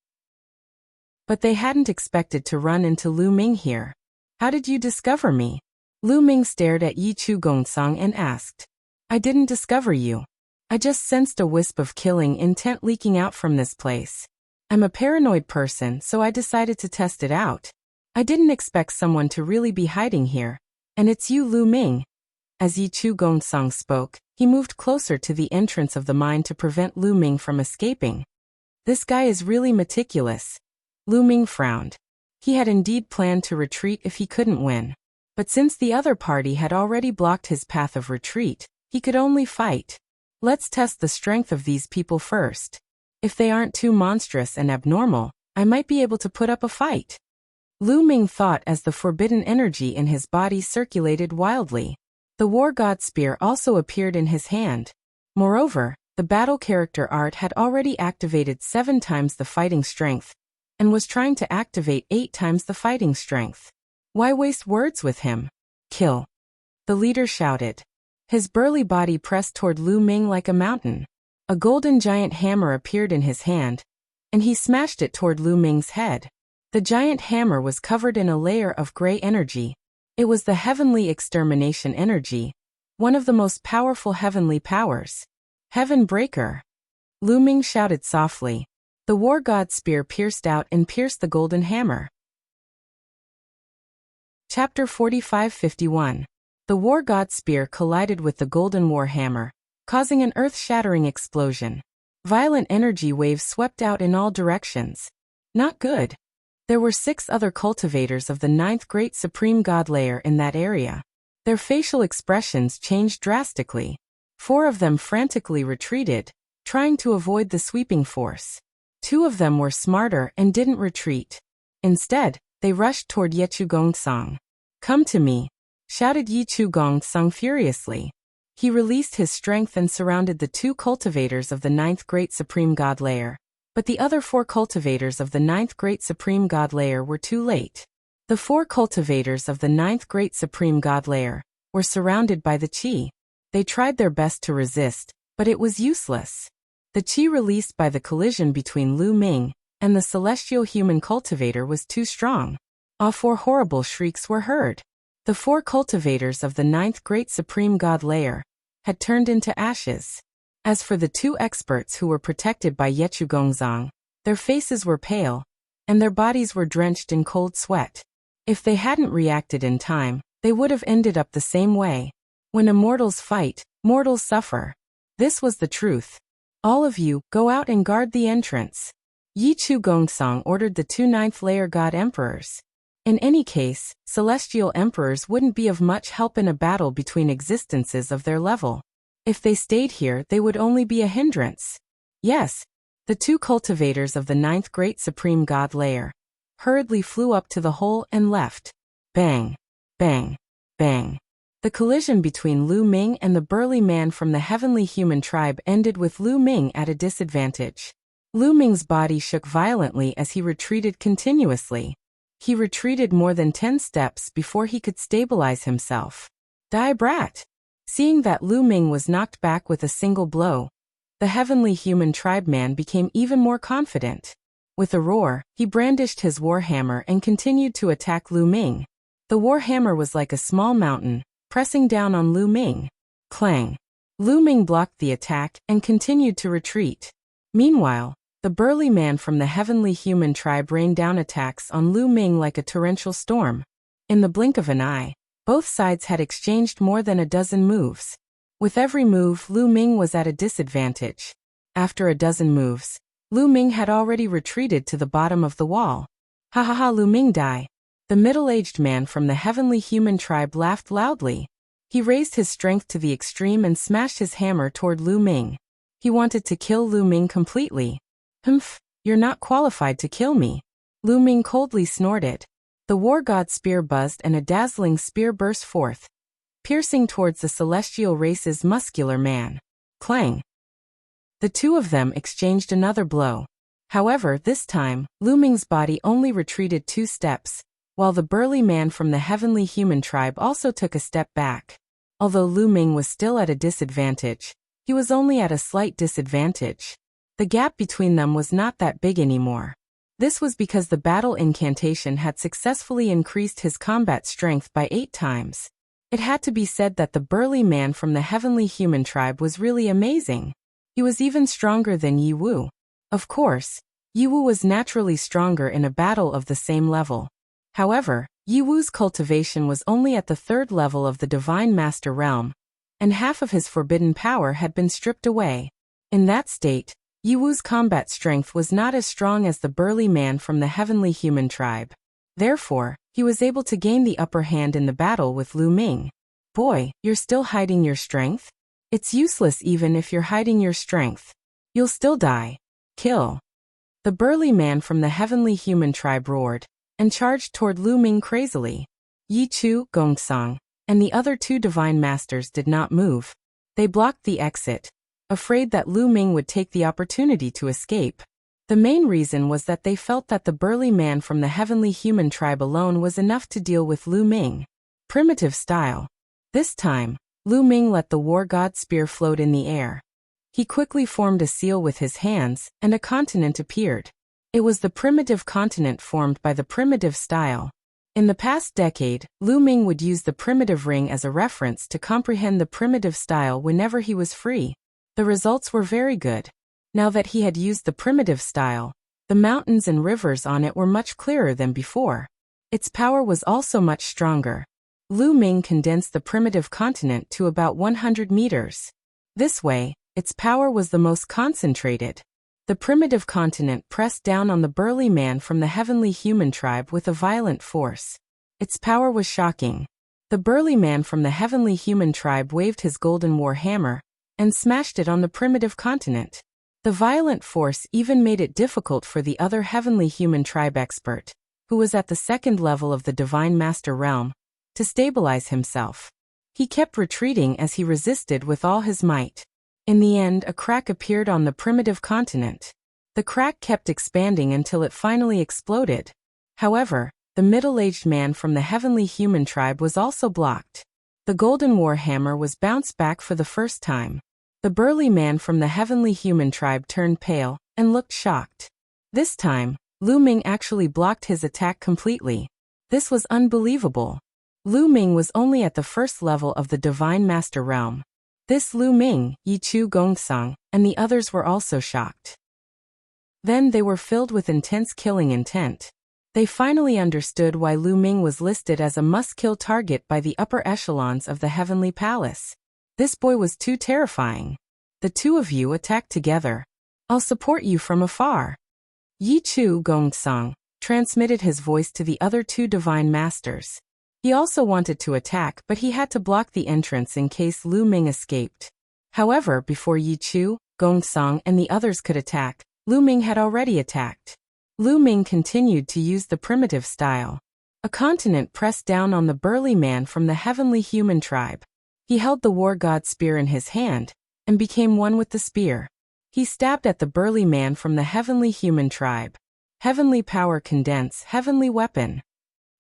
But they hadn't expected to run into Lu Ming here. How did you discover me? Lu Ming stared at Yi Chu Gongsong and asked. I didn't discover you. I just sensed a wisp of killing intent leaking out from this place. I'm a paranoid person, so I decided to test it out. I didn't expect someone to really be hiding here. And it's you, Lu Ming. As Yi Chu Gongsong spoke, he moved closer to the entrance of the mine to prevent Lu Ming from escaping. This guy is really meticulous. Lu Ming frowned. He had indeed planned to retreat if he couldn't win. But since the other party had already blocked his path of retreat, he could only fight. Let's test the strength of these people first. If they aren't too monstrous and abnormal, I might be able to put up a fight. Lu Ming thought as the forbidden energy in his body circulated wildly. The War God Spear also appeared in his hand. Moreover, the battle character art had already activated 7 times the fighting strength, and was trying to activate 8 times the fighting strength. Why waste words with him? Kill. The leader shouted. His burly body pressed toward Lu Ming like a mountain. A golden giant hammer appeared in his hand, and he smashed it toward Lu Ming's head. The giant hammer was covered in a layer of gray energy. It was the heavenly extermination energy, one of the most powerful heavenly powers. Heaven Breaker. Lu Ming shouted softly. The War God Spear pierced out and pierced the golden hammer. Chapter 45-51. The War God Spear collided with the golden war hammer, causing an earth-shattering explosion. Violent energy waves swept out in all directions. Not good. There were 6 other cultivators of the 9th Great Supreme God Layer in that area. Their facial expressions changed drastically. 4 of them frantically retreated, trying to avoid the sweeping force. 2 of them were smarter and didn't retreat. Instead, they rushed toward Yi Chu Gongsong. Come to me, shouted Yi Chu Gongsong furiously. He released his strength and surrounded the 2 cultivators of the 9th Great Supreme God Layer. But the other 4 cultivators of the 9th Great Supreme God Layer were too late. The 4 cultivators of the 9th Great Supreme God Layer were surrounded by the Qi. They tried their best to resist, but it was useless. The Qi released by the collision between Lu Ming and the celestial human cultivator was too strong. All 4 horrible shrieks were heard. The 4 cultivators of the 9th Great Supreme God Layer had turned into ashes. As for the 2 experts who were protected by Yi Chu Gongsong, their faces were pale, and their bodies were drenched in cold sweat. If they hadn't reacted in time, they would have ended up the same way. When immortals fight, mortals suffer. This was the truth. All of you, go out and guard the entrance. Yi Chu Gongsong ordered the 2 9th Layer God Emperors. In any case, celestial emperors wouldn't be of much help in a battle between existences of their level. If they stayed here, they would only be a hindrance. Yes, the two cultivators of the ninth great supreme god layer hurriedly flew up to the hole and left. Bang, bang, bang. The collision between Lu Ming and the burly man from the heavenly human tribe ended with Lu Ming at a disadvantage. Lu Ming's body shook violently as he retreated continuously. He retreated more than 10 steps before he could stabilize himself. Die brat! Seeing that Lu Ming was knocked back with a single blow, the heavenly human tribe man became even more confident. With a roar, he brandished his warhammer and continued to attack Lu Ming. The warhammer was like a small mountain, pressing down on Lu Ming. Clang! Lu Ming blocked the attack and continued to retreat. Meanwhile, the burly man from the heavenly human tribe rained down attacks on Lu Ming like a torrential storm. In the blink of an eye, both sides had exchanged more than a dozen moves. With every move, Lu Ming was at a disadvantage. After a dozen moves, Lu Ming had already retreated to the bottom of the wall. Ha ha ha, Lu Ming die. The middle-aged man from the heavenly human tribe laughed loudly. He raised his strength to the extreme and smashed his hammer toward Lu Ming. He wanted to kill Lu Ming completely. Humph, you're not qualified to kill me. Lu Ming coldly snorted. The war god spear buzzed and a dazzling spear burst forth, piercing towards the celestial race's muscular man. Clang! The two of them exchanged another blow. However, this time, Lu Ming's body only retreated 2 steps, while the burly man from the heavenly human tribe also took a step back. Although Lu Ming was still at a disadvantage, he was only at a slight disadvantage. The gap between them was not that big anymore. This was because the battle incantation had successfully increased his combat strength by 8 times. It had to be said that the burly man from the heavenly human tribe was really amazing. He was even stronger than Yi Wu. Of course, Yi Wu was naturally stronger in a battle of the same level. However, Yi Wu's cultivation was only at the 3rd level of the Divine Master Realm, and half of his forbidden power had been stripped away. In that state, Yi Wu's combat strength was not as strong as the burly man from the heavenly human tribe. Therefore, he was able to gain the upper hand in the battle with Lu Ming. Boy, you're still hiding your strength? It's useless even if you're hiding your strength. You'll still die. Kill. The burly man from the heavenly human tribe roared, and charged toward Lu Ming crazily. Yi Chu, Gongsang, and the other 2 divine masters did not move. They blocked the exit, afraid that Lu Ming would take the opportunity to escape. The main reason was that they felt that the burly man from the heavenly human tribe alone was enough to deal with Lu Ming. Primitive style. This time, Lu Ming let the war god spear float in the air. He quickly formed a seal with his hands, and a continent appeared. It was the primitive continent formed by the primitive style. In the past decade, Lu Ming would use the primitive ring as a reference to comprehend the primitive style whenever he was free. The results were very good. Now that he had used the primitive style, the mountains and rivers on it were much clearer than before. Its power was also much stronger. Lu Ming condensed the primitive continent to about 100 meters. This way, its power was the most concentrated. The primitive continent pressed down on the burly man from the heavenly human tribe with a violent force. Its power was shocking. The burly man from the heavenly human tribe waved his golden war hammer and smashed it on the primitive continent. The violent force even made it difficult for the other heavenly human tribe expert, who was at the 2nd level of the Divine Master Realm, to stabilize himself. He kept retreating as he resisted with all his might. In the end, a crack appeared on the primitive continent. The crack kept expanding until it finally exploded. However, the middle-aged man from the heavenly human tribe was also blocked. The golden war hammer was bounced back for the first time. The burly man from the heavenly human tribe turned pale and looked shocked. This time, Lu Ming actually blocked his attack completely. This was unbelievable. Lu Ming was only at the 1st level of the Divine Master Realm. This Lu Ming, Yi Chu Gongsang, and the others were also shocked. Then they were filled with intense killing intent. They finally understood why Lu Ming was listed as a must-kill target by the upper echelons of the Heavenly Palace. This boy was too terrifying. The 2 of you attack together. I'll support you from afar. Yi Chu Gongsang, transmitted his voice to the other two divine masters. He also wanted to attack, but he had to block the entrance in case Lu Ming escaped. However, before Yi Chu, Gongxang and the others could attack, Lu Ming had already attacked. Lu Ming continued to use the primitive style. A continent pressed down on the burly man from the heavenly human tribe. He held the war god spear in his hand, and became one with the spear. He stabbed at the burly man from the heavenly human tribe. Heavenly power condense, heavenly weapon.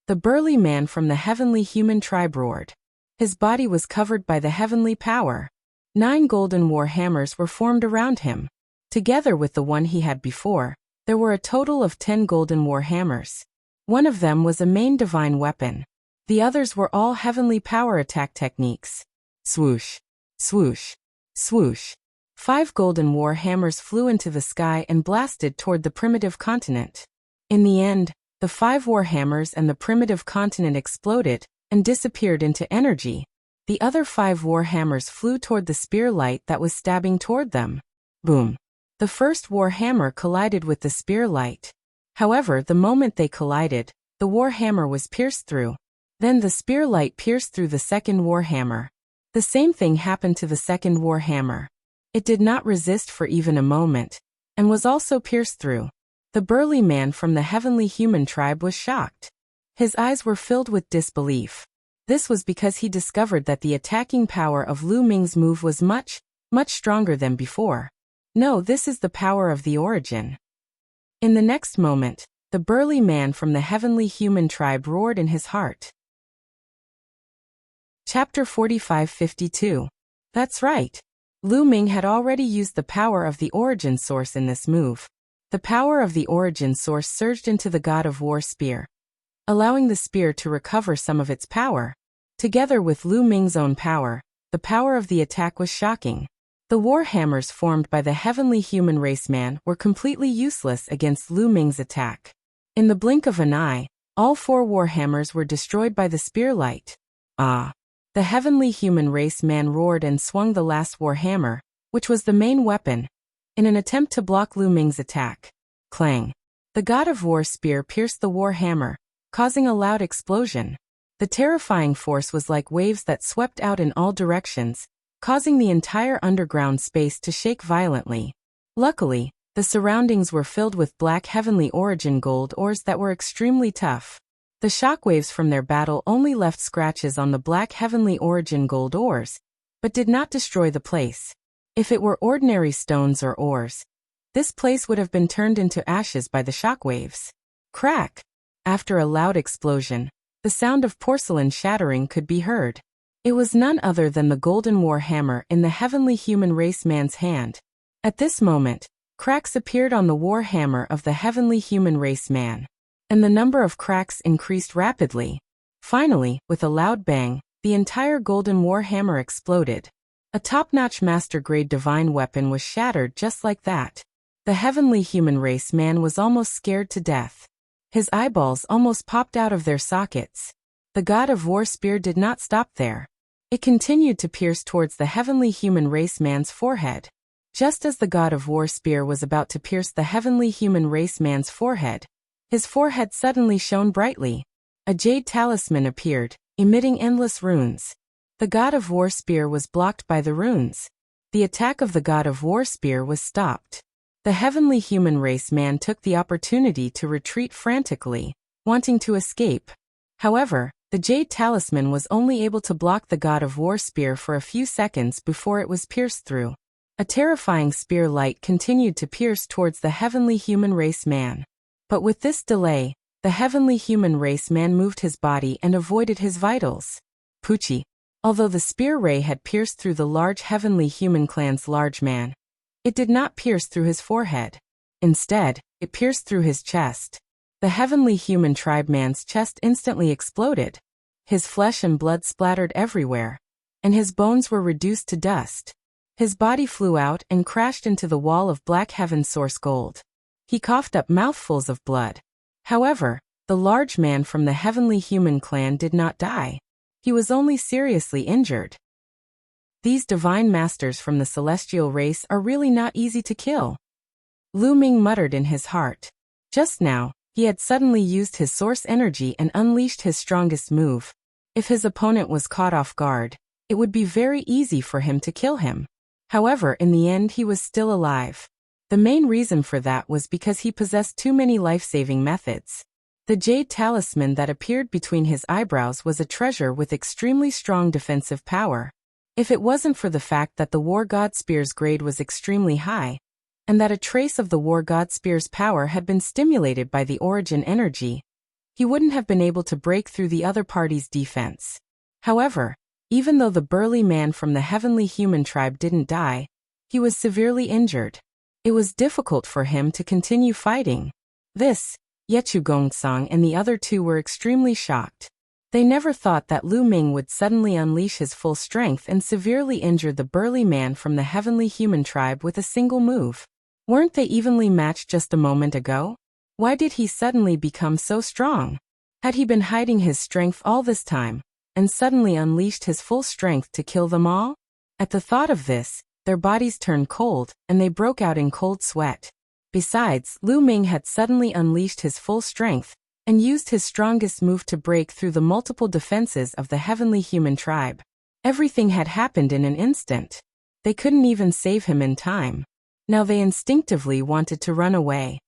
The burly man from the heavenly human tribe roared. His body was covered by the heavenly power. 9 golden war hammers were formed around him. Together with the one he had before, there were a total of 10 golden war hammers. One of them was a main divine weapon. The others were all heavenly power attack techniques. Swoosh, swoosh, swoosh. 5 golden war hammers flew into the sky and blasted toward the primitive continent. In the end, the 5 war hammers and the primitive continent exploded and disappeared into energy. The other 5 war hammers flew toward the spear light that was stabbing toward them. Boom. The first war hammer collided with the spear light. However, the moment they collided, the war hammer was pierced through. Then the spear light pierced through the second war hammer. The same thing happened to the second war hammer. It did not resist for even a moment, and was also pierced through. The burly man from the heavenly human tribe was shocked. His eyes were filled with disbelief. This was because he discovered that the attacking power of Lu Ming's move was much, much stronger than before. No, this is the power of the origin. In the next moment, the burly man from the heavenly human tribe roared in his heart. Chapter 45:52. That's right. Lu Ming had already used the power of the origin source in this move. The power of the origin source surged into the god of war spear, allowing the spear to recover some of its power. Together with Lu Ming's own power, the power of the attack was shocking. The war hammers formed by the heavenly human race man were completely useless against Lu Ming's attack. In the blink of an eye, all 4 war hammers were destroyed by the spear light. Ah! The heavenly human race man roared and swung the last war hammer, which was the main weapon, in an attempt to block Lu Ming's attack. Clang! The god of war spear pierced the war hammer, causing a loud explosion. The terrifying force was like waves that swept out in all directions, causing the entire underground space to shake violently. Luckily, the surroundings were filled with black heavenly origin gold ores that were extremely tough. The shockwaves from their battle only left scratches on the black heavenly origin gold ores, but did not destroy the place. If it were ordinary stones or ores, this place would have been turned into ashes by the shockwaves. Crack! After a loud explosion, the sound of porcelain shattering could be heard. It was none other than the golden war hammer in the heavenly human race man's hand. At this moment, cracks appeared on the war hammer of the heavenly human race man, and the number of cracks increased rapidly. Finally, with a loud bang, the entire golden war hammer exploded. A top-notch master-grade divine weapon was shattered just like that. The heavenly human race man was almost scared to death. His eyeballs almost popped out of their sockets. The god of war spear did not stop there. It continued to pierce towards the heavenly human race man's forehead. Just as the god of war spear was about to pierce the heavenly human race man's forehead, his forehead suddenly shone brightly. A jade talisman appeared, emitting endless runes. The god of war spear was blocked by the runes. The attack of the god of war spear was stopped. The heavenly human race man took the opportunity to retreat frantically, wanting to escape. However, the jade talisman was only able to block the god of war spear for a few seconds before it was pierced through. A terrifying spear light continued to pierce towards the heavenly human race man. But with this delay, the heavenly human race man moved his body and avoided his vitals. Poochie. Although the spear ray had pierced through the large heavenly human clan's large man, it did not pierce through his forehead. Instead, it pierced through his chest. The heavenly human tribe man's chest instantly exploded. His flesh and blood splattered everywhere, and his bones were reduced to dust. His body flew out and crashed into the wall of black heaven source gold. He coughed up mouthfuls of blood. However, the large man from the heavenly human clan did not die. He was only seriously injured. These divine masters from the celestial race are really not easy to kill. Lu Ming muttered in his heart. Just now, He had suddenly used his source energy and unleashed his strongest move. If his opponent was caught off guard, it would be very easy for him to kill him. However, in the end he was still alive. The main reason for that was because he possessed too many life-saving methods. The jade talisman that appeared between his eyebrows was a treasure with extremely strong defensive power. If it wasn't for the fact that the War God Spear's grade was extremely high, and that a trace of the War God Spear's power had been stimulated by the origin energy, he wouldn't have been able to break through the other party's defense. However, even though the burly man from the heavenly human tribe didn't die, he was severely injured. It was difficult for him to continue fighting. This, Yechu Gongsang and the other two were extremely shocked. They never thought that Lu Ming would suddenly unleash his full strength and severely injure the burly man from the heavenly human tribe with a single move. Weren't they evenly matched just a moment ago? Why did he suddenly become so strong? Had he been hiding his strength all this time, and suddenly unleashed his full strength to kill them all? At the thought of this, their bodies turned cold, and they broke out in cold sweat. Besides, Lu Ming had suddenly unleashed his full strength, and used his strongest move to break through the multiple defenses of the heavenly human tribe. Everything had happened in an instant. They couldn't even save him in time. Now they instinctively wanted to run away.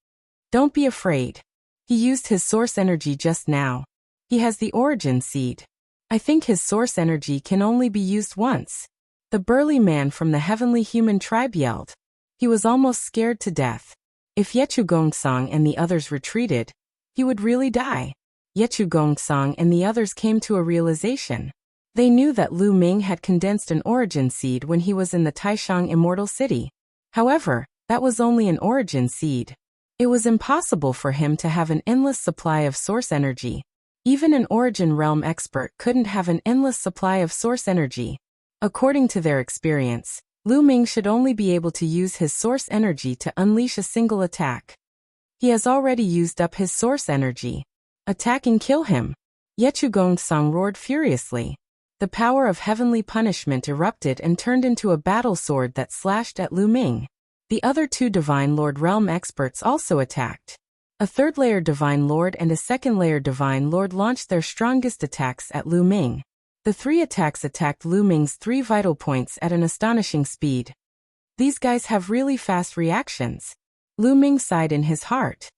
Don't be afraid. He used his source energy just now. He has the origin seed. I think his source energy can only be used once. The burly man from the heavenly human tribe yelled. He was almost scared to death. If Yechu Gongsang and the others retreated, he would really die. Yechu Gongsang and the others came to a realization. They knew that Lu Ming had condensed an origin seed when he was in the Taishang Immortal City. However, that was only an origin seed. It was impossible for him to have an endless supply of source energy. Even an origin realm expert couldn't have an endless supply of source energy. According to their experience, Lu Ming should only be able to use his source energy to unleash a single attack. He has already used up his source energy. Attack and kill him. Yechu Gongsang roared furiously. The power of heavenly punishment erupted and turned into a battle sword that slashed at Lu Ming. The other two Divine Lord realm experts also attacked. A third-layer Divine Lord and a second-layer Divine Lord launched their strongest attacks at Lu Ming. The three attacks attacked Lu Ming's 3 vital points at an astonishing speed. These guys have really fast reactions. Lu Ming sighed in his heart.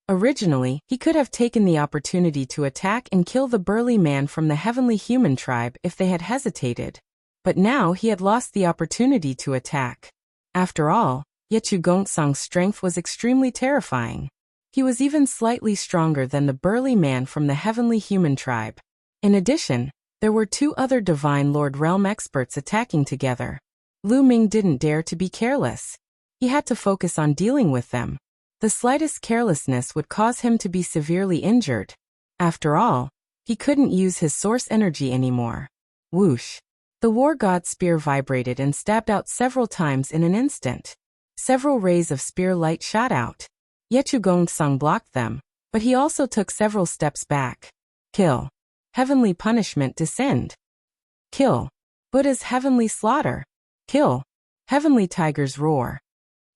Originally, he could have taken the opportunity to attack and kill the burly man from the heavenly human tribe if they had hesitated. But now he had lost the opportunity to attack. After all, Yechu Gongsang's strength was extremely terrifying. He was even slightly stronger than the burly man from the heavenly human tribe. In addition, there were 2 other Divine Lord realm experts attacking together. Lu Ming didn't dare to be careless. He had to focus on dealing with them. The slightest carelessness would cause him to be severely injured. After all, he couldn't use his source energy anymore. Whoosh! The War God Spear vibrated and stabbed out several times in an instant. Several rays of spear light shot out. Yechu Gongsang blocked them, but he also took several steps back. Kill. Heavenly punishment descend. Kill. Buddha's heavenly slaughter. Kill. Heavenly tiger's roar.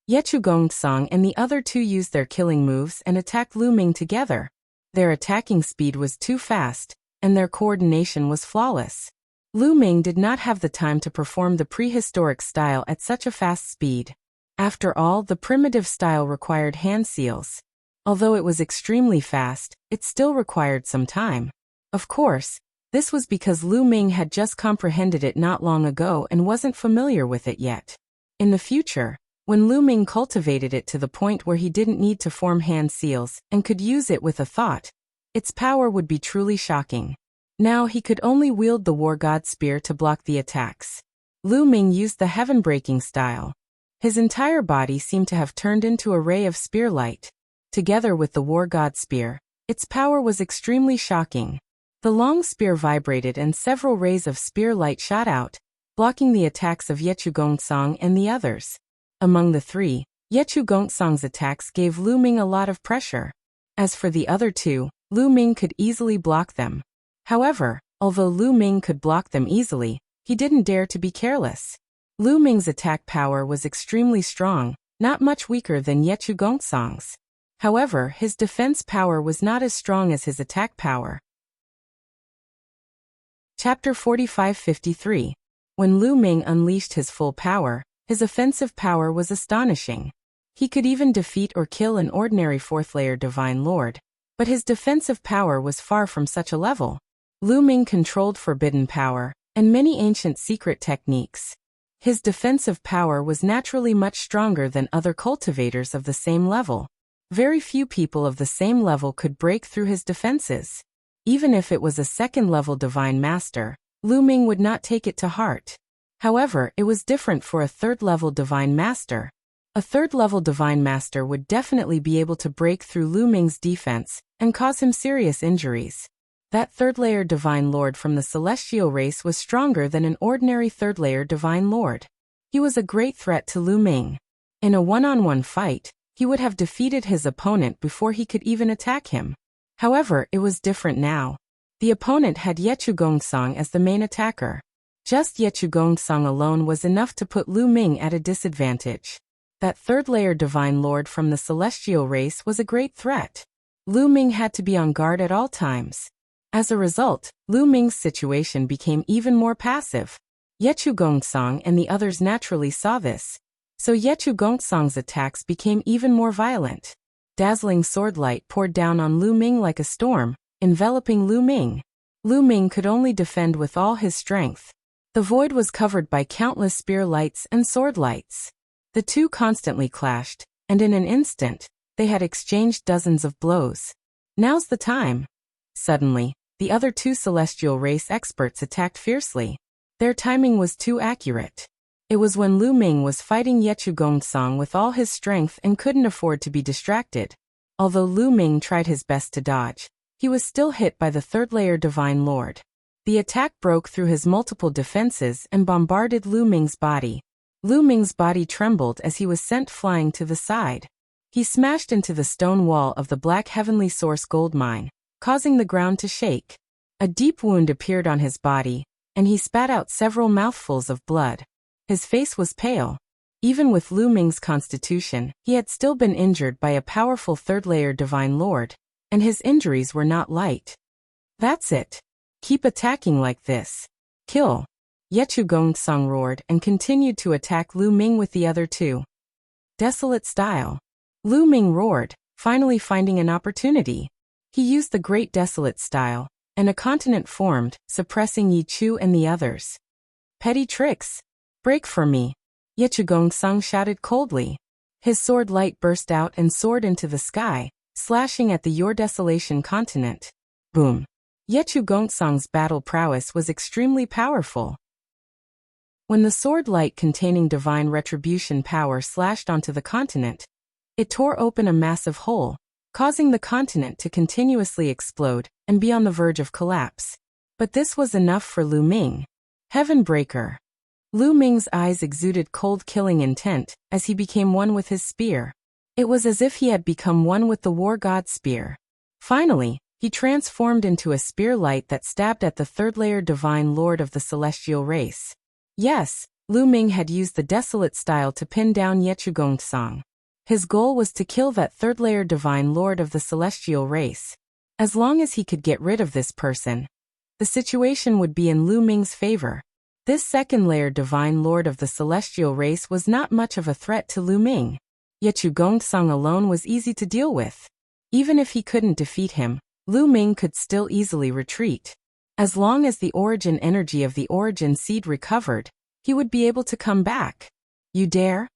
Yechu Gongsang and the other two used their killing moves and attacked Lu Ming together. Their attacking speed was too fast, and their coordination was flawless. Lu Ming did not have the time to perform the prehistoric style at such a fast speed. After all, the primitive style required hand seals. Although it was extremely fast, it still required some time. Of course, this was because Lu Ming had just comprehended it not long ago and wasn't familiar with it yet. In the future, when Lu Ming cultivated it to the point where he didn't need to form hand seals and could use it with a thought, its power would be truly shocking. Now he could only wield the War God Spear to block the attacks. Lu Ming used the heaven-breaking style. His entire body seemed to have turned into a ray of spear light. Together with the War God Spear, its power was extremely shocking. The long spear vibrated and several rays of spear light shot out, blocking the attacks of Yechu Gongsang and the others. Among the three, Yechu Gongsang's attacks gave Lu Ming a lot of pressure. As for the other two, Lu Ming could easily block them. However, although Lu Ming could block them easily, he didn't dare to be careless. Lu Ming's attack power was extremely strong, not much weaker than Yechu Gongsang's. However, his defense power was not as strong as his attack power. Chapter 45-53. When Lu Ming unleashed his full power, his offensive power was astonishing. He could even defeat or kill an ordinary fourth-layer Divine Lord, but his defensive power was far from such a level. Lu Ming controlled forbidden power and many ancient secret techniques. His defensive power was naturally much stronger than other cultivators of the same level. Very few people of the same level could break through his defenses. Even if it was a second-level Divine Master, Lu Ming would not take it to heart. However, it was different for a third-level Divine Master. A third-level Divine Master would definitely be able to break through Lu Ming's defense and cause him serious injuries. That third-layer Divine Lord from the celestial race was stronger than an ordinary third-layer Divine Lord. He was a great threat to Lu Ming. In a one-on-one fight, he would have defeated his opponent before he could even attack him. However, it was different now. The opponent had Yechu Gongsong as the main attacker. Just Yechu Gongsong alone was enough to put Lu Ming at a disadvantage. That third-layer Divine Lord from the celestial race was a great threat. Lu Ming had to be on guard at all times. As a result, Lu Ming's situation became even more passive. Yechu Gongsong and the others naturally saw this. So Yechu Gongsong's attacks became even more violent. Dazzling sword light poured down on Lu Ming like a storm, enveloping Lu Ming. Lu Ming could only defend with all his strength. The void was covered by countless spear lights and sword lights. The two constantly clashed, and in an instant, they had exchanged dozens of blows. Now's the time. Suddenly, the other two celestial race experts attacked fiercely. Their timing was too accurate. It was when Lu Ming was fighting Yechu Gongsong with all his strength and couldn't afford to be distracted. Although Lu Ming tried his best to dodge, he was still hit by the third-layer Divine Lord. The attack broke through his multiple defenses and bombarded Lu Ming's body. Lu Ming's body trembled as he was sent flying to the side. He smashed into the stone wall of the Black Heavenly Source gold mine, causing the ground to shake. A deep wound appeared on his body, and he spat out several mouthfuls of blood. His face was pale. Even with Lu Ming's constitution, he had still been injured by a powerful third-layer Divine Lord, and his injuries were not light. That's it. Keep attacking like this. Kill. Yechu Gongsong roared and continued to attack Lu Ming with the other two. Desolate style. Lu Ming roared, finally finding an opportunity. He used the Great Desolate style, and a continent formed, suppressing Yi Chu and the others. Petty tricks. Break for me. Yechu Gongsong shouted coldly. His sword light burst out and soared into the sky, slashing at the Your Desolation continent. Boom. Yechu Gongsong's battle prowess was extremely powerful. When the sword light containing divine retribution power slashed onto the continent, it tore open a massive hole, causing the continent to continuously explode and be on the verge of collapse. But this was enough for Lu Ming. Heavenbreaker. Lu Ming's eyes exuded cold killing intent as he became one with his spear. It was as if he had become one with the war god's spear. Finally, he transformed into a spear light that stabbed at the third-layer Divine Lord of the celestial race. Yes, Lu Ming had used the Desolate style to pin down Yechu Gongsong. His goal was to kill that third-layer Divine Lord of the celestial race. As long as he could get rid of this person, the situation would be in Lu Ming's favor. This second-layer Divine Lord of the celestial race was not much of a threat to Lu Ming. Yechu Gongsong alone was easy to deal with. Even if he couldn't defeat him, Lu Ming could still easily retreat. As long as the origin energy of the origin seed recovered, he would be able to come back. You dare?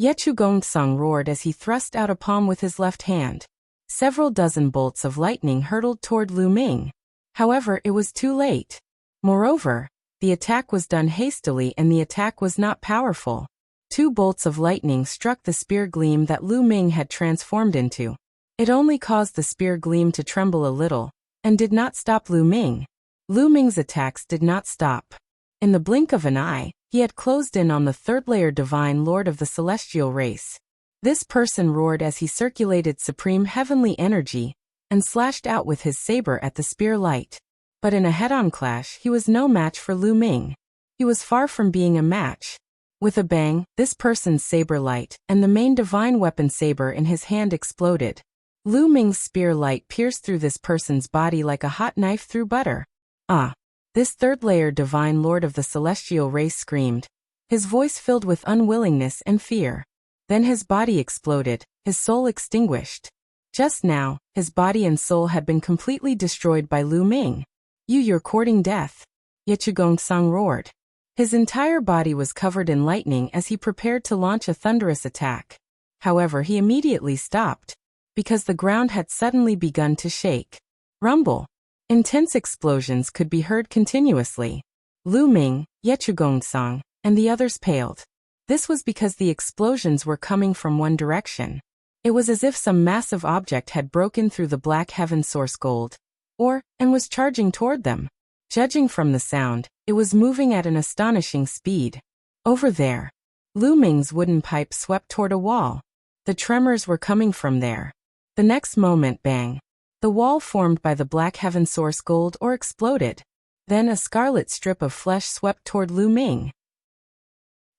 Yechu Gongsong roared as he thrust out a palm with his left hand. Several dozen bolts of lightning hurtled toward Lu Ming. However, it was too late. Moreover, the attack was done hastily and the attack was not powerful. Two bolts of lightning struck the spear gleam that Lu Ming had transformed into. It only caused the spear gleam to tremble a little, and did not stop Lu Ming. Lu Ming's attacks did not stop. In the blink of an eye, he had closed in on the third-layer Divine Lord of the celestial race. This person roared as he circulated supreme heavenly energy, and slashed out with his saber at the spear light. But in a head-on clash, he was no match for Lu Ming. He was far from being a match. With a bang, this person's saber light, and the main divine weapon saber in his hand exploded. Lu Ming's spear light pierced through this person's body like a hot knife through butter. Ah! This third-layer divine lord of the celestial race screamed, his voice filled with unwillingness and fear. Then his body exploded, his soul extinguished. Just now, his body and soul had been completely destroyed by Lu Ming. You're courting death. Yechugong-sang roared. His entire body was covered in lightning as he prepared to launch a thunderous attack. However, he immediately stopped, because the ground had suddenly begun to shake. Rumble. Intense explosions could be heard continuously. Lu Ming, Yechugong-sang, and the others paled. This was because the explosions were coming from one direction. It was as if some massive object had broken through the black heaven source gold, and was charging toward them. Judging from the sound, it was moving at an astonishing speed. Over there. Lu Ming's wooden pipe swept toward a wall. The tremors were coming from there. The next moment, bang. The wall formed by the black heaven source gold exploded. Then a scarlet strip of flesh swept toward Lu Ming.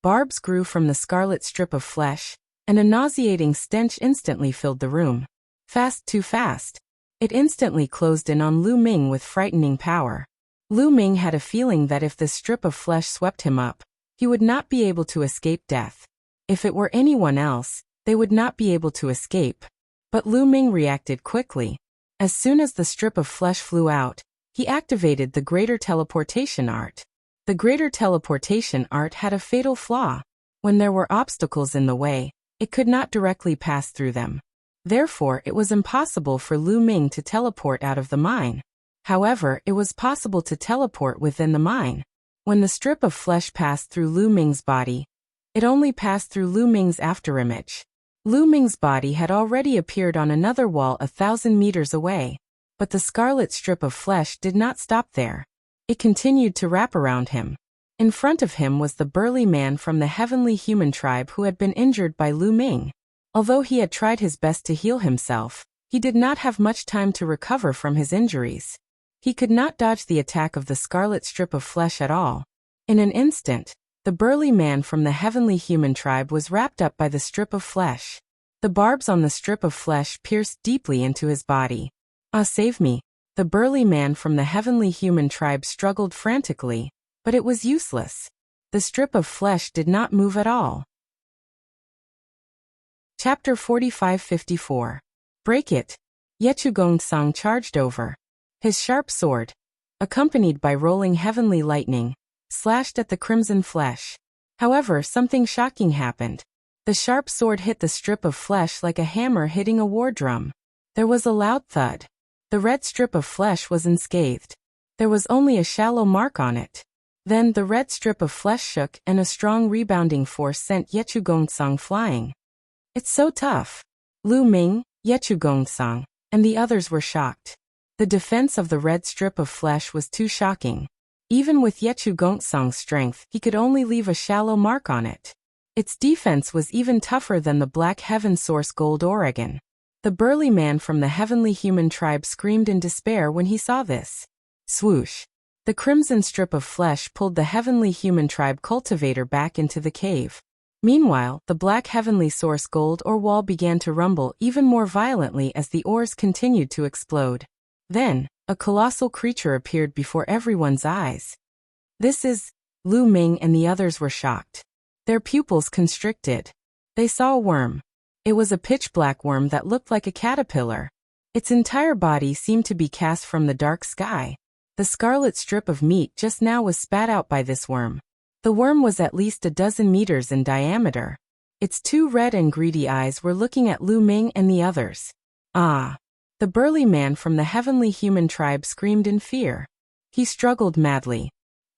Barbs grew from the scarlet strip of flesh, and a nauseating stench instantly filled the room. Fast, too fast. It instantly closed in on Lu Ming with frightening power. Lu Ming had a feeling that if this strip of flesh swept him up, he would not be able to escape death. If it were anyone else, they would not be able to escape. But Lu Ming reacted quickly. As soon as the strip of flesh flew out, he activated the greater teleportation art. The greater teleportation art had a fatal flaw. When there were obstacles in the way, it could not directly pass through them. Therefore, it was impossible for Lu Ming to teleport out of the mine. However, it was possible to teleport within the mine. When the strip of flesh passed through Lu Ming's body, it only passed through Lu Ming's afterimage. Lu Ming's body had already appeared on another wall 1,000 meters away. But the scarlet strip of flesh did not stop there. It continued to wrap around him. In front of him was the burly man from the heavenly human tribe who had been injured by Lu Ming. Although he had tried his best to heal himself, he did not have much time to recover from his injuries. He could not dodge the attack of the scarlet strip of flesh at all. In an instant, the burly man from the heavenly human tribe was wrapped up by the strip of flesh. The barbs on the strip of flesh pierced deeply into his body. Ah, save me! The burly man from the heavenly human tribe struggled frantically, but it was useless. The strip of flesh did not move at all. Chapter 45-54. Break it! Yechugong-sang charged over. His sharp sword, accompanied by rolling heavenly lightning, slashed at the crimson flesh. However, something shocking happened. The sharp sword hit the strip of flesh like a hammer hitting a war drum. There was a loud thud. The red strip of flesh was unscathed. There was only a shallow mark on it. Then the red strip of flesh shook and a strong rebounding force sent Yechugong-sang flying. It's so tough. Lu Ming, Yechugong-sang, and the others were shocked. The defense of the red strip of flesh was too shocking. Even with Yechugong-sang's strength, he could only leave a shallow mark on it. Its defense was even tougher than the black heaven source gold Oregon. The burly man from the heavenly human tribe screamed in despair when he saw this. Swoosh! The crimson strip of flesh pulled the heavenly human tribe cultivator back into the cave. Meanwhile, the black heavenly source gold ore wall began to rumble even more violently as the ores continued to explode. Then, a colossal creature appeared before everyone's eyes. This is... Lu Ming and the others were shocked. Their pupils constricted. They saw a worm. It was a pitch-black worm that looked like a caterpillar. Its entire body seemed to be cast from the dark sky. The scarlet strip of meat just now was spat out by this worm. The worm was at least 12 meters in diameter. Its two red and greedy eyes were looking at Lu Ming and the others. Ah! The burly man from the heavenly human tribe screamed in fear. He struggled madly.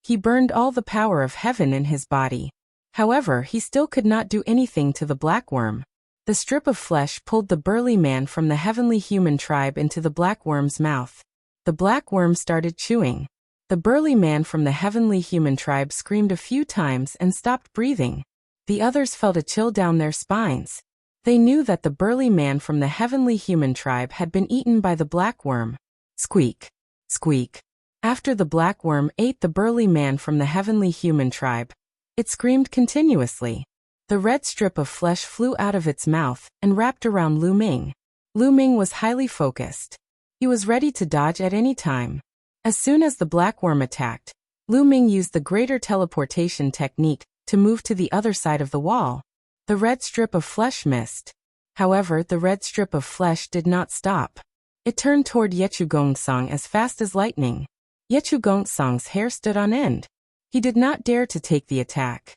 He burned all the power of heaven in his body. However, he still could not do anything to the black worm. The strip of flesh pulled the burly man from the heavenly human tribe into the black worm's mouth. The black worm started chewing. The burly man from the heavenly human tribe screamed a few times and stopped breathing. The others felt a chill down their spines. They knew that the burly man from the heavenly human tribe had been eaten by the black worm. Squeak! Squeak! After the black worm ate the burly man from the heavenly human tribe, It screamed continuously. The red strip of flesh flew out of its mouth and wrapped around Lu Ming. Lu Ming was highly focused. He was ready to dodge at any time. As soon as the black worm attacked, Lu Ming used the greater teleportation technique to move to the other side of the wall. The red strip of flesh missed. However, the red strip of flesh did not stop. It turned toward Yechugongtsang as fast as lightning. Yechugongtsang's hair stood on end. He did not dare to take the attack.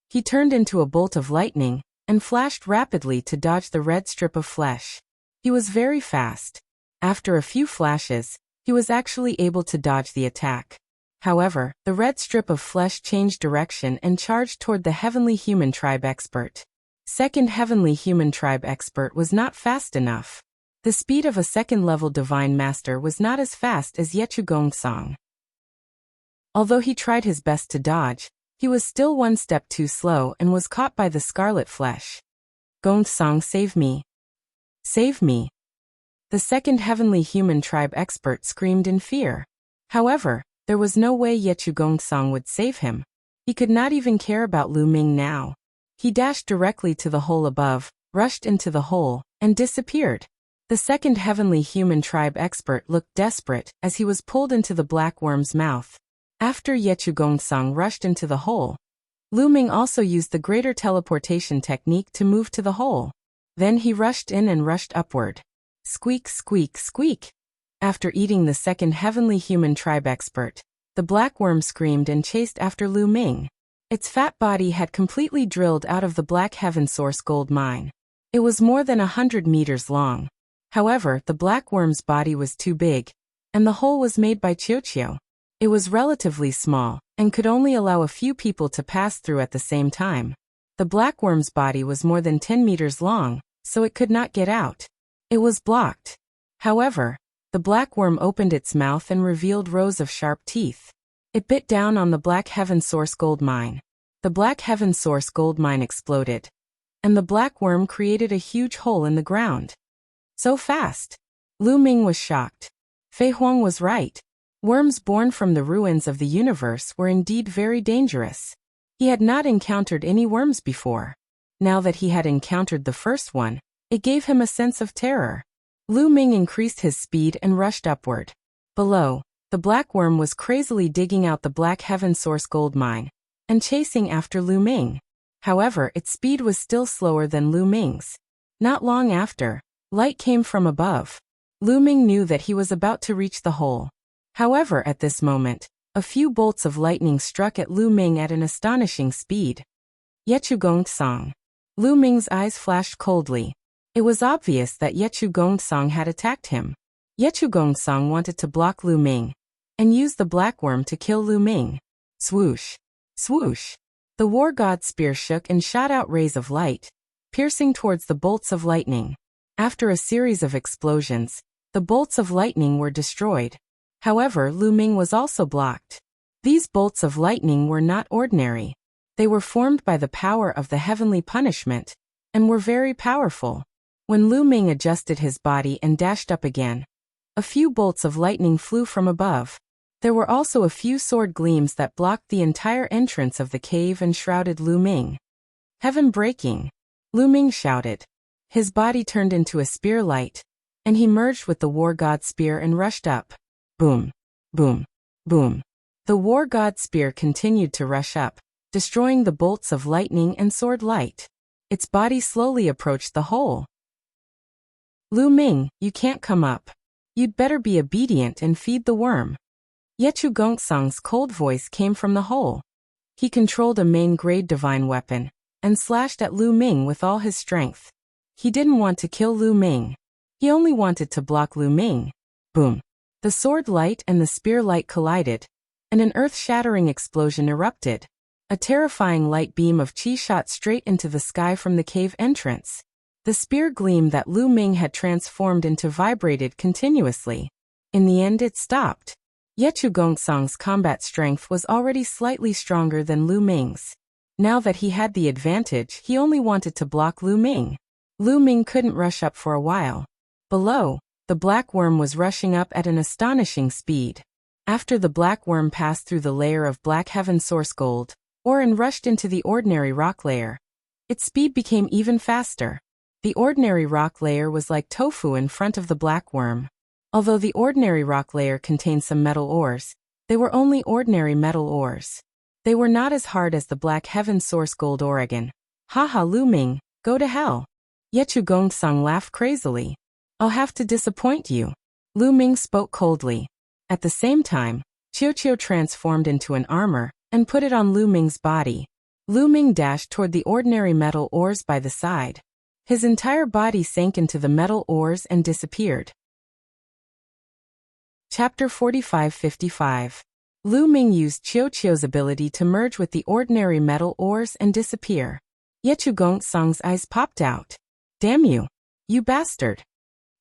He turned into a bolt of lightning and flashed rapidly to dodge the red strip of flesh. He was very fast. After a few flashes, he was actually able to dodge the attack. However, the red strip of flesh changed direction and charged toward the Heavenly Human Tribe expert. Second Heavenly Human Tribe expert was not fast enough. The speed of a second-level Divine Master was not as fast as Yechugongtsang. Although he tried his best to dodge, he was still one step too slow and was caught by the scarlet flesh. Gongtsang, save me. Save me. The second Heavenly Human Tribe expert screamed in fear. However, there was no way Yechugongtsang would save him. He could not even care about Lu Ming now. He dashed directly to the hole above, rushed into the hole, and disappeared. The second Heavenly Human Tribe expert looked desperate as he was pulled into the black worm's mouth. After Yechugongtsang rushed into the hole, Lu Ming also used the greater teleportation technique to move to the hole. Then he rushed in and rushed upward. Squeak, squeak, squeak. After eating the second Heavenly Human Tribe expert, the black worm screamed and chased after Lu Ming. Its fat body had completely drilled out of the Black Heaven Source gold mine. It was more than 100 meters long. However, the black worm's body was too big, and the hole was made by Qiuqiu. It was relatively small, and could only allow a few people to pass through at the same time. The black worm's body was more than 10 meters long, so it could not get out. It was blocked. However, the black worm opened its mouth and revealed rows of sharp teeth. It bit down on the Black Heaven Source gold mine. The Black Heaven Source gold mine exploded, and the black worm created a huge hole in the ground. So fast! Lu Ming was shocked. Fei Huang was right. Worms born from the ruins of the universe were indeed very dangerous. He had not encountered any worms before. Now that he had encountered the first one, it gave him a sense of terror. Lu Ming increased his speed and rushed upward. Below, the black worm was crazily digging out the Black Heaven Source gold mine and chasing after Lu Ming. However, its speed was still slower than Lu Ming's. Not long after, light came from above. Lu Ming knew that he was about to reach the hole. However, at this moment, a few bolts of lightning struck at Lu Ming at an astonishing speed. Yechugongtsang. Lu Ming's eyes flashed coldly. It was obvious that Yechugongtsang had attacked him. Yechugongtsang wanted to block Lu Ming and use the black worm to kill Lu Ming. Swoosh! Swoosh! The war god spear shook and shot out rays of light, piercing towards the bolts of lightning. After a series of explosions, the bolts of lightning were destroyed. However, Lu Ming was also blocked. These bolts of lightning were not ordinary. They were formed by the power of the heavenly punishment, and were very powerful. When Lu Ming adjusted his body and dashed up again, a few bolts of lightning flew from above. There were also a few sword gleams that blocked the entire entrance of the cave and shrouded Lu Ming. Heaven breaking! Lu Ming shouted. His body turned into a spear light, and he merged with the war god spear and rushed up. Boom! Boom! Boom! The war god spear continued to rush up, destroying the bolts of lightning and sword light. Its body slowly approached the hole. Lu Ming, you can't come up. You'd better be obedient and feed the worm. Yechugongtsang's cold voice came from the hole. He controlled a main-grade divine weapon, and slashed at Lu Ming with all his strength. He didn't want to kill Lu Ming. He only wanted to block Lu Ming. Boom! The sword light and the spear light collided, and an earth-shattering explosion erupted. A terrifying light beam of qi shot straight into the sky from the cave entrance. The spear gleam that Lu Ming had transformed into vibrated continuously. In the end, it stopped. Yechugongtsang's combat strength was already slightly stronger than Lu Ming's. Now that he had the advantage, he only wanted to block Lu Ming. Lu Ming couldn't rush up for a while. Below, the black worm was rushing up at an astonishing speed. After the black worm passed through the layer of Black Heaven Source gold, and rushed into the ordinary rock layer. Its speed became even faster. The ordinary rock layer was like tofu in front of the black worm. Although the ordinary rock layer contained some metal ores, they were only ordinary metal ores. They were not as hard as the Black Heaven Source Gold Oregon. Haha, Lu Ming, go to hell. Yechu Gongsang laughed crazily. I'll have to disappoint you. Lu Ming spoke coldly. At the same time, Qiu transformed into an armor and put it on Lu Ming's body. Lu Ming dashed toward the ordinary metal ores by the side. His entire body sank into the metal ores and disappeared. Chapter 45-55. Lu Ming used Qiu's ability to merge with the ordinary metal ores and disappear. Yechu Gongsang's eyes popped out. Damn you! You bastard!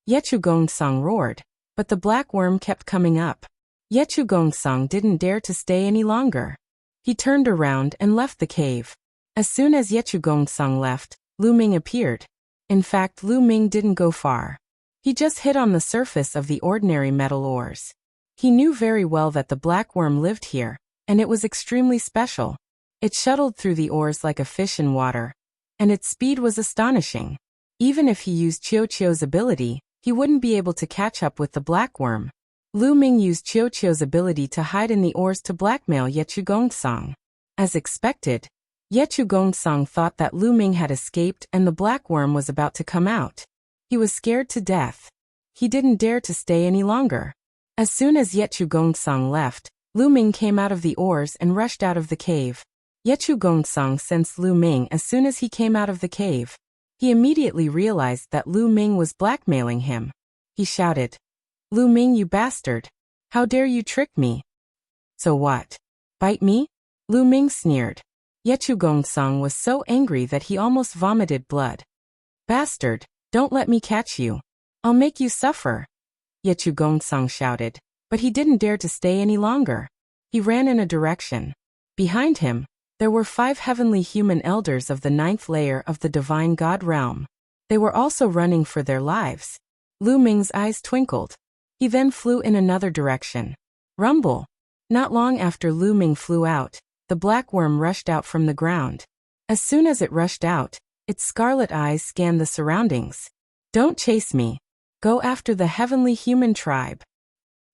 Yechu Gongsang roared, but the black worm kept coming up. Yechu Gongsang didn't dare to stay any longer. He turned around and left the cave. As soon as Yechu Gongsang left, Lu Ming appeared. In fact, Lu Ming didn't go far. He just hit on the surface of the ordinary metal ores. He knew very well that the black worm lived here, and it was extremely special. It shuttled through the ores like a fish in water, and its speed was astonishing. Even if he used Qiu's ability, he wouldn't be able to catch up with the black worm. Lu Ming used Qiu's ability to hide in the ores to blackmail Yechu Gongsang. As expected, Yechu Gongsang thought that Lu Ming had escaped and the black worm was about to come out. He was scared to death. He didn't dare to stay any longer. As soon as Yechu Gongsang left, Lu Ming came out of the ores and rushed out of the cave. Yechu Gongsang sensed Lu Ming as soon as he came out of the cave. He immediately realized that Lu Ming was blackmailing him. He shouted, Lu Ming, you bastard! How dare you trick me? So what? Bite me? Lu Ming sneered. Yechu Gongsang was so angry that he almost vomited blood. Bastard, don't let me catch you. I'll make you suffer. Yechu Gongsang shouted, but he didn't dare to stay any longer. He ran in a direction. Behind him, there were 5 heavenly human elders of the 9th layer of the divine god realm. They were also running for their lives. Lu Ming's eyes twinkled. He then flew in another direction. Rumble! Not long after Lu Ming flew out, the black worm rushed out from the ground. As soon as it rushed out, its scarlet eyes scanned the surroundings. Don't chase me. Go after the heavenly human tribe.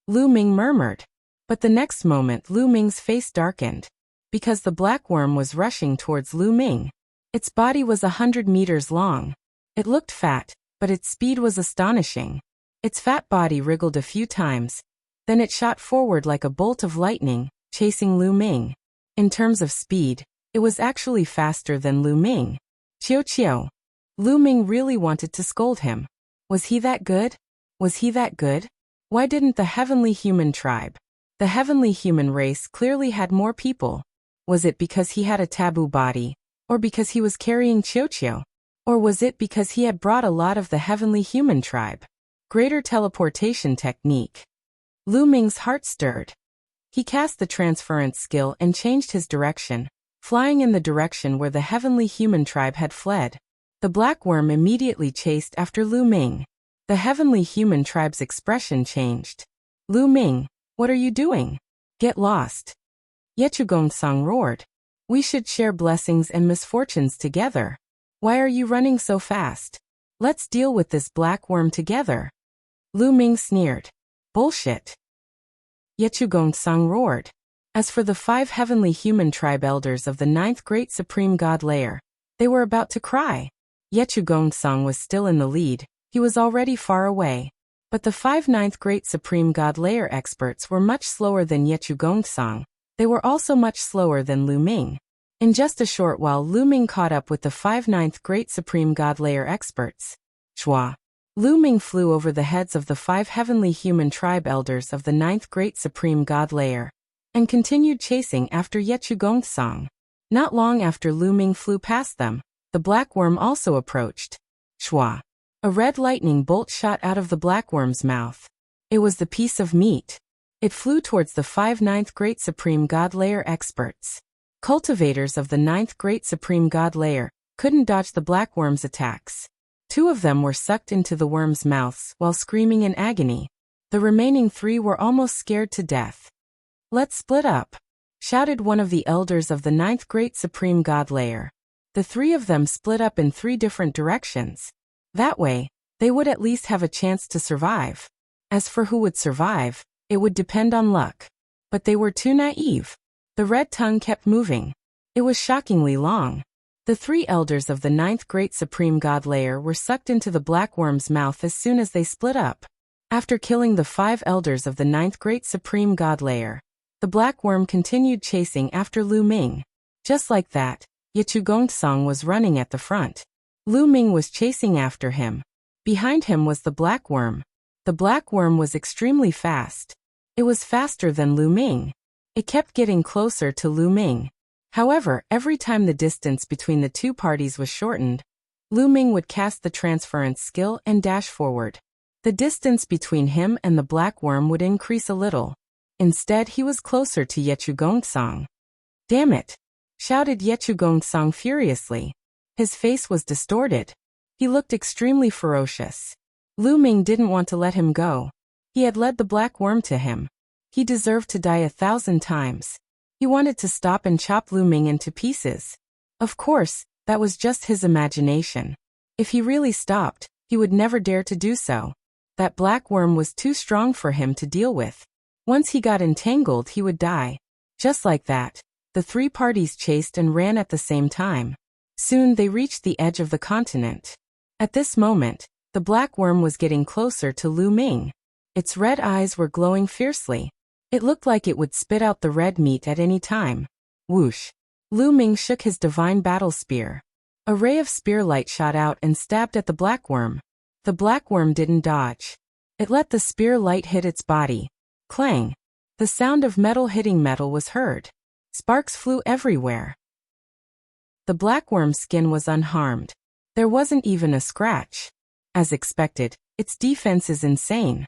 Lu Ming murmured. But the next moment Lu Ming's face darkened. Because the black worm was rushing towards Lu Ming. Its body was 100 meters long. It looked fat, but its speed was astonishing. Its fat body wriggled a few times. Then it shot forward like a bolt of lightning, chasing Lu Ming. In terms of speed, it was actually faster than Lu Ming. Qiu. Lu Ming really wanted to scold him. Was he that good? Was he that good? Why didn't the heavenly human tribe? The heavenly human race clearly had more people. Was it because he had a taboo body? Or because he was carrying Qiu? Or was it because he had brought a lot of the heavenly human tribe? Greater teleportation technique. Lu Ming's heart stirred. He cast the transference skill and changed his direction, flying in the direction where the heavenly human tribe had fled. The black worm immediately chased after Lu Ming. The heavenly human tribe's expression changed. Lu Ming, what are you doing? Get lost. Yechu Gongsang roared. We should share blessings and misfortunes together. Why are you running so fast? Let's deal with this black worm together. Lu Ming sneered. Bullshit. Yechu Gongsang roared. As for the 5 heavenly human tribe elders of the 9th great supreme god layer, they were about to cry. Yechu Gongsang was still in the lead. He was already far away. But the 5 9th great supreme god layer experts were much slower than Yechu Gongsang. They were also much slower than Lu Ming. In just a short while Lu Ming caught up with the 5 9th great supreme god layer experts. Shua. Lu Ming flew over the heads of the 5 heavenly human tribe elders of the 9th great supreme god layer, and continued chasing after Yechu Gongsang. Not long after Lu Ming flew past them, the black worm also approached. Shua. A red lightning bolt shot out of the black worm's mouth. It was the piece of meat. It flew towards the 5 9th great supreme god layer experts. Cultivators of the 9th great supreme god layer couldn't dodge the black worm's attacks. 2 of them were sucked into the worm's mouths while screaming in agony. The remaining 3 were almost scared to death. Let's split up. shouted one of the elders of the ninth great supreme god layer. The three of them split up in three different directions. That way, they would at least have a chance to survive. As for who would survive, it would depend on luck. But they were too naive. The red tongue kept moving. It was shockingly long. The three elders of the ninth great supreme god layer were sucked into the black worm's mouth as soon as they split up. After killing the 5 elders of the ninth great supreme god layer, the black worm continued chasing after Lu Ming. Just like that, Yichugongtsang was running at the front. Lu Ming was chasing after him. Behind him was the black worm. The black worm was extremely fast. It was faster than Lu Ming. It kept getting closer to Lu Ming. However, every time the distance between the two parties was shortened, Lu Ming would cast the transference skill and dash forward. The distance between him and the black worm would increase a little. Instead, he was closer to Yichugongtsang. "Damn it!" shouted Yichugongtsang furiously. His face was distorted. He looked extremely ferocious. Lu Ming didn't want to let him go. He had led the black worm to him. He deserved to die 1,000 times. He wanted to stop and chop Lu Ming into pieces. Of course, that was just his imagination. If he really stopped, he would never dare to do so. That black worm was too strong for him to deal with. Once he got entangled, he would die. Just like that, the three parties chased and ran at the same time. Soon they reached the edge of the continent. At this moment, the black worm was getting closer to Lu Ming. Its red eyes were glowing fiercely. It looked like it would spit out the red meat at any time. Whoosh! Lu Ming shook his divine battle spear. A ray of spear light shot out and stabbed at the black worm. The black worm didn't dodge. It let the spear light hit its body. Clang! The sound of metal hitting metal was heard. Sparks flew everywhere. The black worm's skin was unharmed. There wasn't even a scratch. As expected, its defense is insane.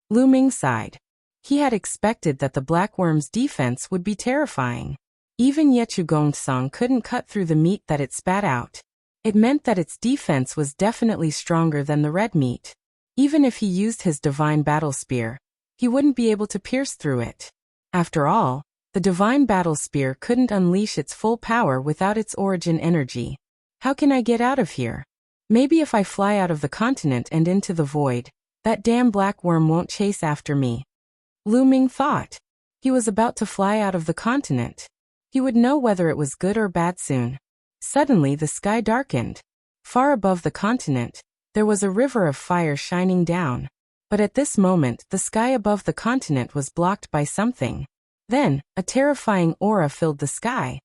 Lu Ming sighed. He had expected that the black worm's defense would be terrifying. Even Yichugongtsang couldn't cut through the meat that it spat out. It meant that its defense was definitely stronger than the red meat. Even if he used his divine battle spear, he wouldn't be able to pierce through it. After all, the divine battle spear couldn't unleash its full power without its origin energy. How can I get out of here? Maybe if I fly out of the continent and into the void, that damn black worm won't chase after me. Lu Ming thought. He was about to fly out of the continent. He would know whether it was good or bad soon. Suddenly the sky darkened. Far above the continent, there was a river of fire shining down. But at this moment, the sky above the continent was blocked by something. Then, a terrifying aura filled the sky.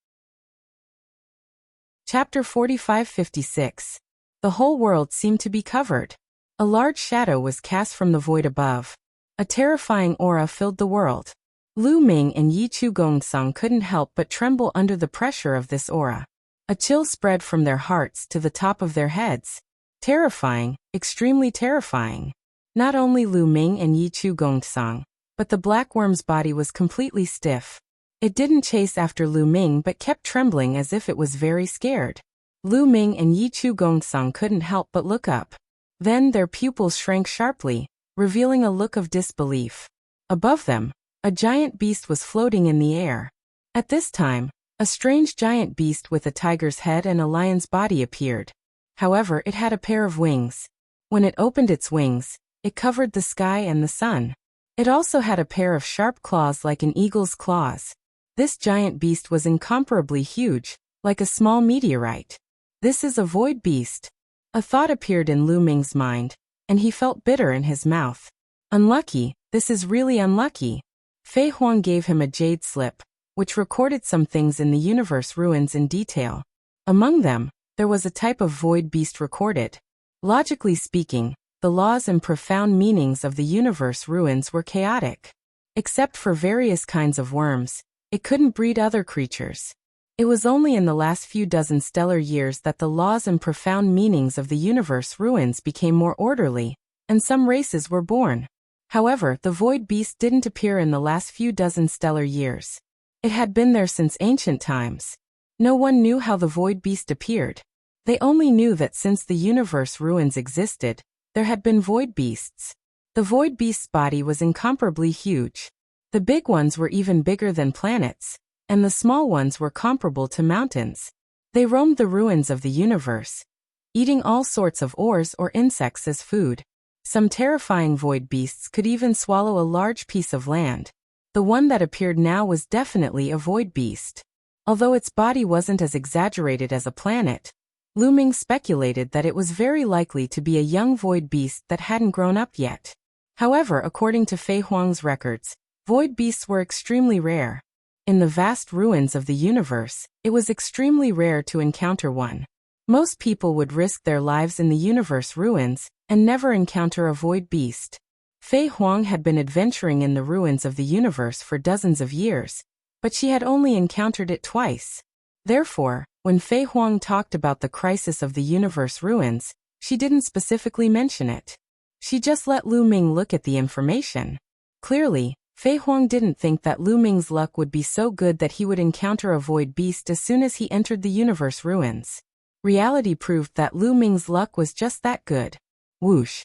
Chapter 45-56. The whole world seemed to be covered. A large shadow was cast from the void above. A terrifying aura filled the world. Lu Ming and Yichugongtsang couldn't help but tremble under the pressure of this aura. A chill spread from their hearts to the top of their heads. Terrifying, extremely terrifying. Not only Lu Ming and Yichugongtsang, but the black worm's body was completely stiff. It didn't chase after Lu Ming but kept trembling as if it was very scared. Lu Ming and Yichugongtsang couldn't help but look up. Then their pupils shrank sharply, revealing a look of disbelief. Above them, a giant beast was floating in the air. At this time, a strange giant beast with a tiger's head and a lion's body appeared. However, it had a pair of wings. When it opened its wings, it covered the sky and the sun. It also had a pair of sharp claws like an eagle's claws. This giant beast was incomparably huge, like a small meteorite. This is a void beast. A thought appeared in Lu Ming's mind, and he felt bitter in his mouth. Unlucky, this is really unlucky. Fei Huang gave him a jade slip, which recorded some things in the universe ruins in detail. Among them, there was a type of void beast recorded. Logically speaking, the laws and profound meanings of the universe ruins were chaotic. Except for various kinds of worms, it couldn't breed other creatures. It was only in the last few dozen stellar years that the laws and profound meanings of the universe ruins became more orderly, and some races were born. However, the void beast didn't appear in the last few dozen stellar years. It had been there since ancient times. No one knew how the void beast appeared. They only knew that since the universe ruins existed, there had been void beasts. The void beast's body was incomparably huge. The big ones were even bigger than planets, and the small ones were comparable to mountains. They roamed the ruins of the universe, eating all sorts of ores or insects as food. Some terrifying void beasts could even swallow a large piece of land. The one that appeared now was definitely a void beast. Although its body wasn't as exaggerated as a planet, Lu Ming speculated that it was very likely to be a young void beast that hadn't grown up yet. However, according to Fei Huang's records, void beasts were extremely rare. In the vast ruins of the universe, it was extremely rare to encounter one. Most people would risk their lives in the universe ruins and never encounter a void beast. Fei Huang had been adventuring in the ruins of the universe for dozens of years, but she had only encountered it twice. Therefore, when Fei Huang talked about the crisis of the universe ruins, she didn't specifically mention it. She just let Lu Ming look at the information. Clearly, Fei Huang didn't think that Lu Ming's luck would be so good that he would encounter a void beast as soon as he entered the universe ruins. Reality proved that Lu Ming's luck was just that good. Whoosh!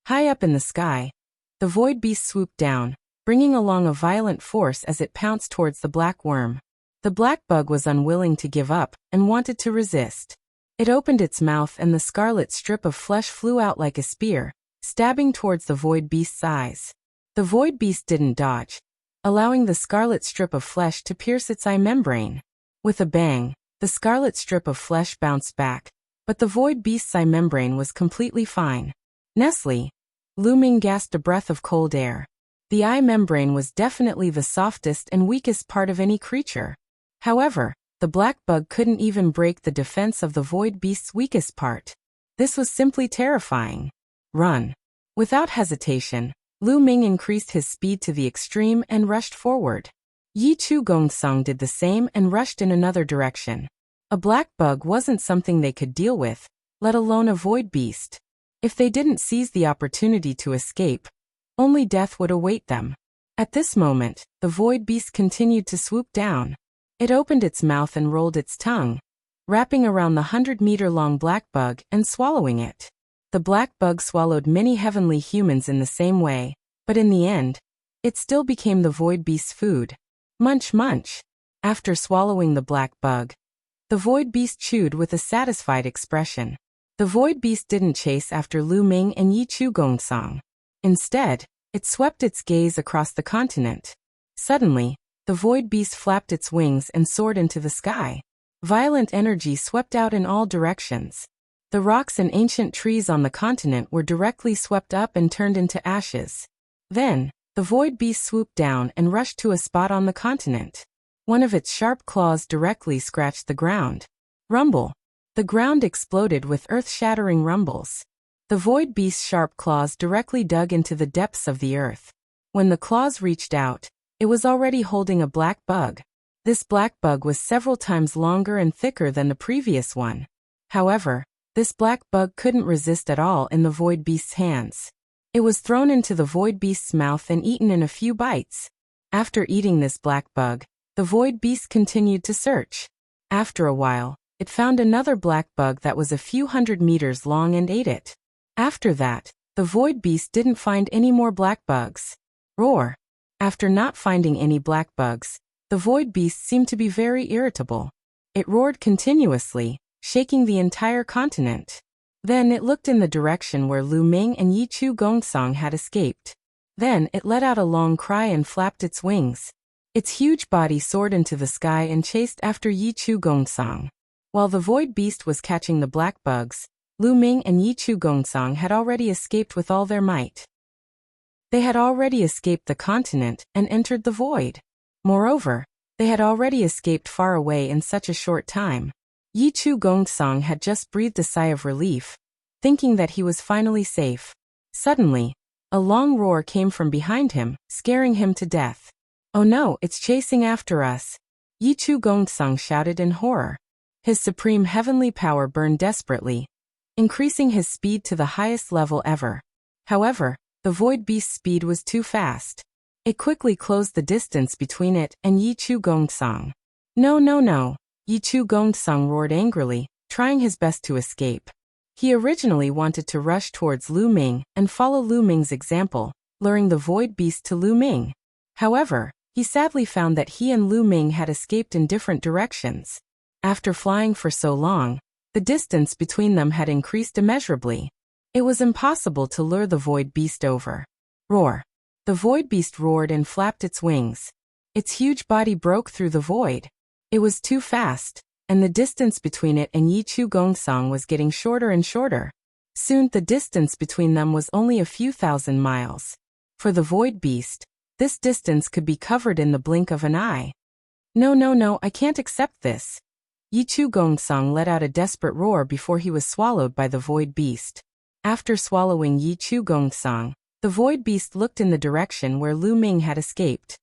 High up in the sky, the void beast swooped down, bringing along a violent force as it pounced towards the black worm. The black bug was unwilling to give up and wanted to resist. It opened its mouth and the scarlet strip of flesh flew out like a spear, stabbing towards the void beast's eyes. The void beast didn't dodge, allowing the scarlet strip of flesh to pierce its eye membrane. With a bang, the scarlet strip of flesh bounced back, but the void beast's eye membrane was completely fine. Nestle, Lu Ming gasped a breath of cold air. The eye membrane was definitely the softest and weakest part of any creature. However, the black bug couldn't even break the defense of the void beast's weakest part. This was simply terrifying. Run! Without hesitation, Lu Ming increased his speed to the extreme and rushed forward. Yi Chu Gongsun did the same and rushed in another direction. A black bug wasn't something they could deal with, let alone a void beast. If they didn't seize the opportunity to escape, only death would await them. At this moment, the void beast continued to swoop down. It opened its mouth and rolled its tongue, wrapping around the 100-meter-long black bug and swallowing it. The black bug swallowed many heavenly humans in the same way, but in the end, it still became the void beast's food. Munch munch. After swallowing the black bug, the void beast chewed with a satisfied expression. The void beast didn't chase after Lu Ming and Yi Chu Gongsun. Instead, it swept its gaze across the continent. Suddenly, the void beast flapped its wings and soared into the sky. Violent energy swept out in all directions. The rocks and ancient trees on the continent were directly swept up and turned into ashes. Then, the void beast swooped down and rushed to a spot on the continent. One of its sharp claws directly scratched the ground. Rumble! The ground exploded with earth-shattering rumbles. The void beast's sharp claws directly dug into the depths of the earth. When the claws reached out, it was already holding a black bug. This black bug was several times longer and thicker than the previous one. However, this black bug couldn't resist at all in the void beast's hands. It was thrown into the void beast's mouth and eaten in a few bites. After eating this black bug, the void beast continued to search. After a while, it found another black bug that was a few 100 meters long and ate it. After that, the void beast didn't find any more black bugs. Roar! After not finding any black bugs, the void beast seemed to be very irritable. It roared continuously, shaking the entire continent. Then it looked in the direction where Lu Ming and Yi Chu Gongsun had escaped. Then it let out a long cry and flapped its wings. Its huge body soared into the sky and chased after Yi Chu Gongsun. While the void beast was catching the black bugs, Lu Ming and Yi Chu Gongsun had already escaped with all their might. They had already escaped the continent and entered the void. Moreover, they had already escaped far away in such a short time. Yi Chu Gongsun had just breathed a sigh of relief, thinking that he was finally safe. Suddenly, a long roar came from behind him, scaring him to death. "Oh no, it's chasing after us!" Yi Chu Gongsun shouted in horror. His supreme heavenly power burned desperately, increasing his speed to the highest level ever. However, the void beast's speed was too fast. It quickly closed the distance between it and Yi Chu Gongsun. "No, no, no!" Yi Chu Gongsun roared angrily, trying his best to escape. He originally wanted to rush towards Lu Ming and follow Lu Ming's example, luring the void beast to Lu Ming. However, he sadly found that he and Lu Ming had escaped in different directions. After flying for so long, the distance between them had increased immeasurably. It was impossible to lure the void beast over. Roar! The void beast roared and flapped its wings. Its huge body broke through the void. It was too fast, and the distance between it and Yi Chu Gongsong was getting shorter and shorter. Soon the distance between them was only a few thousand miles. For the void beast, this distance could be covered in the blink of an eye. No, I can't accept this. Yi Chu Gongsong let out a desperate roar before he was swallowed by the void beast. After swallowing Yi Chu Gongsong, the void beast looked in the direction where Lu Ming had escaped.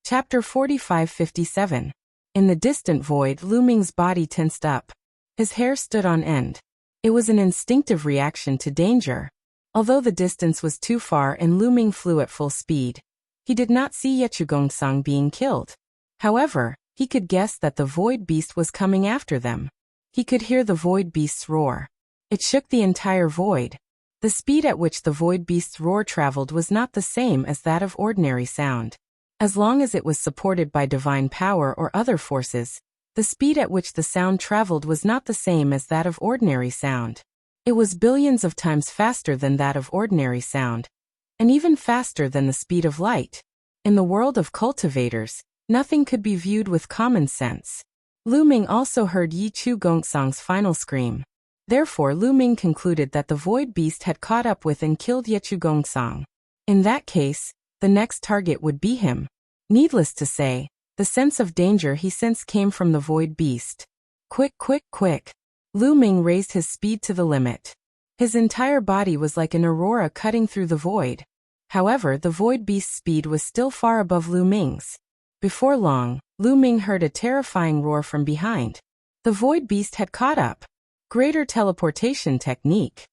Chapter 45-57. In the distant void, Lu Ming's body tensed up. His hair stood on end. It was an instinctive reaction to danger. Although the distance was too far and Lu Ming flew at full speed, he did not see Yi Chu Gongsong being killed. However, he could guess that the void beast was coming after them. He could hear the void beast's roar. It shook the entire void. The speed at which the void beast's roar traveled was not the same as that of ordinary sound. As long as it was supported by divine power or other forces, the speed at which the sound traveled was not the same as that of ordinary sound. It was billions of times faster than that of ordinary sound, and even faster than the speed of light. In the world of cultivators, nothing could be viewed with common sense. Lu Ming also heard Yi Chu Gongsong's final scream. Therefore Lu Ming concluded that the void beast had caught up with and killed Yi Chu Gongsong. In that case, the next target would be him. Needless to say, the sense of danger he sensed came from the void beast. Quick! Lu Ming raised his speed to the limit. His entire body was like an aurora cutting through the void. However, the void beast's speed was still far above Lu Ming's. Before long, Lu Ming heard a terrifying roar from behind. The void beast had caught up. Greater teleportation technique.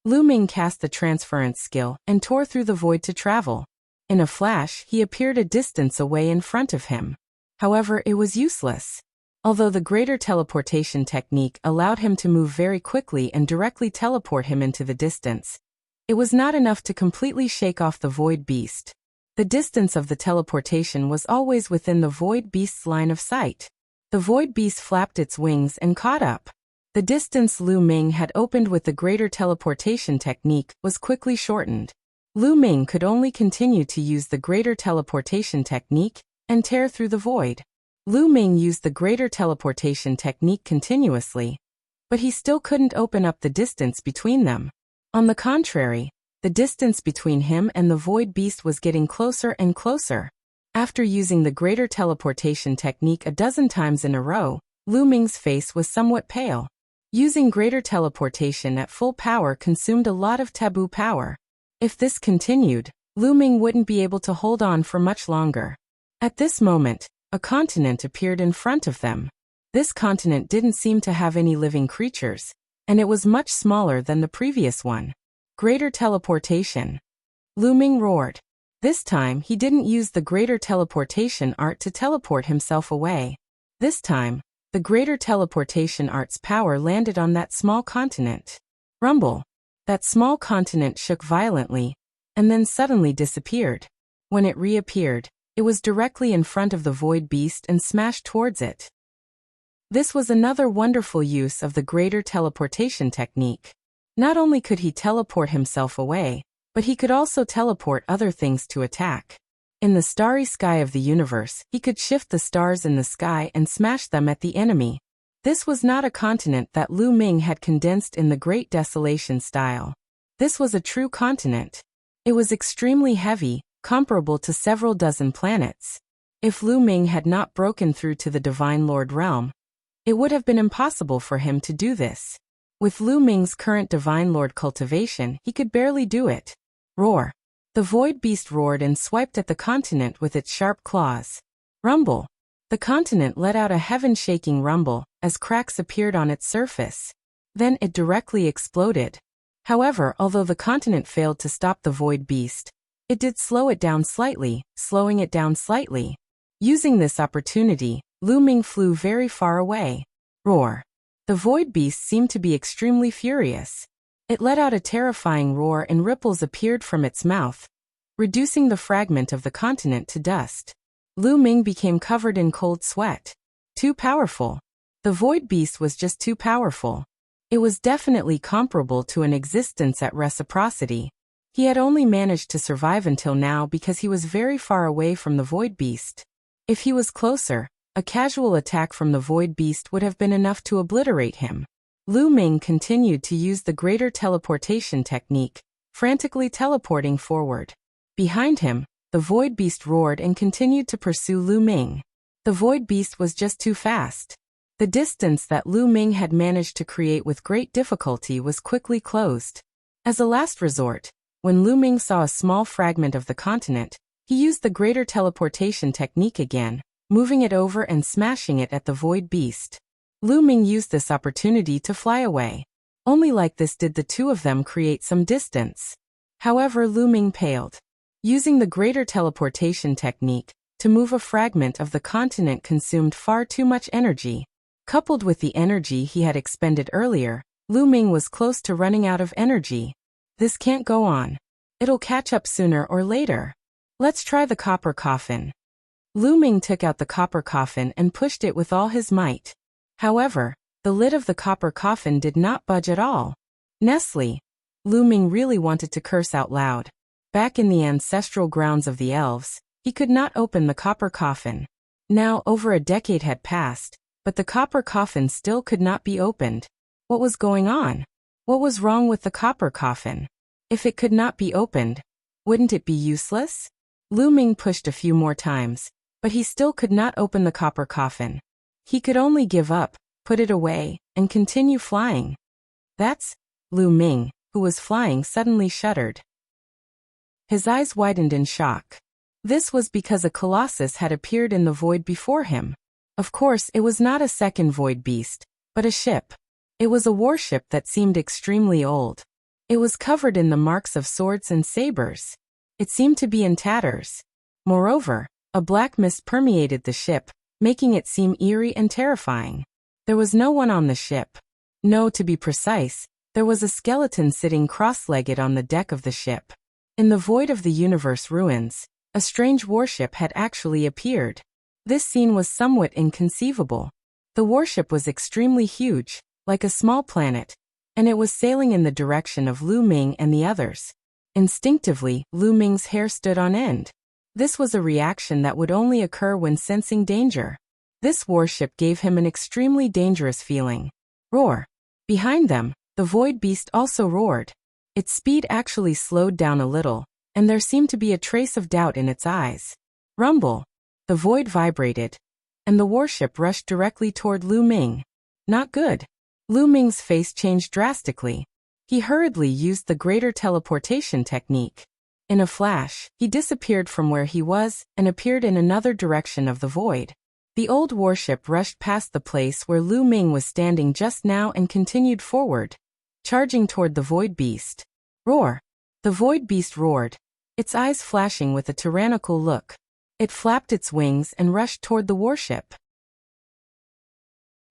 Lu Ming cast the transference skill and tore through the void to travel. In a flash, he appeared a distance away in front of him. However, it was useless. Although the greater teleportation technique allowed him to move very quickly and directly teleport him into the distance, it was not enough to completely shake off the void beast. The distance of the teleportation was always within the void beast's line of sight. The void beast flapped its wings and caught up. The distance Lu Ming had opened with the greater teleportation technique was quickly shortened. Lu Ming could only continue to use the greater teleportation technique and tear through the void. Lu Ming used the greater teleportation technique continuously, but he still couldn't open up the distance between them. On the contrary, the distance between him and the void beast was getting closer and closer. After using the greater teleportation technique a dozen times in a row, Lu Ming's face was somewhat pale. Using greater teleportation at full power consumed a lot of taboo power. If this continued, Lu Ming wouldn't be able to hold on for much longer. At this moment, a continent appeared in front of them. This continent didn't seem to have any living creatures, and it was much smaller than the previous one. Greater teleportation. Lu Ming roared. This time he didn't use the greater teleportation art to teleport himself away. This time, the greater teleportation art's power landed on that small continent. Rumble. That small continent shook violently, and then suddenly disappeared. When it reappeared, it was directly in front of the void beast and smashed towards it. This was another wonderful use of the greater teleportation technique. Not only could he teleport himself away, but he could also teleport other things to attack. In the starry sky of the universe, he could shift the stars in the sky and smash them at the enemy. This was not a continent that Lu Ming had condensed in the Great Desolation style. This was a true continent. It was extremely heavy, comparable to several dozen planets. If Lu Ming had not broken through to the Divine Lord realm, it would have been impossible for him to do this. With Lu Ming's current Divine Lord cultivation, he could barely do it. Roar. The void beast roared and swiped at the continent with its sharp claws. Rumble. The continent let out a heaven-shaking rumble as cracks appeared on its surface. Then it directly exploded. However, although the continent failed to stop the void beast, it did slow it down slightly, slowing it down slightly. Using this opportunity, Lu Ming flew very far away. Roar. The void beast seemed to be extremely furious. It let out a terrifying roar and ripples appeared from its mouth. reducing the fragment of the continent to dust. Lu Ming became covered in cold sweat. Too powerful. The void beast was just too powerful. It was definitely comparable to an existence at reciprocity. He had only managed to survive until now because he was very far away from the void beast. If he was closer, a casual attack from the void beast would have been enough to obliterate him. Lu Ming continued to use the greater teleportation technique, frantically teleporting forward. Behind him, the void beast roared and continued to pursue Lu Ming. The void beast was just too fast. The distance that Lu Ming had managed to create with great difficulty was quickly closed. As a last resort, when Lu Ming saw a small fragment of the continent, he used the greater teleportation technique again, moving it over and smashing it at the void beast. Lu Ming used this opportunity to fly away. Only like this did the two of them create some distance. However, Lu Ming paled. Using the greater teleportation technique, to move a fragment of the continent consumed far too much energy. Coupled with the energy he had expended earlier, Lu Ming was close to running out of energy. This can't go on. It'll catch up sooner or later. Let's try the copper coffin. Lu Ming took out the copper coffin and pushed it with all his might. However, the lid of the copper coffin did not budge at all. Nestle. Lu Ming really wanted to curse out loud. Back in the ancestral grounds of the elves, he could not open the copper coffin. Now over a decade had passed, but the copper coffin still could not be opened. What was going on? What was wrong with the copper coffin? If it could not be opened, wouldn't it be useless? Lu Ming pushed a few more times, but he still could not open the copper coffin. He could only give up, put it away, and continue flying. That's... Lu Ming, who was flying, suddenly shuddered. His eyes widened in shock. This was because a colossus had appeared in the void before him. Of course, it was not a second void beast, but a ship. It was a warship that seemed extremely old. It was covered in the marks of swords and sabers. It seemed to be in tatters. Moreover, a black mist permeated the ship, making it seem eerie and terrifying. There was no one on the ship. No, to be precise, there was a skeleton sitting cross-legged on the deck of the ship. In the void of the universe ruins, a strange warship had actually appeared. This scene was somewhat inconceivable. The warship was extremely huge, like a small planet, and it was sailing in the direction of Lu Ming and the others. Instinctively, Lu Ming's hair stood on end. This was a reaction that would only occur when sensing danger. This warship gave him an extremely dangerous feeling. Roar! Behind them, the void beast also roared. Its speed actually slowed down a little, and there seemed to be a trace of doubt in its eyes. Rumble! The void vibrated, and the warship rushed directly toward Lu Ming. Not good. Lu Ming's face changed drastically. He hurriedly used the greater teleportation technique. In a flash, he disappeared from where he was and appeared in another direction of the void. The old warship rushed past the place where Lu Ming was standing just now and continued forward, charging toward the void beast. Roar! The void beast roared, its eyes flashing with a tyrannical look. It flapped its wings and rushed toward the warship.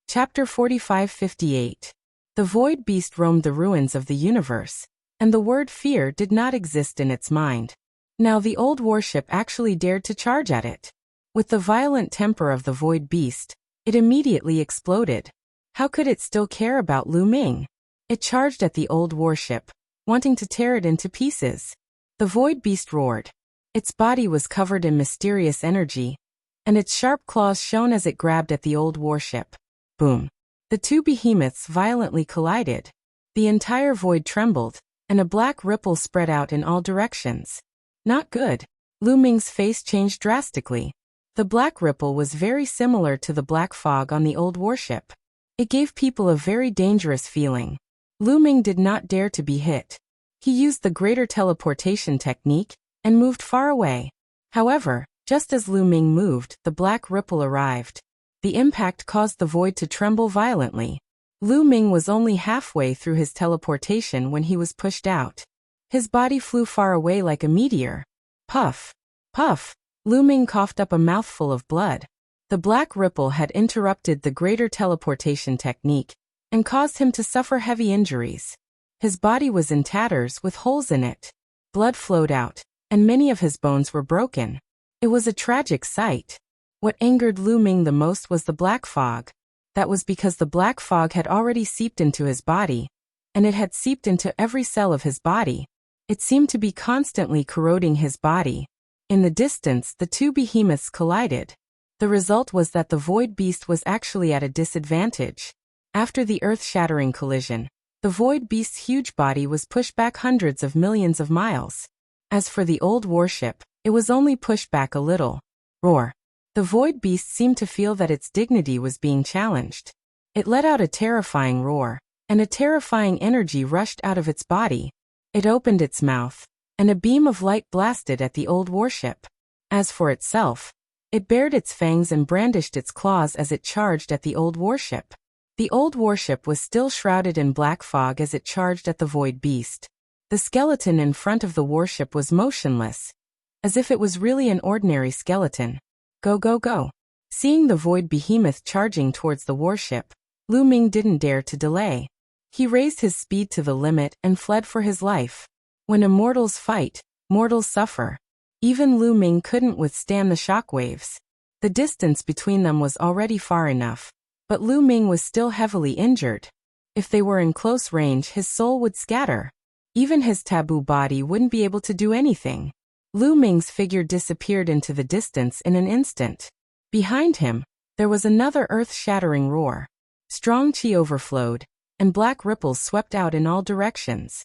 Chapter 45-58. The void beast roamed the ruins of the universe, and the word fear did not exist in its mind. Now the old warship actually dared to charge at it. With the violent temper of the void beast, it immediately exploded. How could it still care about Lu Ming? It charged at the old warship, wanting to tear it into pieces. The void beast roared. Its body was covered in mysterious energy, and its sharp claws shone as it grabbed at the old warship. Boom! The two behemoths violently collided. The entire void trembled, and a black ripple spread out in all directions. Not good. Lu Ming's face changed drastically. The black ripple was very similar to the black fog on the old warship. It gave people a very dangerous feeling. Lu Ming did not dare to be hit. He used the greater teleportation technique and moved far away. However, just as Lu Ming moved, the black ripple arrived. The impact caused the void to tremble violently. Lu Ming was only halfway through his teleportation when he was pushed out. His body flew far away like a meteor. Puff! Puff! Lu Ming coughed up a mouthful of blood. The black ripple had interrupted the greater teleportation technique and caused him to suffer heavy injuries. His body was in tatters with holes in it. Blood flowed out, and many of his bones were broken. It was a tragic sight. What angered Lu Ming the most was the black fog. That was because the black fog had already seeped into his body, and it had seeped into every cell of his body. It seemed to be constantly corroding his body. In the distance, the two behemoths collided. The result was that the void beast was actually at a disadvantage. After the earth-shattering collision, the void beast's huge body was pushed back hundreds of millions of miles. As for the old warship, it was only pushed back a little. Roar. The void beast seemed to feel that its dignity was being challenged. It let out a terrifying roar, and a terrifying energy rushed out of its body. It opened its mouth, and a beam of light blasted at the old warship. As for itself, it bared its fangs and brandished its claws as it charged at the old warship. The old warship was still shrouded in black fog as it charged at the void beast. The skeleton in front of the warship was motionless, as if it was really an ordinary skeleton. Go, go, go. Seeing the void behemoth charging towards the warship, Lu Ming didn't dare to delay. He raised his speed to the limit and fled for his life. When immortals fight, mortals suffer. Even Lu Ming couldn't withstand the shockwaves. The distance between them was already far enough, but Lu Ming was still heavily injured. If they were in close range, his soul would scatter. Even his taboo body wouldn't be able to do anything. Lu Ming's figure disappeared into the distance in an instant. Behind him, there was another earth-shattering roar. Strong chi overflowed, and black ripples swept out in all directions.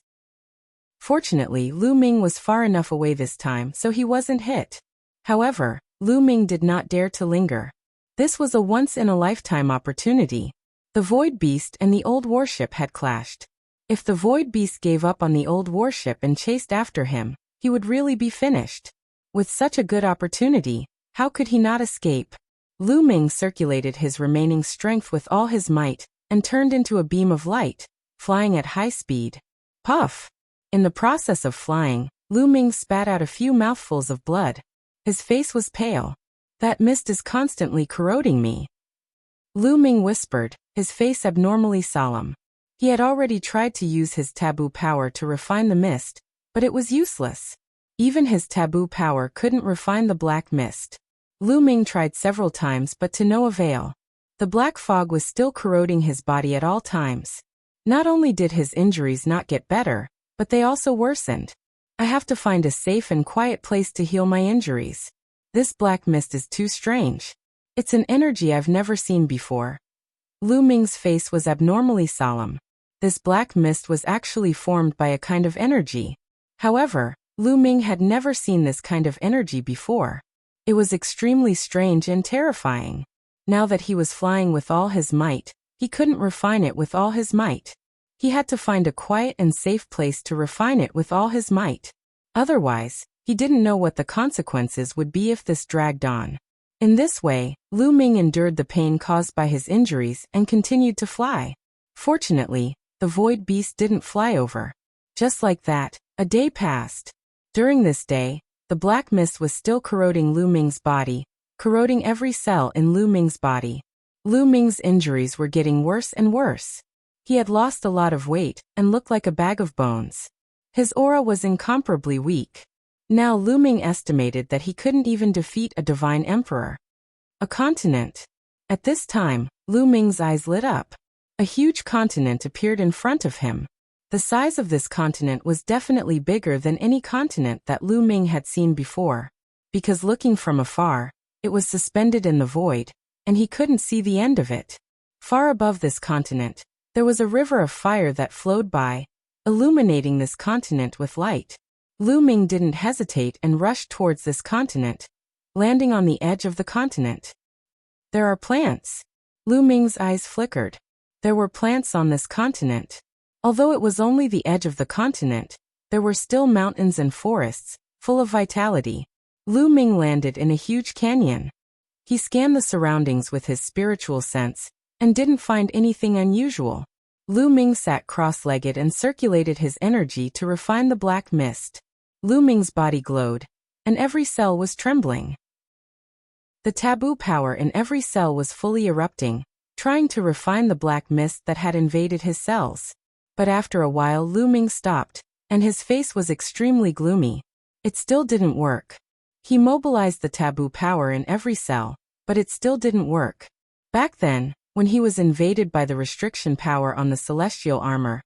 Fortunately, Lu Ming was far enough away this time so he wasn't hit. However, Lu Ming did not dare to linger. This was a once-in-a-lifetime opportunity. The Void Beast and the old warship had clashed. If the Void Beast gave up on the old warship and chased after him, he would really be finished. With such a good opportunity, how could he not escape? Lu Ming circulated his remaining strength with all his might, and turned into a beam of light, flying at high speed. Puff! In the process of flying, Lu Ming spat out a few mouthfuls of blood. His face was pale. That mist is constantly corroding me. Lu Ming whispered, his face abnormally solemn. He had already tried to use his taboo power to refine the mist, but it was useless. Even his taboo power couldn't refine the black mist. Lu Ming tried several times but to no avail. The black fog was still corroding his body at all times. Not only did his injuries not get better, but they also worsened. I have to find a safe and quiet place to heal my injuries. This black mist is too strange. It's an energy I've never seen before. Lu Ming's face was abnormally solemn. This black mist was actually formed by a kind of energy. However, Lu Ming had never seen this kind of energy before. It was extremely strange and terrifying. Now that he was flying with all his might, he couldn't refine it with all his might. He had to find a quiet and safe place to refine it with all his might. Otherwise, he didn't know what the consequences would be if this dragged on. In this way, Lu Ming endured the pain caused by his injuries and continued to fly. Fortunately, the Void Beast didn't fly over. Just like that, a day passed. During this day, the black mist was still corroding Lu Ming's body, corroding every cell in Lu Ming's body. Lu Ming's injuries were getting worse and worse. He had lost a lot of weight and looked like a bag of bones. His aura was incomparably weak. Now Lu Ming estimated that he couldn't even defeat a divine emperor. A continent. At this time, Lu Ming's eyes lit up. A huge continent appeared in front of him. The size of this continent was definitely bigger than any continent that Lu Ming had seen before. Because looking from afar, it was suspended in the void, and he couldn't see the end of it. Far above this continent, there was a river of fire that flowed by, illuminating this continent with light. Lu Ming didn't hesitate and rushed towards this continent, landing on the edge of the continent. There are plants. Lu Ming's eyes flickered. There were plants on this continent. Although it was only the edge of the continent, there were still mountains and forests, full of vitality. Lu Ming landed in a huge canyon. He scanned the surroundings with his spiritual sense, and didn't find anything unusual. Lu Ming sat cross-legged and circulated his energy to refine the black mist. Lu Ming's body glowed, and every cell was trembling. The taboo power in every cell was fully erupting, trying to refine the black mist that had invaded his cells. But after a while Lu Ming stopped, and his face was extremely gloomy. It still didn't work. He mobilized the taboo power in every cell, but it still didn't work. Back then, when he was invaded by the restriction power on the celestial armor,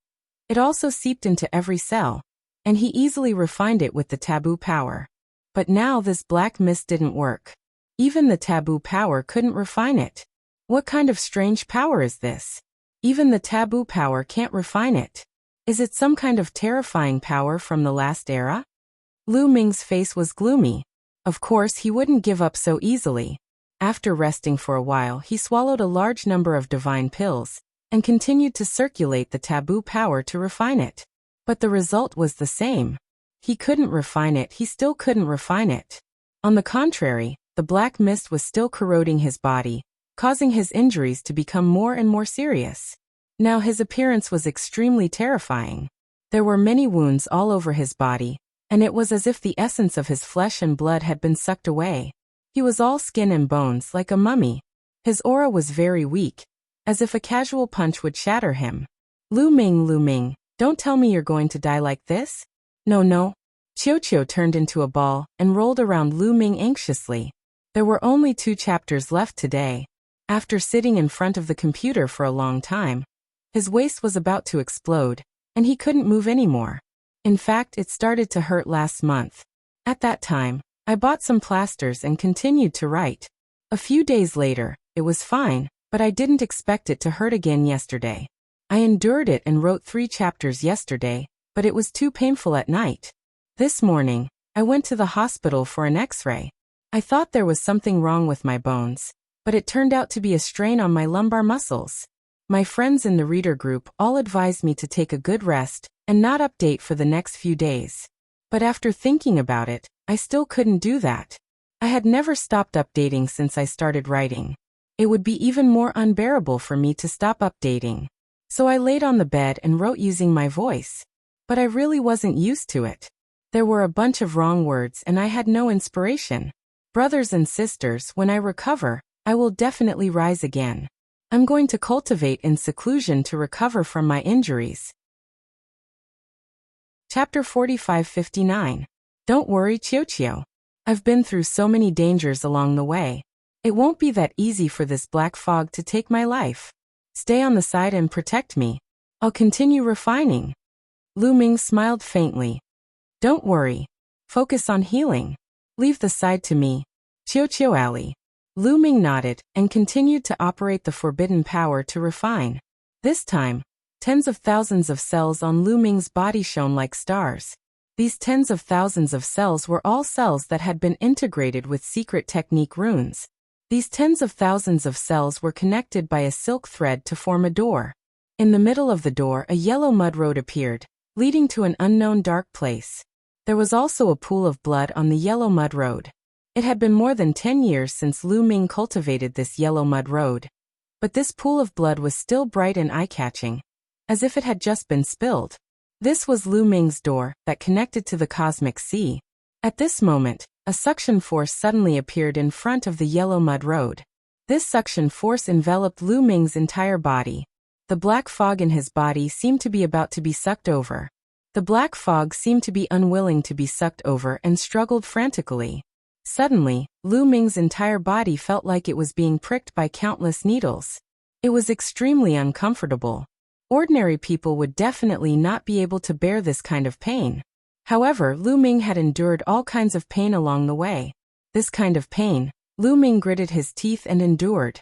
it also seeped into every cell, and he easily refined it with the taboo power. But now this black mist didn't work. Even the taboo power couldn't refine it. What kind of strange power is this? Even the taboo power can't refine it. Is it some kind of terrifying power from the last era? Lu Ming's face was gloomy. Of course, he wouldn't give up so easily. After resting for a while, he swallowed a large number of divine pills and continued to circulate the taboo power to refine it. But the result was the same. He couldn't refine it, he still couldn't refine it. On the contrary, the black mist was still corroding his body, causing his injuries to become more and more serious. Now his appearance was extremely terrifying. There were many wounds all over his body, and it was as if the essence of his flesh and blood had been sucked away. He was all skin and bones like a mummy. His aura was very weak, as if a casual punch would shatter him. Lu Ming, don't tell me you're going to die like this? No. Qiu turned into a ball and rolled around Lu Ming anxiously. There were only 2 chapters left today. After sitting in front of the computer for a long time, his waist was about to explode, and he couldn't move anymore. In fact, it started to hurt last month. At that time, I bought some plasters and continued to write. A few days later, it was fine, but I didn't expect it to hurt again yesterday. I endured it and wrote 3 chapters yesterday, but it was too painful at night. This morning, I went to the hospital for an X-ray. I thought there was something wrong with my bones, but it turned out to be a strain on my lumbar muscles. My friends in the reader group all advised me to take a good rest and not update for the next few days. But after thinking about it, I still couldn't do that. I had never stopped updating since I started writing. It would be even more unbearable for me to stop updating. So I laid on the bed and wrote using my voice. But I really wasn't used to it. There were a bunch of wrong words and I had no inspiration. Brothers and sisters, when I recover, I will definitely rise again. I'm going to cultivate in seclusion to recover from my injuries. Chapter 45-59. Don't worry, Qiu. I've been through so many dangers along the way. It won't be that easy for this black fog to take my life. Stay on the side and protect me. I'll continue refining. Lu Ming smiled faintly. Don't worry. Focus on healing. Leave the side to me. Qiu Ali. Lu Ming nodded and continued to operate the forbidden power to refine. This time, tens of thousands of cells on Lu Ming's body shone like stars. These tens of thousands of cells were all cells that had been integrated with secret technique runes. These tens of thousands of cells were connected by a silk thread to form a door. In the middle of the door, a yellow mud road appeared, leading to an unknown dark place. There was also a pool of blood on the yellow mud road. It had been more than 10 years since Lu Ming cultivated this yellow mud road. But this pool of blood was still bright and eye-catching, as if it had just been spilled. This was Lu Ming's door that connected to the cosmic sea. At this moment, a suction force suddenly appeared in front of the yellow mud road. This suction force enveloped Lu Ming's entire body. The black fog in his body seemed to be about to be sucked over. The black fog seemed to be unwilling to be sucked over and struggled frantically. Suddenly, Lu Ming's entire body felt like it was being pricked by countless needles. It was extremely uncomfortable. Ordinary people would definitely not be able to bear this kind of pain. However, Lu Ming had endured all kinds of pain along the way. This kind of pain, Lu Ming gritted his teeth and endured.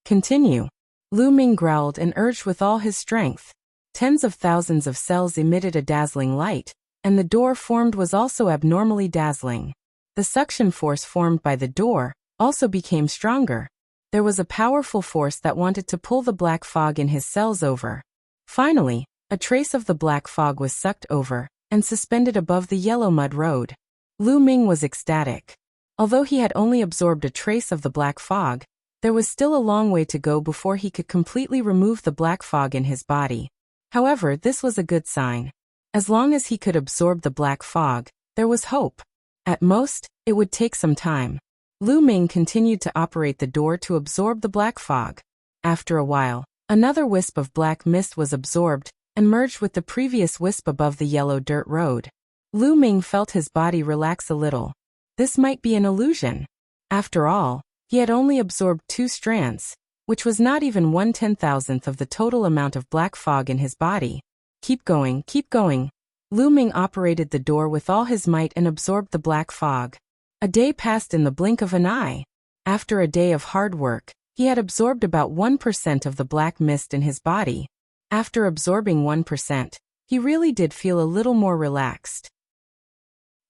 Continue. Lu Ming growled and urged with all his strength. Tens of thousands of cells emitted a dazzling light, and the door formed was also abnormally dazzling. The suction force formed by the door also became stronger. There was a powerful force that wanted to pull the black fog in his cells over. Finally, a trace of the black fog was sucked over and suspended above the yellow mud road. Lu Ming was ecstatic. Although he had only absorbed a trace of the black fog, there was still a long way to go before he could completely remove the black fog in his body. However, this was a good sign. As long as he could absorb the black fog, there was hope. At most, it would take some time. Lu Ming continued to operate the door to absorb the black fog. After a while, another wisp of black mist was absorbed and merged with the previous wisp above the yellow dirt road. Lu Ming felt his body relax a little. This might be an illusion. After all, he had only absorbed 2 strands, which was not even 1/10,000th of the total amount of black fog in his body. Keep going, keep going. Lu Ming operated the door with all his might and absorbed the black fog. A day passed in the blink of an eye. After a day of hard work, he had absorbed about 1% of the black mist in his body. After absorbing 1%, he really did feel a little more relaxed.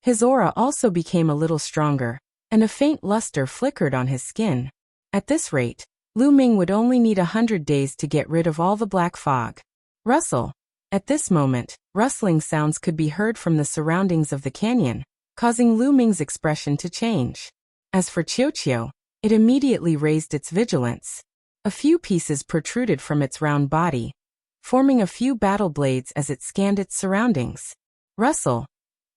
His aura also became a little stronger, and a faint luster flickered on his skin. At this rate, Lu Ming would only need 100 days to get rid of all the black fog. Rustle. At this moment, rustling sounds could be heard from the surroundings of the canyon, causing Lu Ming's expression to change. As for Qiu, it immediately raised its vigilance. A few pieces protruded from its round body, forming a few battle blades as it scanned its surroundings. Rustle.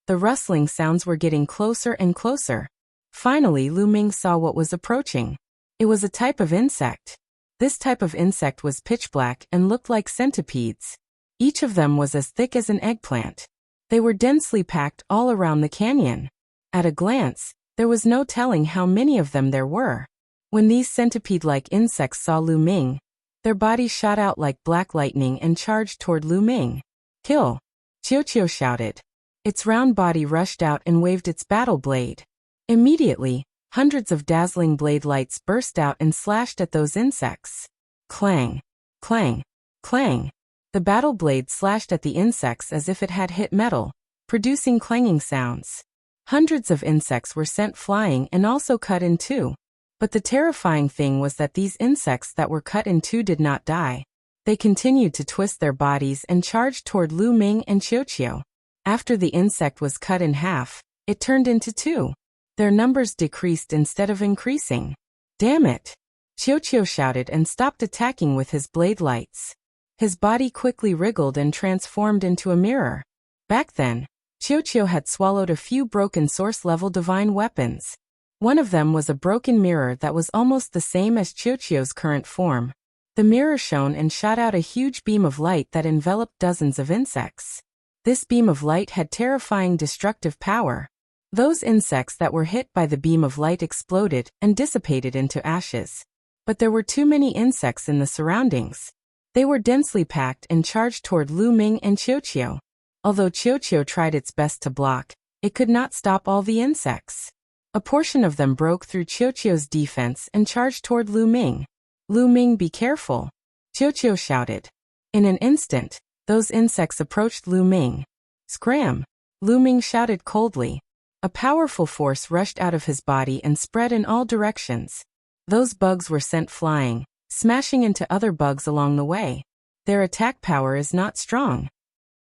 The rustling sounds were getting closer and closer. Finally, Lu Ming saw what was approaching. It was a type of insect. This type of insect was pitch black and looked like centipedes. Each of them was as thick as an eggplant. They were densely packed all around the canyon. At a glance, there was no telling how many of them there were. When these centipede-like insects saw Lu Ming, their bodies shot out like black lightning and charged toward Lu Ming. Kill! Qiu shouted. Its round body rushed out and waved its battle blade. Immediately, hundreds of dazzling blade lights burst out and slashed at those insects. Clang! Clang! Clang! The battle blade slashed at the insects as if it had hit metal, producing clanging sounds. Hundreds of insects were sent flying and also cut in two. But the terrifying thing was that these insects that were cut in two did not die. They continued to twist their bodies and charged toward Lu Ming and Qiu. After the insect was cut in half, it turned into 2. Their numbers decreased instead of increasing. Damn it! Qiu shouted and stopped attacking with his blade lights. His body quickly wriggled and transformed into a mirror. Back then, Qiu had swallowed a few broken source-level divine weapons. One of them was a broken mirror that was almost the same as Qiu's current form. The mirror shone and shot out a huge beam of light that enveloped dozens of insects. This beam of light had terrifying destructive power. Those insects that were hit by the beam of light exploded and dissipated into ashes. But there were too many insects in the surroundings. They were densely packed and charged toward Lu Ming and Qiu. Although Qiu tried its best to block, it could not stop all the insects. A portion of them broke through Qiu's defense and charged toward Lu Ming. Lu Ming, be careful! Qiu shouted. In an instant, those insects approached Lu Ming. Scram! Lu Ming shouted coldly. A powerful force rushed out of his body and spread in all directions. Those bugs were sent flying, smashing into other bugs along the way. Their attack power is not strong.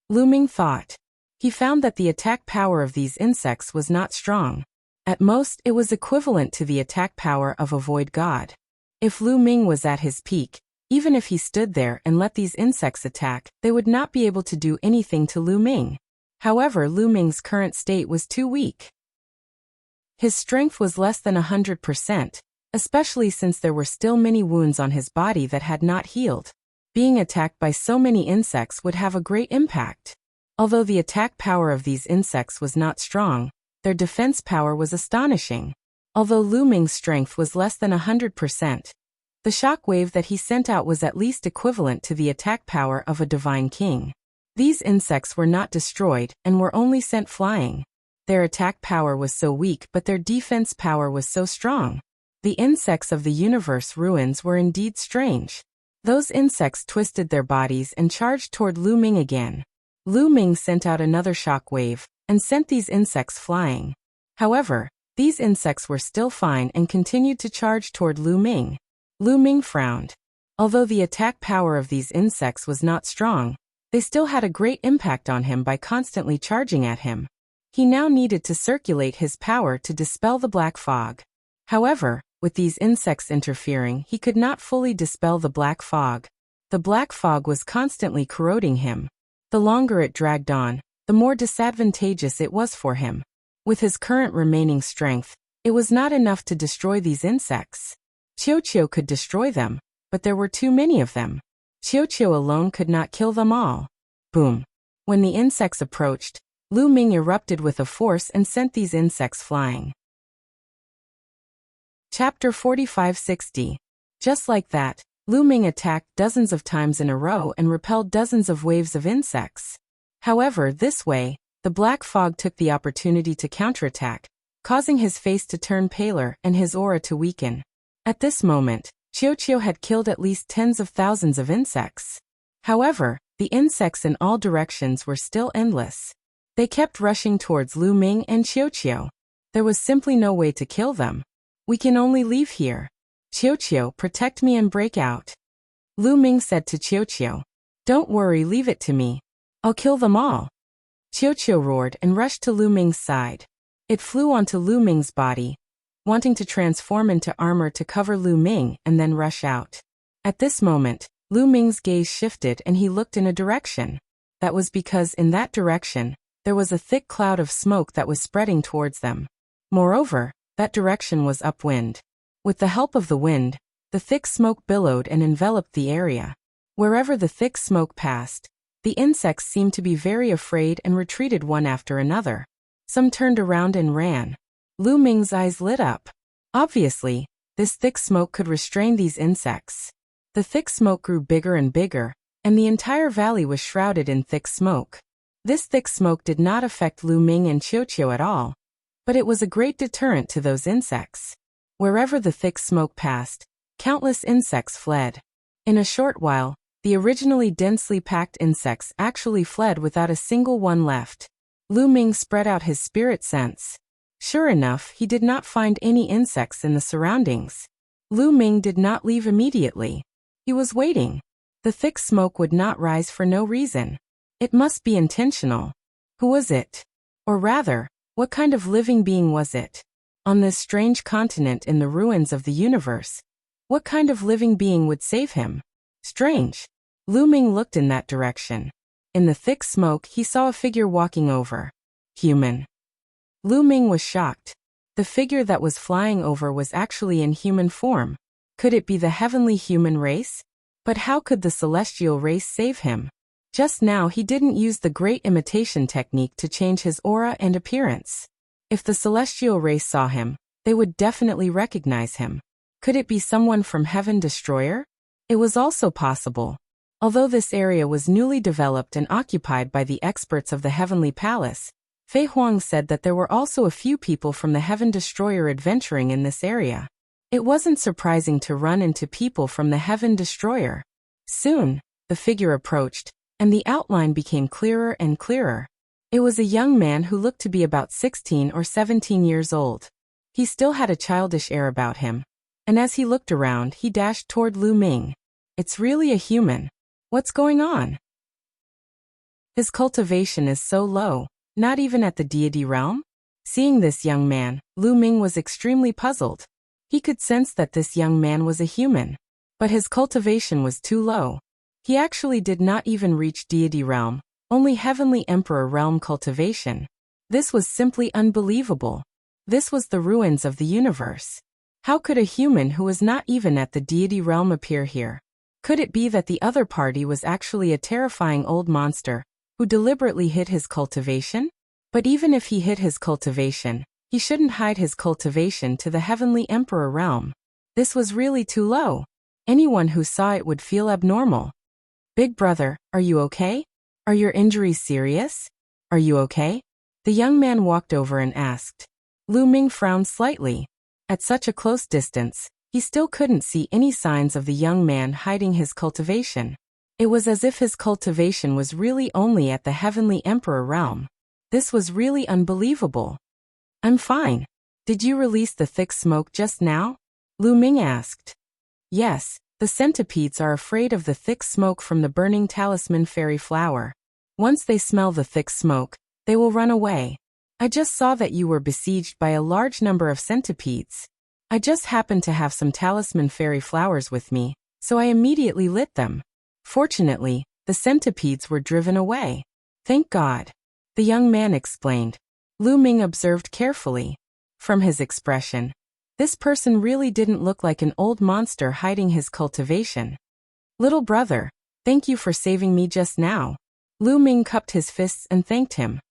Lu Ming thought. He found that the attack power of these insects was not strong. At most, it was equivalent to the attack power of a void god. If Lu Ming was at his peak, even if he stood there and let these insects attack, they would not be able to do anything to Lu Ming. However, Lu Ming's current state was too weak. His strength was less than 100%, especially since there were still many wounds on his body that had not healed. Being attacked by so many insects would have a great impact. Although the attack power of these insects was not strong, their defense power was astonishing. Although Lu Ming's strength was less than 100%, the shock wave that he sent out was at least equivalent to the attack power of a divine king. These insects were not destroyed and were only sent flying. Their attack power was so weak, but their defense power was so strong. The insects of the universe ruins were indeed strange. Those insects twisted their bodies and charged toward Lu Ming again. Lu Ming sent out another shock wave and sent these insects flying. However, these insects were still fine and continued to charge toward Lu Ming. Lu Ming frowned. Although the attack power of these insects was not strong, they still had a great impact on him by constantly charging at him. He now needed to circulate his power to dispel the black fog. However, with these insects interfering, he could not fully dispel the black fog. The black fog was constantly corroding him. The longer it dragged on, the more disadvantageous it was for him. With his current remaining strength, it was not enough to destroy these insects. Qiu could destroy them, but there were too many of them. Qiu alone could not kill them all. Boom! When the insects approached, Lu Ming erupted with a force and sent these insects flying. Chapter 4560. Just like that, Lu Ming attacked dozens of times in a row and repelled dozens of waves of insects. However, this way, the black fog took the opportunity to counterattack, causing his face to turn paler and his aura to weaken. At this moment, Qiuqiu had killed at least tens of thousands of insects. However, the insects in all directions were still endless. They kept rushing towards Lu Ming and Qiuqiu. There was simply no way to kill them. We can only leave here. Qiuqiu, protect me and break out. Lu Ming said to Qiuqiu. Don't worry, leave it to me. I'll kill them all. Qiuqiu roared and rushed to Lu Ming's side. It flew onto Lu Ming's body, wanting to transform into armor to cover Lu Ming and then rush out. At this moment, Lu Ming's gaze shifted and he looked in a direction. That was because in that direction, there was a thick cloud of smoke that was spreading towards them. Moreover, that direction was upwind. With the help of the wind, the thick smoke billowed and enveloped the area. Wherever the thick smoke passed, the insects seemed to be very afraid and retreated one after another. Some turned around and ran. Lu Ming's eyes lit up. Obviously, this thick smoke could restrain these insects. The thick smoke grew bigger and bigger, and the entire valley was shrouded in thick smoke. This thick smoke did not affect Lu Ming and Qiuqiu at all, but it was a great deterrent to those insects. Wherever the thick smoke passed, countless insects fled. In a short while, the originally densely packed insects actually fled without a single one left. Lu Ming spread out his spirit sense. Sure enough, he did not find any insects in the surroundings. Lu Ming did not leave immediately. He was waiting. The thick smoke would not rise for no reason. It must be intentional. Who was it? Or rather, what kind of living being was it? On this strange continent in the ruins of the universe, what kind of living being would save him? Strange. Lu Ming looked in that direction. In the thick smoke, he saw a figure walking over. Human. Lu Ming was shocked. The figure that was flying over was actually in human form. Could it be the heavenly human race? But how could the celestial race save him? Just now he didn't use the great imitation technique to change his aura and appearance. If the celestial race saw him, they would definitely recognize him. Could it be someone from Heaven Destroyer? It was also possible. Although this area was newly developed and occupied by the experts of the Heavenly Palace, Fei Huang said that there were also a few people from the Heaven Destroyer adventuring in this area. It wasn't surprising to run into people from the Heaven Destroyer. Soon, the figure approached, and the outline became clearer and clearer. It was a young man who looked to be about 16 or 17 years old. He still had a childish air about him. And as he looked around, he dashed toward Lu Ming. It's really a human. What's going on? His cultivation is so low, not even at the deity realm? Seeing this young man, Lu Ming was extremely puzzled. He could sense that this young man was a human. But his cultivation was too low. He actually did not even reach deity realm, only heavenly emperor realm cultivation. This was simply unbelievable. This was the ruins of the universe. How could a human who was not even at the deity realm appear here? Could it be that the other party was actually a terrifying old monster, who deliberately hid his cultivation? But even if he hid his cultivation, he shouldn't hide his cultivation to the heavenly emperor realm. This was really too low. Anyone who saw it would feel abnormal. Big brother, are you okay? Are your injuries serious? Are you okay? The young man walked over and asked. Lu Ming frowned slightly. At such a close distance, he still couldn't see any signs of the young man hiding his cultivation. It was as if his cultivation was really only at the heavenly emperor realm. This was really unbelievable. I'm fine. Did you release the thick smoke just now? Lu Ming asked. Yes, the centipedes are afraid of the thick smoke from the burning talisman fairy flower. Once they smell the thick smoke, they will run away. I just saw that you were besieged by a large number of centipedes. I just happened to have some talisman fairy flowers with me, so I immediately lit them. Fortunately, the centipedes were driven away. Thank God. The young man explained. Lu Ming observed carefully. From his expression, this person really didn't look like an old monster hiding his cultivation. Little brother, thank you for saving me just now. Lu Ming cupped his fists and thanked him.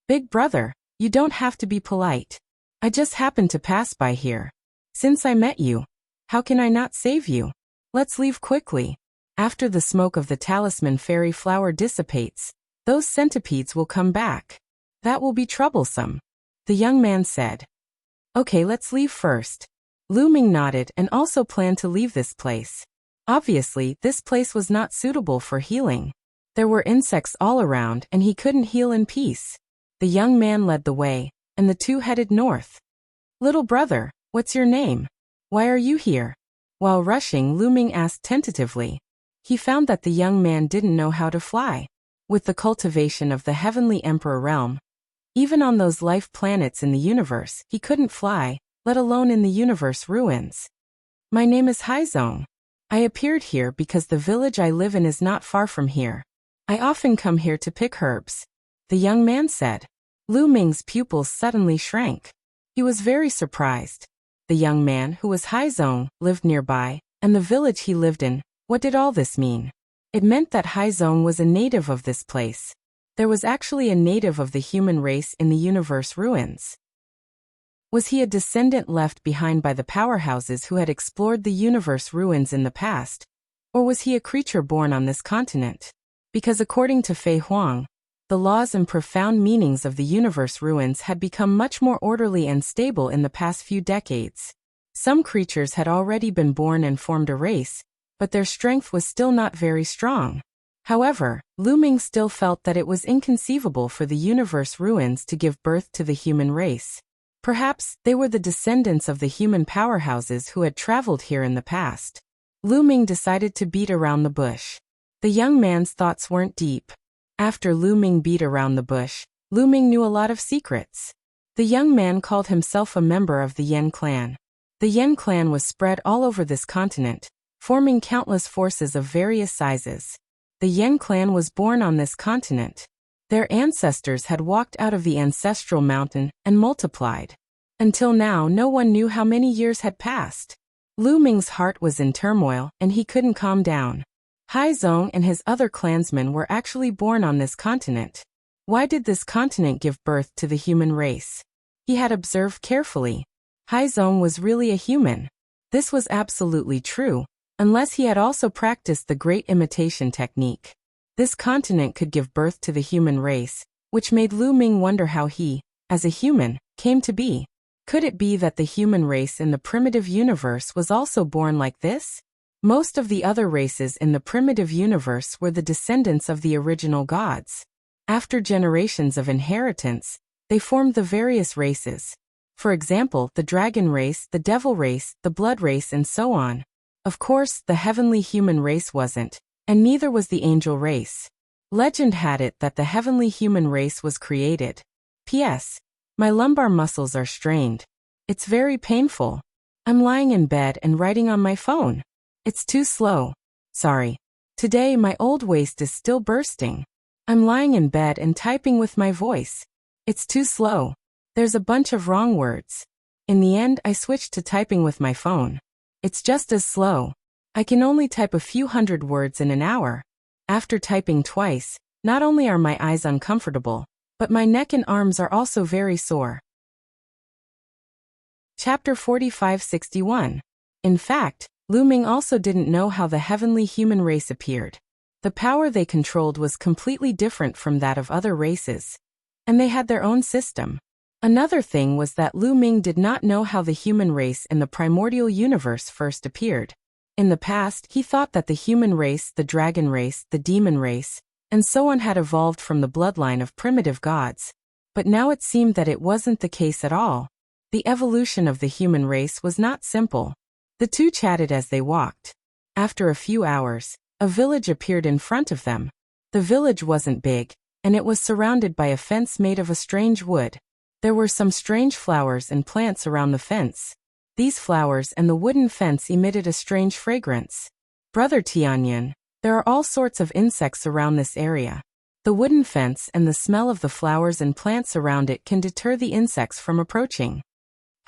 Big brother, you don't have to be polite. I just happened to pass by here. Since I met you, how can I not save you? Let's leave quickly. After the smoke of the talisman fairy flower dissipates, those centipedes will come back. That will be troublesome. The young man said. Okay, let's leave first. Lu Ming nodded and also planned to leave this place. Obviously, this place was not suitable for healing. There were insects all around and he couldn't heal in peace. The young man led the way, and the two headed north. Little brother, what's your name? Why are you here? While rushing, Lu Ming asked tentatively. He found that the young man didn't know how to fly. With the cultivation of the heavenly emperor realm, even on those life planets in the universe, he couldn't fly, let alone in the universe ruins. My name is Haizong. I appeared here because the village I live in is not far from here. I often come here to pick herbs. The young man said. Lu Ming's pupils suddenly shrank. He was very surprised. The young man, who was Haizong, lived nearby, and the village he lived in. What did all this mean? It meant that Haizong was a native of this place. There was actually a native of the human race in the universe ruins. Was he a descendant left behind by the powerhouses who had explored the universe ruins in the past? Or was he a creature born on this continent? Because according to Fei Huang, the laws and profound meanings of the universe ruins had become much more orderly and stable in the past few decades. Some creatures had already been born and formed a race, but their strength was still not very strong. However, Lu Ming still felt that it was inconceivable for the universe ruins to give birth to the human race. Perhaps they were the descendants of the human powerhouses who had traveled here in the past. Lu Ming decided to beat around the bush. The young man's thoughts weren't deep. After Lu Ming beat around the bush, Lu Ming knew a lot of secrets. The young man called himself a member of the Yen clan. The Yen clan was spread all over this continent, forming countless forces of various sizes. The Yen clan was born on this continent. Their ancestors had walked out of the ancestral mountain and multiplied. Until now, no one knew how many years had passed. Lu Ming's heart was in turmoil, and he couldn't calm down. Haizong and his other clansmen were actually born on this continent. Why did this continent give birth to the human race? He had observed carefully. Haizong was really a human. This was absolutely true, unless he had also practiced the great imitation technique. This continent could give birth to the human race, which made Lu Ming wonder how he, as a human, came to be. Could it be that the human race in the primitive universe was also born like this? Most of the other races in the primitive universe were the descendants of the original gods. After generations of inheritance, they formed the various races. For example, the dragon race, the devil race, the blood race, and so on. Of course, the heavenly human race wasn't, and neither was the angel race. Legend had it that the heavenly human race was created. P.S. My lumbar muscles are strained. It's very painful. I'm lying in bed and writing on my phone. It's too slow. Sorry. Today my old waist is still bursting. I'm lying in bed and typing with my voice. It's too slow. There's a bunch of wrong words. In the end, I switched to typing with my phone. It's just as slow. I can only type a few hundred words in an hour. After typing twice, not only are my eyes uncomfortable, but my neck and arms are also very sore. Chapter 4561. In fact, Lu Ming also didn't know how the heavenly human race appeared. The power they controlled was completely different from that of other races, and they had their own system. Another thing was that Lu Ming did not know how the human race in the primordial universe first appeared. In the past, he thought that the human race, the dragon race, the demon race, and so on had evolved from the bloodline of primitive gods. But now it seemed that it wasn't the case at all. The evolution of the human race was not simple. The two chatted as they walked. After a few hours, a village appeared in front of them. The village wasn't big, and it was surrounded by a fence made of a strange wood. There were some strange flowers and plants around the fence. These flowers and the wooden fence emitted a strange fragrance. Brother Tianyan, there are all sorts of insects around this area. The wooden fence and the smell of the flowers and plants around it can deter the insects from approaching.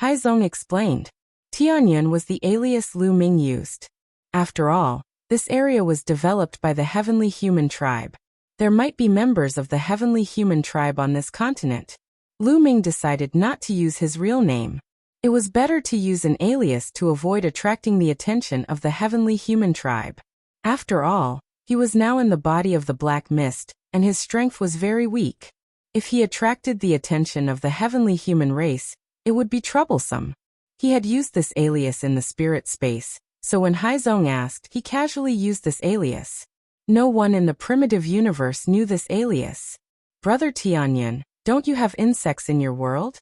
Haizong explained. Tianyan was the alias Lu Ming used. After all, this area was developed by the heavenly human tribe. There might be members of the heavenly human tribe on this continent. Lu Ming decided not to use his real name. It was better to use an alias to avoid attracting the attention of the heavenly human tribe. After all, he was now in the body of the black mist, and his strength was very weak. If he attracted the attention of the heavenly human race, it would be troublesome. He had used this alias in the spirit space, so when Haizong asked, he casually used this alias. No one in the primitive universe knew this alias. Brother Tianyan, don't you have insects in your world?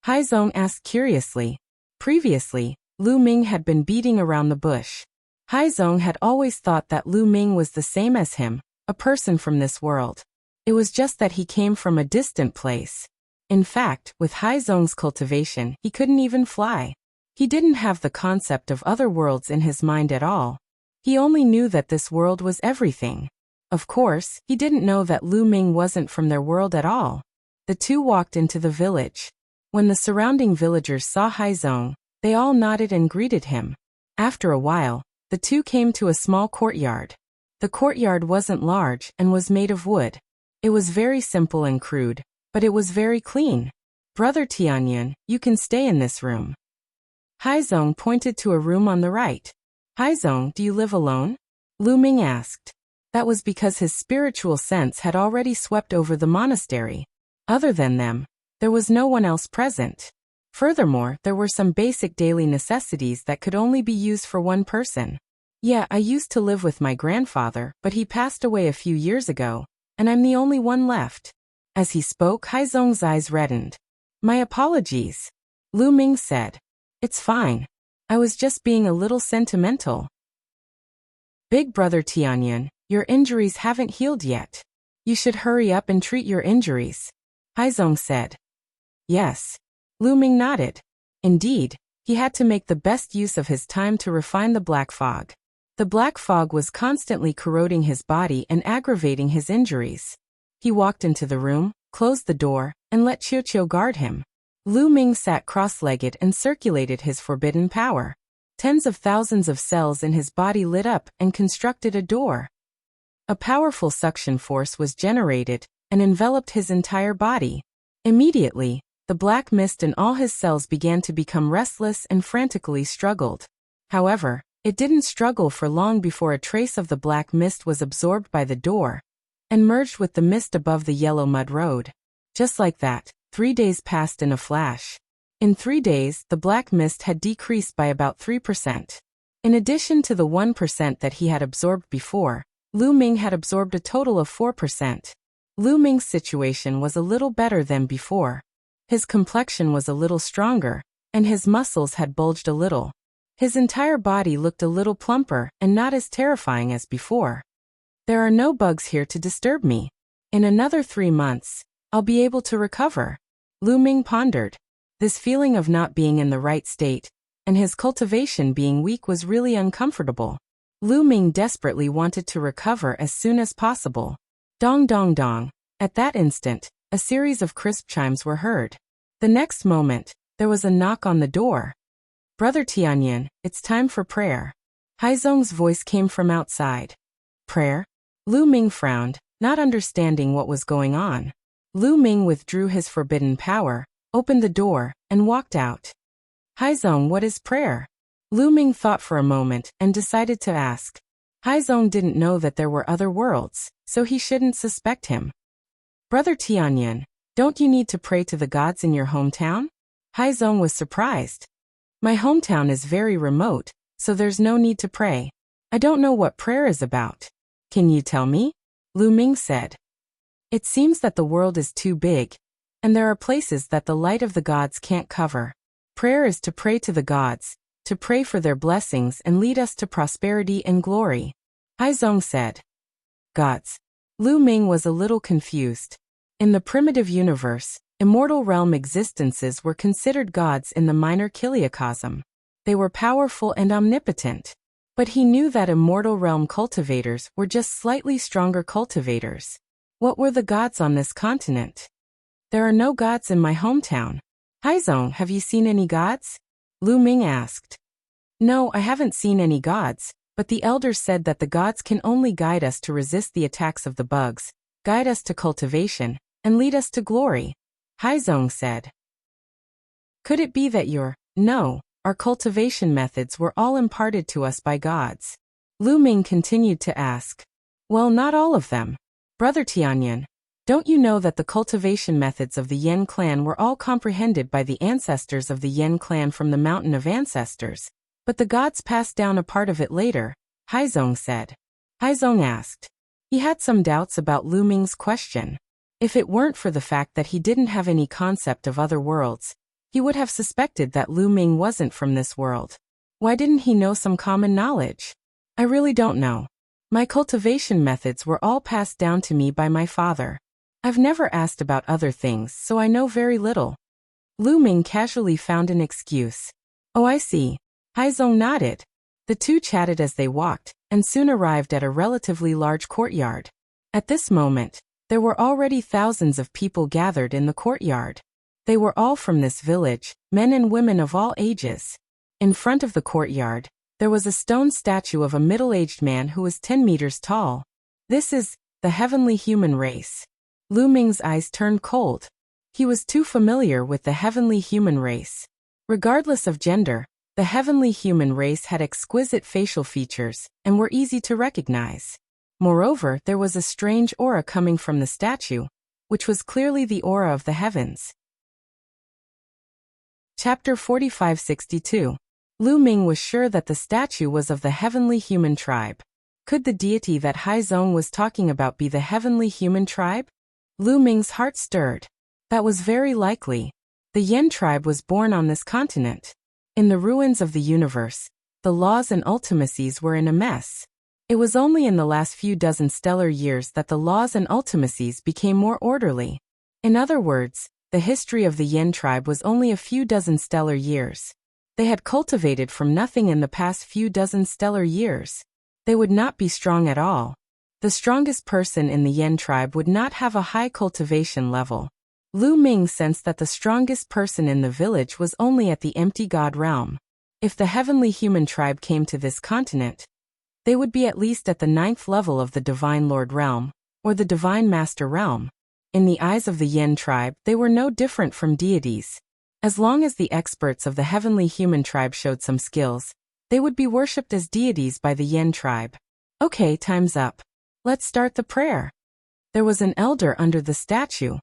Haizong asked curiously. Previously, Lu Ming had been beating around the bush. Haizong had always thought that Lu Ming was the same as him, a person from this world. It was just that he came from a distant place. In fact, with Haizong's cultivation, he couldn't even fly. He didn't have the concept of other worlds in his mind at all. He only knew that this world was everything. Of course, he didn't know that Lu Ming wasn't from their world at all. The two walked into the village. When the surrounding villagers saw Haizong, they all nodded and greeted him. After a while, the two came to a small courtyard. The courtyard wasn't large and was made of wood. It was very simple and crude, but it was very clean. Brother Tianyan, you can stay in this room. Haizong pointed to a room on the right. Haizong, do you live alone? Lu Ming asked. That was because his spiritual sense had already swept over the monastery. Other than them, there was no one else present. Furthermore, there were some basic daily necessities that could only be used for one person. Yeah, I used to live with my grandfather, but he passed away a few years ago, and I'm the only one left. As he spoke, Haizong's eyes reddened. My apologies. Lu Ming said. It's fine. I was just being a little sentimental. Big brother Tianyan, your injuries haven't healed yet. You should hurry up and treat your injuries. Haizong said. Yes. Lu Ming nodded. Indeed, he had to make the best use of his time to refine the black fog. The black fog was constantly corroding his body and aggravating his injuries. He walked into the room, closed the door, and let Qiuqiu guard him. Lu Ming sat cross-legged and circulated his forbidden power. Tens of thousands of cells in his body lit up and constructed a door. A powerful suction force was generated and enveloped his entire body. Immediately, the black mist in all his cells began to become restless and frantically struggled. However, it didn't struggle for long before a trace of the black mist was absorbed by the door and merged with the mist above the yellow mud road. Just like that, 3 days passed in a flash. In 3 days, the black mist had decreased by about 3%. In addition to the 1% that he had absorbed before, Lu Ming had absorbed a total of 4%. Lu Ming's situation was a little better than before. His complexion was a little stronger, and his muscles had bulged a little. His entire body looked a little plumper and not as terrifying as before. There are no bugs here to disturb me. In another 3 months, I'll be able to recover. Lu Ming pondered. This feeling of not being in the right state, and his cultivation being weak was really uncomfortable. Lu Ming desperately wanted to recover as soon as possible. Dong dong dong. At that instant, a series of crisp chimes were heard. The next moment, there was a knock on the door. Brother Tianyan, it's time for prayer. Haizong's voice came from outside. Prayer? Lu Ming frowned, not understanding what was going on. Lu Ming withdrew his forbidden power, opened the door, and walked out. Haizong, what is prayer? Lu Ming thought for a moment and decided to ask. Haizong didn't know that there were other worlds, so he shouldn't suspect him. Brother Tianyan, don't you need to pray to the gods in your hometown? Haizong was surprised. My hometown is very remote, so there's no need to pray. I don't know what prayer is about. Can you tell me? Lu Ming said. It seems that the world is too big, and there are places that the light of the gods can't cover. Prayer is to pray to the gods, to pray for their blessings and lead us to prosperity and glory. Haizong said. Gods. Lu Ming was a little confused. In the primitive universe, immortal realm existences were considered gods in the minor kiliacosm. They were powerful and omnipotent. But he knew that immortal realm cultivators were just slightly stronger cultivators. What were the gods on this continent? There are no gods in my hometown. Haizong, have you seen any gods? Lu Ming asked. No, I haven't seen any gods, but the elders said that the gods can only guide us to resist the attacks of the bugs, guide us to cultivation, and lead us to glory, Haizong said. Could it be that our cultivation methods were all imparted to us by gods? Lu Ming continued to ask. Well, not all of them. Brother Tianyan, don't you know that the cultivation methods of the Yen clan were all comprehended by the ancestors of the Yen clan from the Mountain of Ancestors, but the gods passed down a part of it later, Haizong said. Haizong asked. He had some doubts about Lu Ming's question. If it weren't for the fact that he didn't have any concept of other worlds, he would have suspected that Lu Ming wasn't from this world. Why didn't he know some common knowledge? I really don't know. My cultivation methods were all passed down to me by my father. I've never asked about other things, so I know very little. Lu Ming casually found an excuse. Oh, I see. Haizong nodded. The two chatted as they walked, and soon arrived at a relatively large courtyard. At this moment, there were already thousands of people gathered in the courtyard. They were all from this village, men and women of all ages. In front of the courtyard, there was a stone statue of a middle-aged man who was 10 meters tall. This is the heavenly human race. Lu Ming's eyes turned cold. He was too familiar with the heavenly human race. Regardless of gender, the heavenly human race had exquisite facial features and were easy to recognize. Moreover, there was a strange aura coming from the statue, which was clearly the aura of the heavens. Chapter 4562. Lu Ming was sure that the statue was of the heavenly human tribe. Could the deity that Haizong was talking about be the heavenly human tribe? Lu Ming's heart stirred. That was very likely. The Yen tribe was born on this continent. In the ruins of the universe, the laws and ultimacies were in a mess. It was only in the last few dozen stellar years that the laws and ultimacies became more orderly. In other words, the history of the Yen tribe was only a few dozen stellar years. They had cultivated from nothing in the past few dozen stellar years. They would not be strong at all. The strongest person in the Yen tribe would not have a high cultivation level. Lu Ming sensed that the strongest person in the village was only at the empty god realm. If the heavenly human tribe came to this continent, they would be at least at the 9th level of the Divine Lord realm, or the Divine Master realm. In the eyes of the Yen tribe, they were no different from deities. As long as the experts of the heavenly human tribe showed some skills, they would be worshipped as deities by the Yen tribe. Okay, time's up. Let's start the prayer. There was an elder under the statue.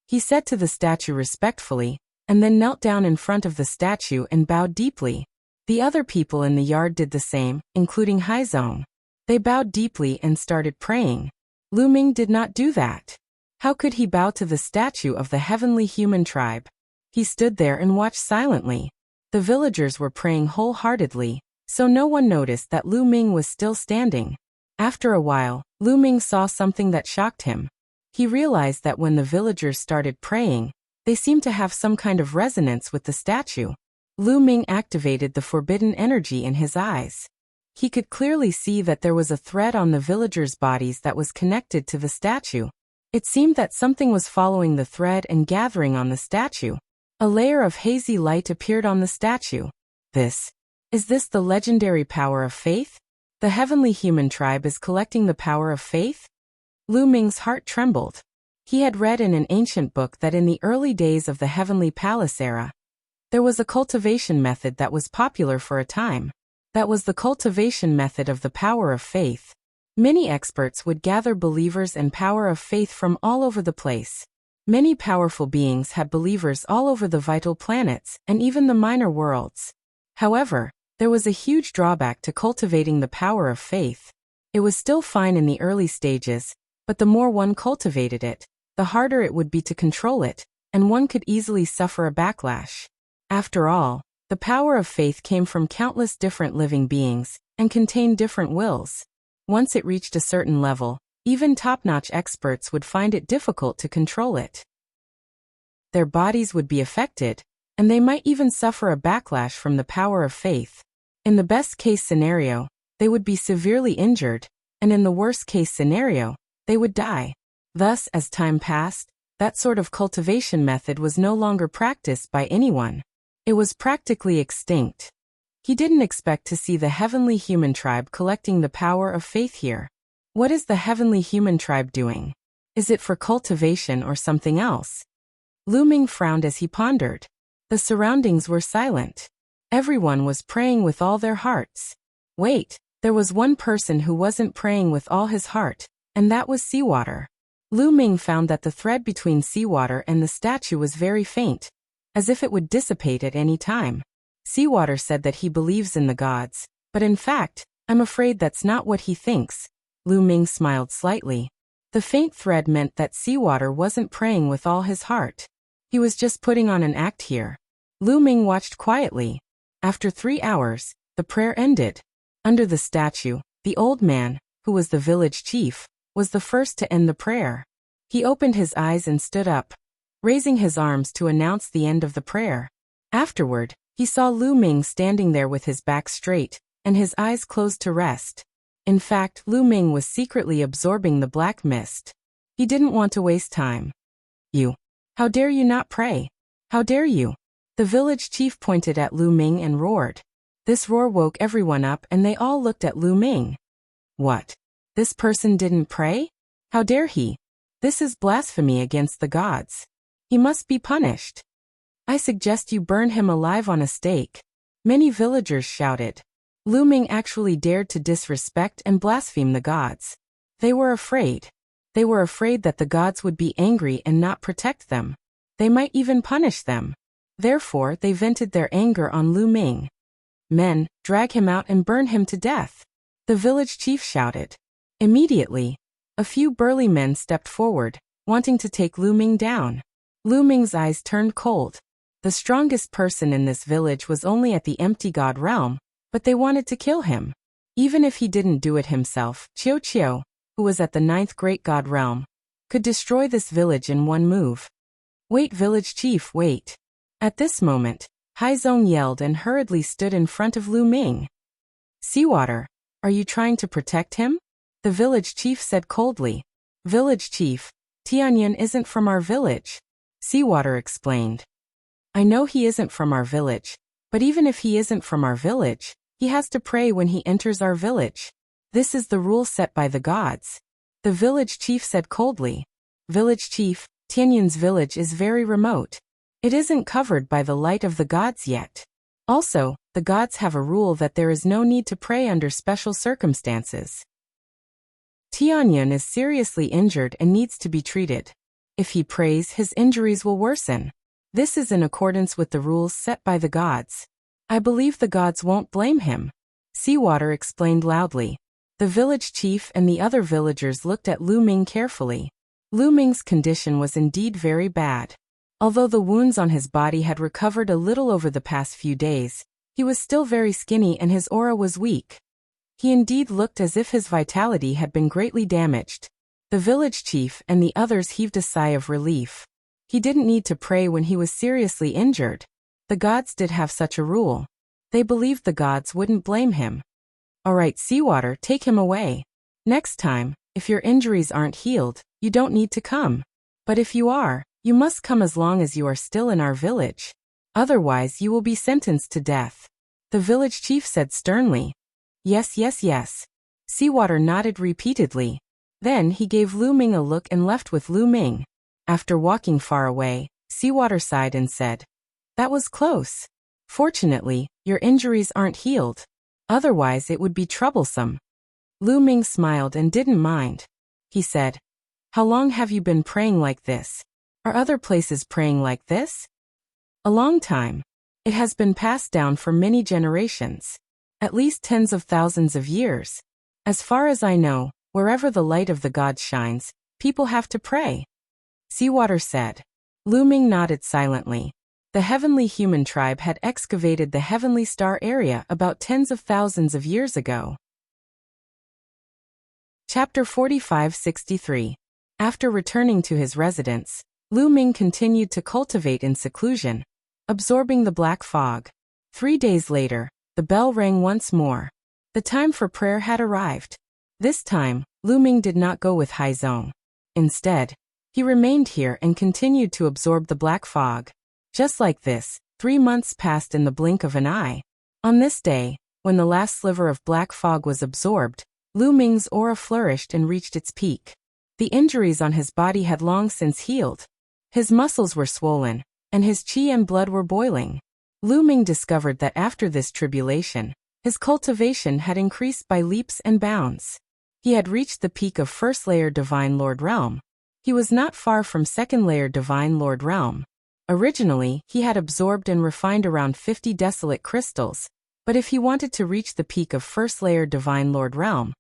He said to the statue respectfully, and then knelt down in front of the statue and bowed deeply. The other people in the yard did the same, including Haizong. They bowed deeply and started praying. Lu Ming did not do that. How could he bow to the statue of the heavenly human tribe? He stood there and watched silently. The villagers were praying wholeheartedly, so no one noticed that Lu Ming was still standing. After a while, Lu Ming saw something that shocked him. He realized that when the villagers started praying, they seemed to have some kind of resonance with the statue. Lu Ming activated the forbidden energy in his eyes. He could clearly see that there was a thread on the villagers' bodies that was connected to the statue. It seemed that something was following the thread and gathering on the statue. A layer of hazy light appeared on the statue. Is this the legendary power of faith? The heavenly human tribe is collecting the power of faith? Lu Ming's heart trembled. He had read in an ancient book that in the early days of the Heavenly Palace era, there was a cultivation method that was popular for a time. That was the cultivation method of the power of faith. Many experts would gather believers and power of faith from all over the place. Many powerful beings had believers all over the vital planets and even the minor worlds. However, there was a huge drawback to cultivating the power of faith. It was still fine in the early stages, but the more one cultivated it, the harder it would be to control it, and one could easily suffer a backlash. After all, the power of faith came from countless different living beings and contained different wills. Once it reached a certain level, even top-notch experts would find it difficult to control it. Their bodies would be affected, and they might even suffer a backlash from the power of faith. In the best-case scenario, they would be severely injured, and in the worst-case scenario, they would die. Thus, as time passed, that sort of cultivation method was no longer practiced by anyone. It was practically extinct. He didn't expect to see the heavenly human tribe collecting the power of faith here. What is the heavenly human tribe doing? Is it for cultivation or something else? Lu Ming frowned as he pondered. The surroundings were silent. Everyone was praying with all their hearts. Wait, there was one person who wasn't praying with all his heart, and that was Seawater. Lu Ming found that the thread between Seawater and the statue was very faint, as if it would dissipate at any time. Seawater said that he believes in the gods, but in fact, I'm afraid that's not what he thinks. Lu Ming smiled slightly. The faint thread meant that Seawater wasn't praying with all his heart. He was just putting on an act here. Lu Ming watched quietly. After 3 hours, the prayer ended. Under the statue, the old man, who was the village chief, was the first to end the prayer. He opened his eyes and stood up, raising his arms to announce the end of the prayer. Afterward, he saw Lu Ming standing there with his back straight, and his eyes closed to rest. In fact, Lu Ming was secretly absorbing the black mist. He didn't want to waste time. You. How dare you not pray? How dare you? The village chief pointed at Lu Ming and roared. This roar woke everyone up and they all looked at Lu Ming. What? This person didn't pray? How dare he? This is blasphemy against the gods. He must be punished. I suggest you burn him alive on a stake. Many villagers shouted. Lu Ming actually dared to disrespect and blaspheme the gods. They were afraid. They were afraid that the gods would be angry and not protect them. They might even punish them. Therefore, they vented their anger on Lu Ming. Men, drag him out and burn him to death. The village chief shouted. Immediately, a few burly men stepped forward, wanting to take Lu Ming down. Lu Ming's eyes turned cold. The strongest person in this village was only at the empty god realm, but they wanted to kill him. Even if he didn't do it himself, Chiao, who was at the 9th great god realm, could destroy this village in one move. Wait, village chief, wait. At this moment, Haizong yelled and hurriedly stood in front of Lu Ming. Seawater, are you trying to protect him? The village chief said coldly. Village chief, Tianyan isn't from our village. Seawater explained. I know he isn't from our village, but even if he isn't from our village, he has to pray when he enters our village. This is the rule set by the gods. The village chief said coldly. Village chief, Tianyan's village is very remote. It isn't covered by the light of the gods yet. Also, the gods have a rule that there is no need to pray under special circumstances. Tianyan is seriously injured and needs to be treated. If he prays, his injuries will worsen. This is in accordance with the rules set by the gods. I believe the gods won't blame him. Seawater explained loudly. The village chief and the other villagers looked at Lu Ming carefully. Lu Ming's condition was indeed very bad. Although the wounds on his body had recovered a little over the past few days, he was still very skinny and his aura was weak. He indeed looked as if his vitality had been greatly damaged. The village chief and the others heaved a sigh of relief. He didn't need to pray when he was seriously injured. The gods did have such a rule. They believed the gods wouldn't blame him. All right, Seawater, take him away. Next time, if your injuries aren't healed, you don't need to come. But if you are, you must come as long as you are still in our village. Otherwise, you will be sentenced to death. The village chief said sternly. Yes, yes, yes. Seawater nodded repeatedly. Then he gave Lu Ming a look and left with Lu Ming. After walking far away, Seawater sighed and said, That was close. Fortunately, your injuries aren't healed. Otherwise it would be troublesome. Lu Ming smiled and didn't mind. He said, How long have you been praying like this? Are other places praying like this? A long time. It has been passed down for many generations. At least tens of thousands of years. As far as I know, wherever the light of the gods shines, people have to pray. Seawater said. Lu Ming nodded silently. The heavenly human tribe had excavated the heavenly star area about tens of thousands of years ago. Chapter 45-63. After returning to his residence, Lu Ming continued to cultivate in seclusion, absorbing the black fog. 3 days later, the bell rang once more. The time for prayer had arrived. This time, Lu Ming did not go with Haizong. Instead, he remained here and continued to absorb the black fog. Just like this, 3 months passed in the blink of an eye. On this day, when the last sliver of black fog was absorbed, Lu Ming's aura flourished and reached its peak. The injuries on his body had long since healed. His muscles were swollen, and his qi and blood were boiling. Lu Ming discovered that after this tribulation, his cultivation had increased by leaps and bounds. He had reached the peak of first layer Divine Lord Realm. He was not far from second layer Divine Lord Realm. Originally, he had absorbed and refined around 50 desolate crystals, but if he wanted to reach the peak of first layer Divine Lord Realm,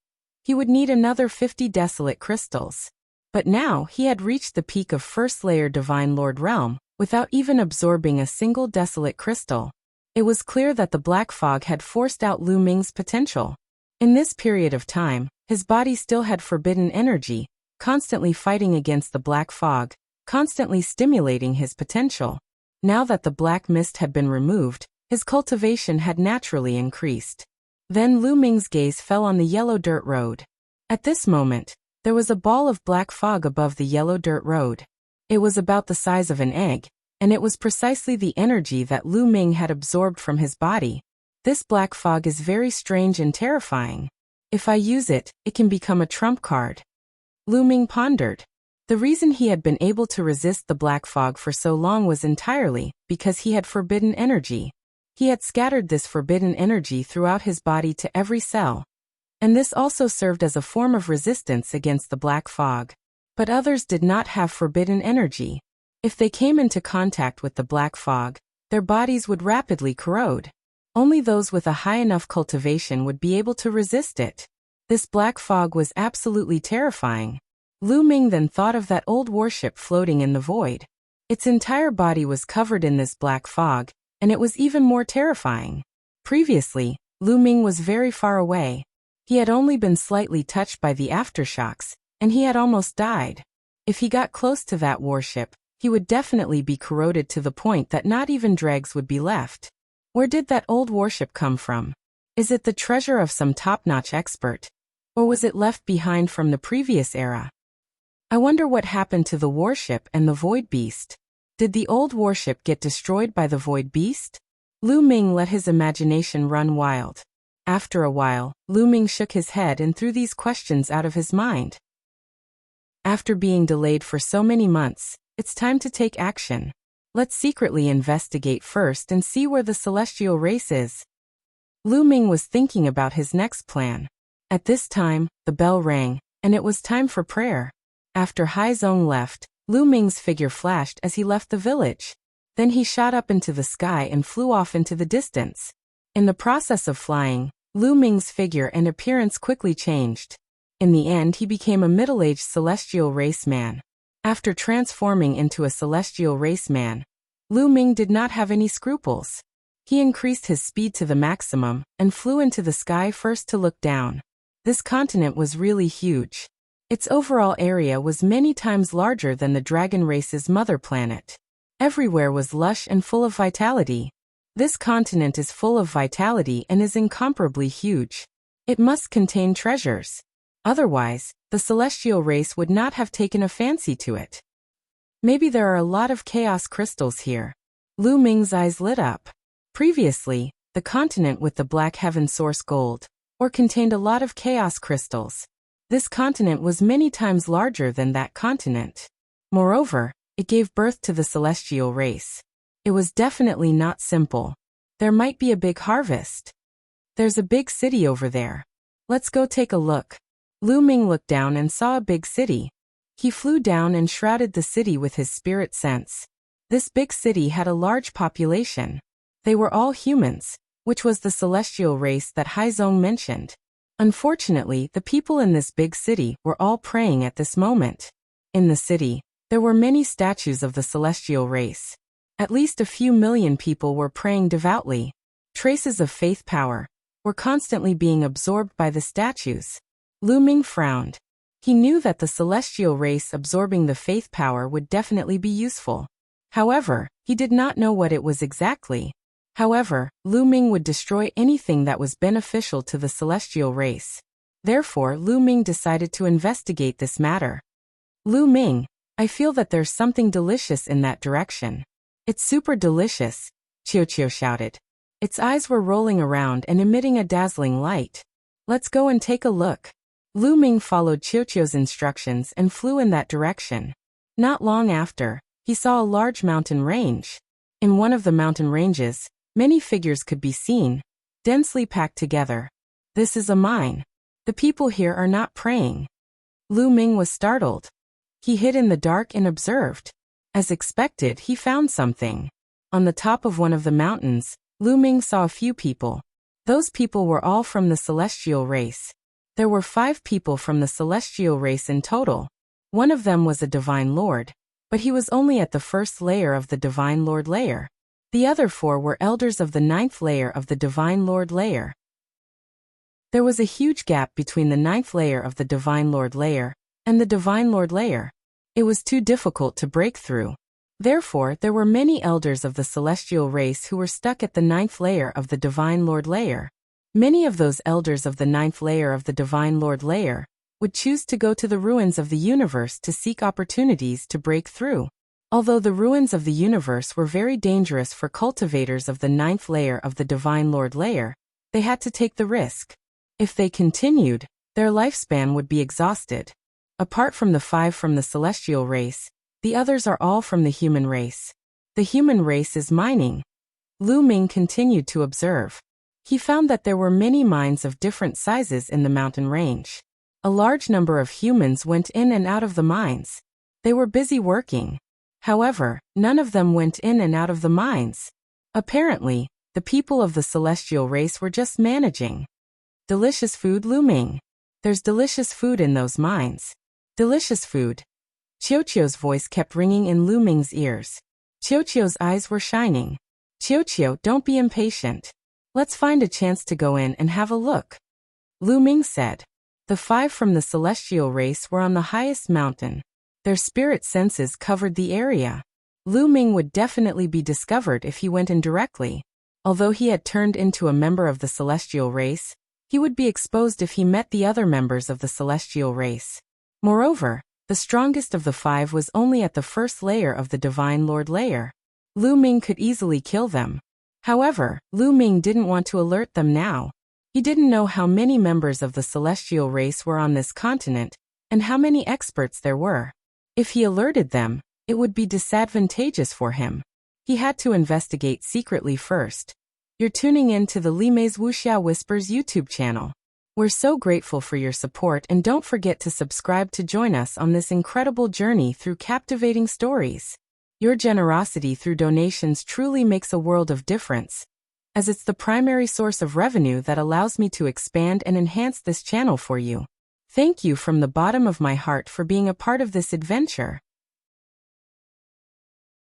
he would need another 50 desolate crystals. But now he had reached the peak of first layer Divine Lord Realm, without even absorbing a single desolate crystal. It was clear that the black fog had forced out Lu Ming's potential. In this period of time, his body still had forbidden energy, constantly fighting against the black fog, constantly stimulating his potential. Now that the black mist had been removed, his cultivation had naturally increased. Then Lu Ming's gaze fell on the yellow dirt road. At this moment, there was a ball of black fog above the yellow dirt road. It was about the size of an egg, and it was precisely the energy that Lu Ming had absorbed from his body. This black fog is very strange and terrifying. If I use it, it can become a trump card. Lu Ming pondered. The reason he had been able to resist the black fog for so long was entirely because he had forbidden energy. He had scattered this forbidden energy throughout his body to every cell. And this also served as a form of resistance against the black fog. But others did not have forbidden energy. If they came into contact with the black fog, their bodies would rapidly corrode. Only those with a high enough cultivation would be able to resist it. This black fog was absolutely terrifying. Lu Ming then thought of that old warship floating in the void. Its entire body was covered in this black fog, and it was even more terrifying. Previously, Lu Ming was very far away. He had only been slightly touched by the aftershocks, and he had almost died. If he got close to that warship, he would definitely be corroded to the point that not even dregs would be left. Where did that old warship come from? Is it the treasure of some top-notch expert? Or was it left behind from the previous era? I wonder what happened to the warship and the void beast. Did the old warship get destroyed by the void beast? Lu Ming let his imagination run wild. After a while, Lu Ming shook his head and threw these questions out of his mind. After being delayed for so many months, it's time to take action. Let's secretly investigate first and see where the celestial race is. Lu Ming was thinking about his next plan. At this time, the bell rang, and it was time for prayer. After Hai Zong left, Lu Ming's figure flashed as he left the village. Then he shot up into the sky and flew off into the distance. In the process of flying, Lu Ming's figure and appearance quickly changed. In the end, he became a middle-aged celestial race man. After transforming into a celestial race man, Lu Ming did not have any scruples. He increased his speed to the maximum and flew into the sky first to look down. This continent was really huge. Its overall area was many times larger than the dragon race's mother planet. Everywhere was lush and full of vitality. This continent is full of vitality and is incomparably huge. It must contain treasures. Otherwise, the celestial race would not have taken a fancy to it. Maybe there are a lot of chaos crystals here. Lu Ming's eyes lit up. Previously, the continent with the black heaven source gold, or contained a lot of chaos crystals. This continent was many times larger than that continent. Moreover, it gave birth to the celestial race. It was definitely not simple. There might be a big harvest. There's a big city over there. Let's go take a look. Lu Ming looked down and saw a big city. He flew down and shrouded the city with his spirit sense. This big city had a large population. They were all humans, which was the celestial race that Hai Zong mentioned. Unfortunately, the people in this big city were all praying at this moment. In the city, there were many statues of the celestial race. At least a few million people were praying devoutly. Traces of faith power were constantly being absorbed by the statues. Lu Ming frowned. He knew that the celestial race absorbing the faith power would definitely be useful. However, he did not know what it was exactly. However, Lu Ming would destroy anything that was beneficial to the celestial race. Therefore, Lu Ming decided to investigate this matter. Lu Ming, I feel that there's something delicious in that direction. It's super delicious, Qiu Qiu shouted. Its eyes were rolling around and emitting a dazzling light. Let's go and take a look. Lu Ming followed Qiuqiu's instructions and flew in that direction. Not long after, he saw a large mountain range. In one of the mountain ranges, many figures could be seen, densely packed together. This is a mine. The people here are not praying. Lu Ming was startled. He hid in the dark and observed. As expected, he found something. On the top of one of the mountains, Lu Ming saw a few people. Those people were all from the celestial race. There were 5 people from the celestial race in total. One of them was a divine lord, but he was only at the first layer of the divine lord layer. The other 4 were elders of the 9th layer of the divine lord layer. There was a huge gap between the 9th layer of the divine lord layer and the divine lord layer. It was too difficult to break through. Therefore, there were many elders of the celestial race who were stuck at the 9th layer of the divine lord layer. Many of those elders of the 9th layer of the divine lord layer would choose to go to the ruins of the universe to seek opportunities to break through. Although the ruins of the universe were very dangerous for cultivators of the 9th layer of the divine lord layer, they had to take the risk. If they continued, their lifespan would be exhausted. Apart from the 5 from the celestial race, the others are all from the human race. The human race is mining. Lu Ming continued to observe. He found that there were many mines of different sizes in the mountain range. A large number of humans went in and out of the mines. They were busy working. However, none of them went in and out of the mines. Apparently, the people of the celestial race were just managing. Delicious food, Lu Ming. There's delicious food in those mines. Delicious food. Qiuqiu's voice kept ringing in Lu Ming's ears. Qiuqiu's eyes were shining. Qiuqiu, don't be impatient. Let's find a chance to go in and have a look. Lu Ming said. The 5 from the celestial race were on the highest mountain. Their spirit senses covered the area. Lu Ming would definitely be discovered if he went in directly. Although he had turned into a member of the celestial race, he would be exposed if he met the other members of the celestial race. Moreover, the strongest of the 5 was only at the first layer of the divine lord layer. Lu Ming could easily kill them. However, Lu Ming didn't want to alert them now. He didn't know how many members of the celestial race were on this continent, and how many experts there were. If he alerted them, it would be disadvantageous for him. He had to investigate secretly first. You're tuning in to the Limei's Wuxia Whispers YouTube channel. We're so grateful for your support, and don't forget to subscribe to join us on this incredible journey through captivating stories. Your generosity through donations truly makes a world of difference, as it's the primary source of revenue that allows me to expand and enhance this channel for you. Thank you from the bottom of my heart for being a part of this adventure.